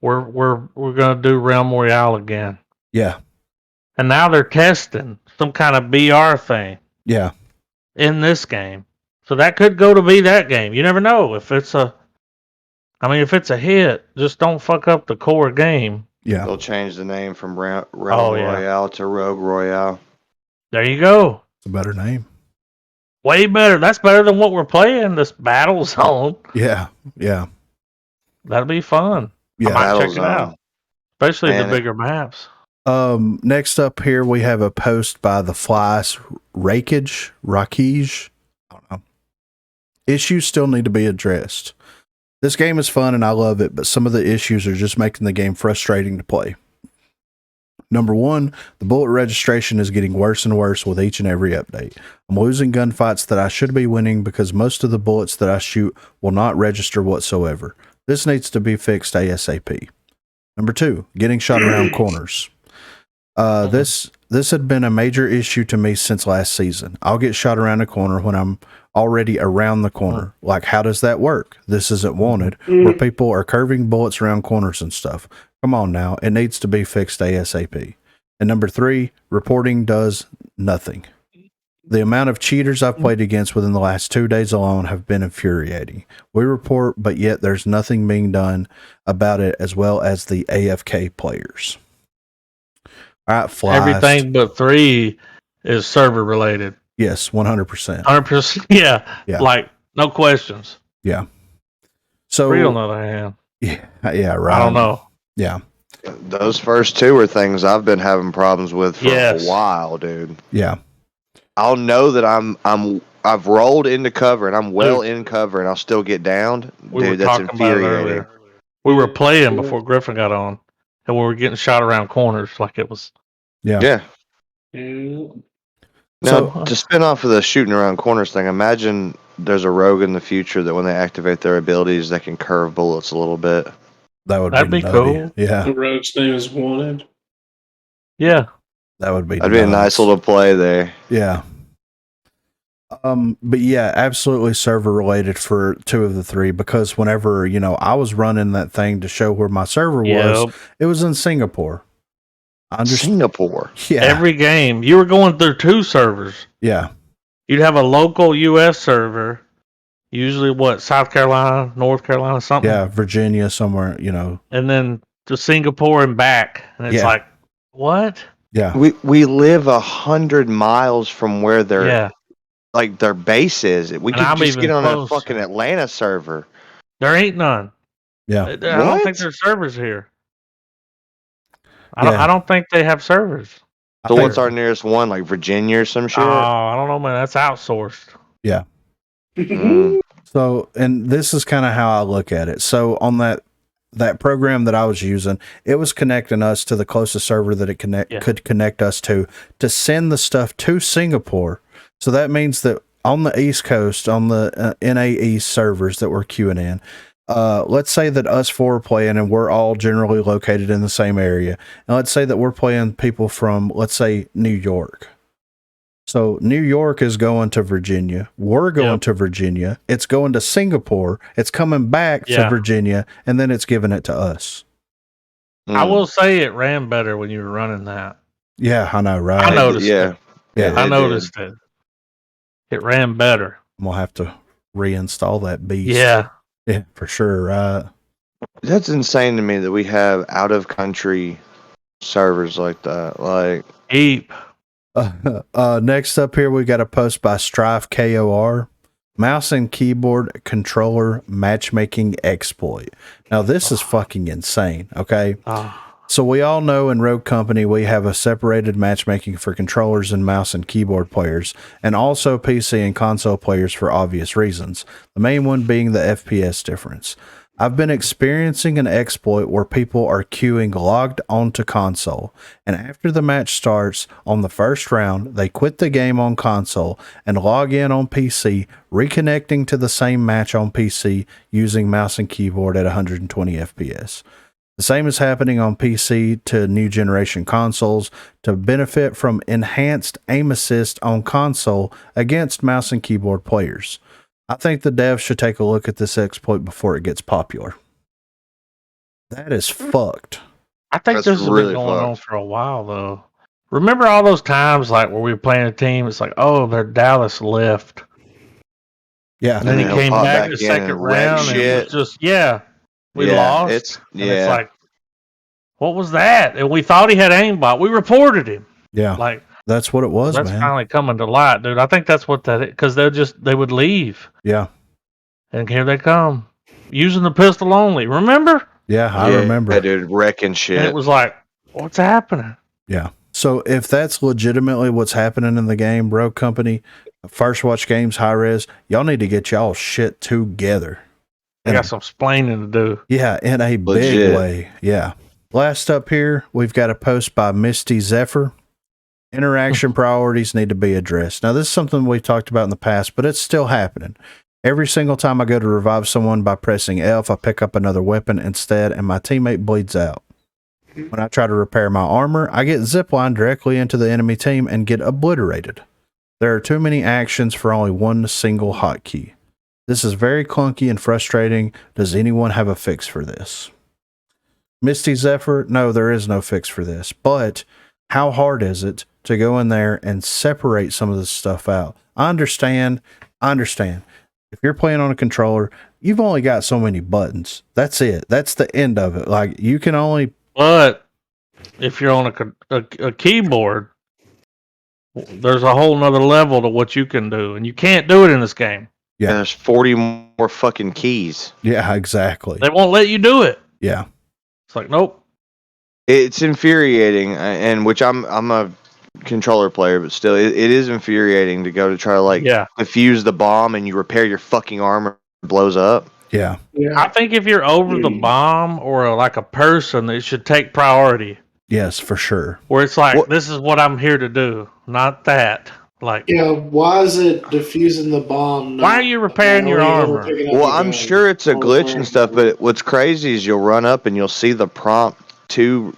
we're going to do Realm Royale again. Yeah. And now they're testing some kind of BR thing. Yeah. In this game. So that could go to be that game. You never know if it's a hit, just don't fuck up the core game. Yeah. They'll change the name from Realm Royale to Rogue Royale. There you go. It's a better name. Way better. That's better than what we're playing, this Battlezone. Yeah. Yeah. That'll be fun. Yeah. I might check it out. Especially the bigger maps. Next up here, we have a post by the Flies Rakage. I don't know. Issues still need to be addressed. This game is fun and I love it, but some of the issues are just making the game frustrating to play. Number one, the bullet registration is getting worse and worse with each and every update. I'm losing gunfights that I should be winning because most of the bullets that I shoot will not register whatsoever. This needs to be fixed ASAP. Number two, getting shot around corners. This had been a major issue to me since last season. I'll get shot around a corner when I'm already around the corner. Like, how does that work? This isn't wanted, where people are curving bullets around corners and stuff. Come on now, it needs to be fixed ASAP. And number three, reporting does nothing. The amount of cheaters I've played against within the last 2 days alone have been infuriating. We report, but yet there's nothing being done about it, as well as the AFK players. All right, Fly. Everything but 3 is server related. Yes, 100%. 100%. Yeah. Like, no questions. Yeah. So 3 on the other hand. Yeah, right. I don't know. Yeah. Those first 2 are things I've been having problems with for a while, dude. Yeah. I'll know that I've rolled into cover and I'm well in cover and I'll still get downed. Dude, that's infuriating. We were playing before Griffin got on, and we were getting shot around corners like it was. Yeah. Now, to spin off of the shooting around corners thing, imagine there's a rogue in the future that when they activate their abilities, they can curve bullets a little bit. That'd be cool. Yeah. The rogue's name is Wanted. Yeah. That'd be a nice little play there. Yeah. But yeah, absolutely server related for 2 of the 3, because whenever, I was running that thing to show where my server was, it was in Singapore. Singapore? Yeah. Every game, you were going through 2 servers. Yeah. You'd have a local US server, usually South Carolina, North Carolina, something. Yeah, Virginia, somewhere, And then to Singapore and back. And it's like, what? Yeah. We live 100 miles from where their base is. We could just get on a fucking Atlanta server. There ain't none. Yeah. I don't think there's servers here. I don't think they have servers. So what's our nearest one? Like Virginia or some shit? Oh, I don't know, man. That's outsourced. Yeah. So, and this is kind of how I look at it. So on that program that I was using, it was connecting us to the closest server that it could connect us to send the stuff to Singapore. So that means that on the East Coast, on the NAE servers that we're queuing in, let's say that us 4 are playing and we're all generally located in the same area. And let's say that we're playing people from, let's say, New York. So New York is going to Virginia. We're going to Virginia. It's going to Singapore. It's coming back to Virginia, and then it's giving it to us. I will say it ran better when you were running that. Yeah, I know, right? I noticed it. Yeah, I noticed it. It ran better. I'm going to have to reinstall that beast. Yeah. Yeah, for sure, right? That's insane to me that we have out-of-country servers like that. Like, Eep. Next up here, we got a post by Strife KOR. Mouse and keyboard controller matchmaking exploit. Now, this is fucking insane, okay? So we all know in Rogue Company, we have a separated matchmaking for controllers and mouse and keyboard players, and also PC and console players for obvious reasons. The main one being the FPS difference. I've been experiencing an exploit where people are queuing logged onto console, and after the match starts on the first round, they quit the game on console and log in on PC, reconnecting to the same match on PC using mouse and keyboard at 120 FPS. The same is happening on PC to new generation consoles to benefit from enhanced aim assist on console against mouse and keyboard players. I think the devs should take a look at this exploit before it gets popular. That is fucked. I think this has been going on for a while, though. Remember all those times like where we were playing a team? It's like, oh, their Dallas left. Yeah. And then he came back the second round and it was just, we lost. It's like, what was that? And we thought he had aimbot. We reported him. Yeah. Like, that's what it was, that's man. finally coming to light, dude. I think that's what that is, because they would leave. Yeah. And here they come. Using the pistol only. Remember? Yeah, I remember. Yeah, dude, wrecking shit. And it was like, what's happening? Yeah. So if that's legitimately what's happening in the game, Rogue Company, First Watch Games, HiRez, y'all need to get y'all shit together. I got some splaining to do. Yeah, in a big way. Yeah. Last up here, we've got a post by Misty Zephyr. Interaction priorities need to be addressed. Now, this is something we've talked about in the past, but it's still happening. Every single time I go to revive someone by pressing F, I pick up another weapon instead, and my teammate bleeds out. When I try to repair my armor, I get ziplined directly into the enemy team and get obliterated. There are too many actions for only one single hotkey. This is very clunky and frustrating. Does anyone have a fix for this? Misty Zephyr, no, there is no fix for this, but how hard is it to go in there and separate some of this stuff out? I understand. If you're playing on a controller, you've only got so many buttons. That's it. That's the end of it. Like, you can only... But if you're on a keyboard, there's a whole nother level to what you can do, and you can't do it in this game. Yeah. And there's 40 more fucking keys. Yeah, exactly. They won't let you do it. Yeah. It's like, nope. It's infuriating, and which I'm a controller player, but still, it is infuriating to go to try to defuse the bomb and you repair your fucking armor, it blows up. Yeah. I think if you're over the bomb or like a person, it should take priority. Yes, for sure. Where it's like, this is what I'm here to do, not that. Like, why is it defusing the bomb? Why are you repairing your armor? Well, I'm sure it's a glitch and stuff, but what's crazy is you'll run up and you'll see the prompt to,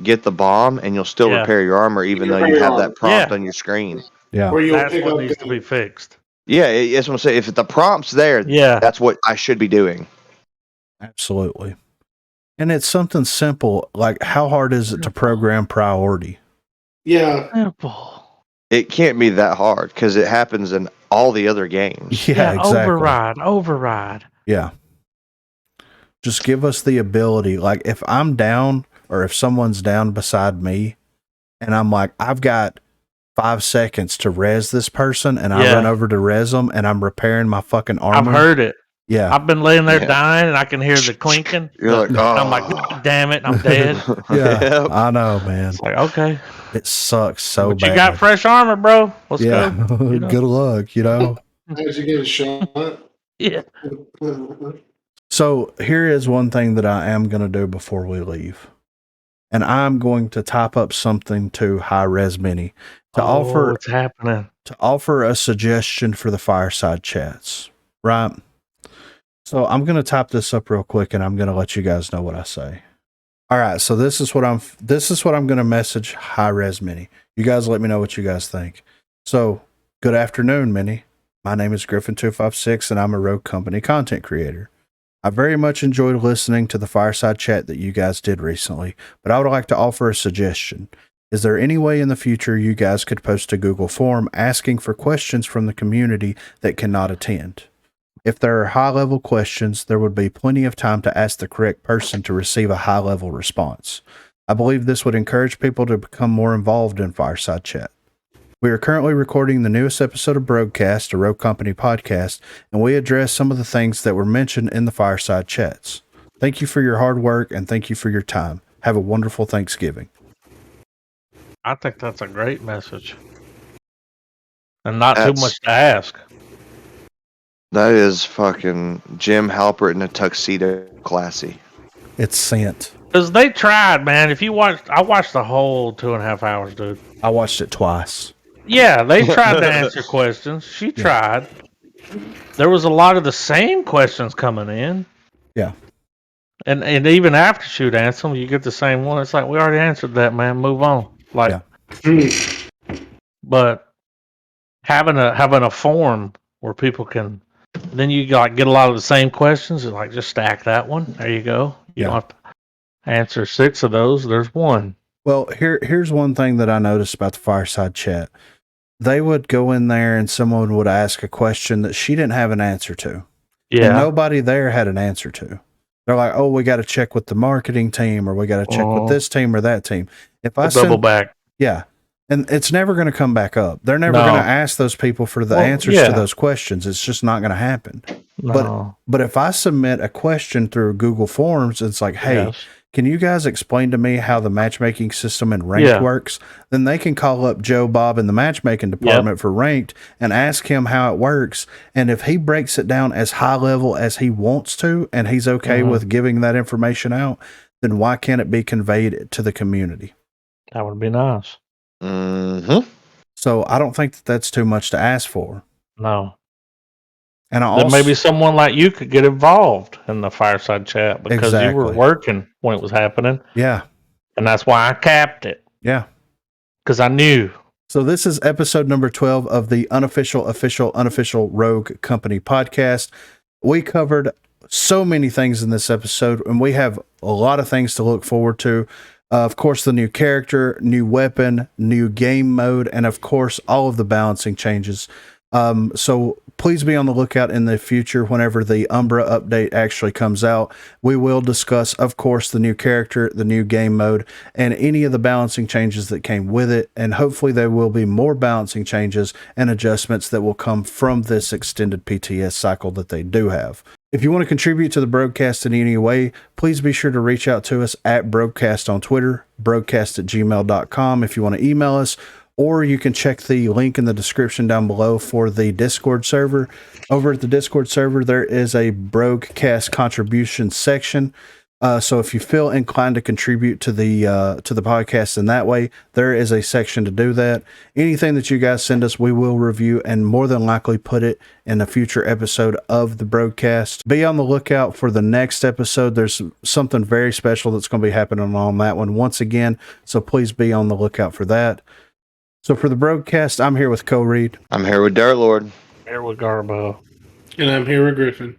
get the bomb, and you'll still repair your armor even though you have that prompt on your screen. Yeah. That's what needs to be fixed. Yeah, that's what I'm saying. If the prompt's there, that's what I should be doing. Absolutely. And it's something simple. Like, how hard is it to program priority? Yeah. Simple. It can't be that hard because it happens in all the other games. Yeah, exactly. Override. Yeah. Just give us the ability. Like, if I'm down or if someone's down beside me and I'm like, I've got 5 seconds to res this person, and I run over to res them, and I'm repairing my fucking armor. I've heard it. Yeah. I've been laying there dying, and I can hear the clinking. You're like, I'm like, God damn it, I'm dead. Yeah, I know, man. It's like, okay. It sucks so bad. You got fresh armor, bro. Let's go. Good luck, How'd you get a shot? Yeah. So here is one thing that I am going to do before we leave. And I'm going to type up something to HiRezMini to offer what's happening? To offer a suggestion for the Fireside Chats, right? So I'm going to type this up real quick, and I'm going to let you guys know what I say. All right, so this is what I'm going to message HiRezMini. You guys let me know what you guys think. So, good afternoon, Minnie. My name is Griffin256, and I'm a Rogue Company content creator. I very much enjoyed listening to the Fireside Chat that you guys did recently, but I would like to offer a suggestion. Is there any way in the future you guys could post a Google form asking for questions from the community that cannot attend? If there are high-level questions, there would be plenty of time to ask the correct person to receive a high-level response. I believe this would encourage people to become more involved in Fireside Chat. We are currently recording the newest episode of Broguecast, a Rogue Company podcast, and we address some of the things that were mentioned in the Fireside Chats. Thank you for your hard work, and thank you for your time. Have a wonderful Thanksgiving. I think that's a great message. And not too much to ask. That is fucking Jim Halpert in a tuxedo classy. It's sent. Because they tried, man. I watched the whole 2.5 hours, dude. I watched it twice. Yeah, they tried to answer questions. She tried. There was a lot of the same questions coming in. Yeah. And even after she would answer them, you get the same one. It's like, we already answered that, man. Move on. Like, but having a form where people can, then you get a lot of the same questions. And like, just stack that one. There you go. You don't have to answer 6 of those. There's one. Well, here's one thing that I noticed about the Fireside Chat. They would go in there and someone would ask a question that she didn't have an answer to. Yeah. And nobody there had an answer to. They're like, oh, we got to check with the marketing team, or we got to check with this team or that team. If I double back. Yeah. And it's never going to come back up. They're never going to ask those people for the answers to those questions. It's just not going to happen. No. But if I submit a question through Google Forms, it's like, hey, can you guys explain to me how the matchmaking system in Ranked works? Then they can call up Joe Bob in the matchmaking department for Ranked and ask him how it works. And if he breaks it down as high level as he wants to, and he's okay with giving that information out, then why can't it be conveyed to the community? That would be nice. Mm-hmm. So I don't think that that's too much to ask for. No. And I Then also, maybe someone like you could get involved in the fireside chat because you were Exactly. working when it was happening. yeah, And that's why I capped it. yeah. Because I knew. So this is episode number 12 of the unofficial Rogue Company podcast. We covered so many things in this episode, and we have a lot of things to look forward to. Of course, the new character, new weapon, new game mode, and of course, all of the balancing changes. So please be on the lookout in the future whenever the Umbra update actually comes out. We will discuss, of course, the new character, the new game mode, and any of the balancing changes that came with it. And hopefully there will be more balancing changes and adjustments that will come from this extended PTS cycle that they do have. If you want to contribute to the Broguecast in any way, please be sure to reach out to us at Broguecast on Twitter, broguecast@gmail.com if you want to email us, or you can check the link in the description down below for the Discord server. Over at the Discord server, there is a Broguecast contribution section. So if you feel inclined to contribute to the podcast in that way, there is a section to do that. Anything that you guys send us, we will review and more than likely put it in a future episode of the Broguecast. Be on the lookout for the next episode. There's something very special that's going to be happening on that one once again. So please be on the lookout for that. So for the Broguecast, I'm here with Co Reed. I'm here with Dirt Lord. Here with Garbo. And I'm here with Griffin.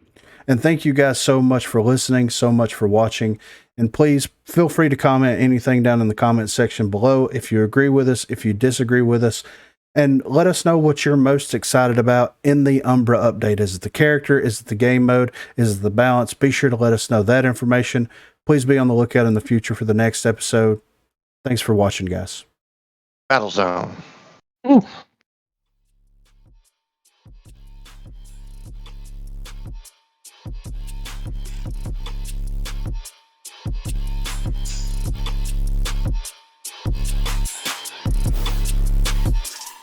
And thank you guys so much for listening, so much for watching. And please feel free to comment anything down in the comment section below if you agree with us, if you disagree with us, and let us know what you're most excited about in the Umbra update. Is it the character? Is it the game mode? Is it the balance? Be sure to let us know that information. Please be on the lookout in the future for the next episode. Thanks for watching, guys. Battle Zone. Oof.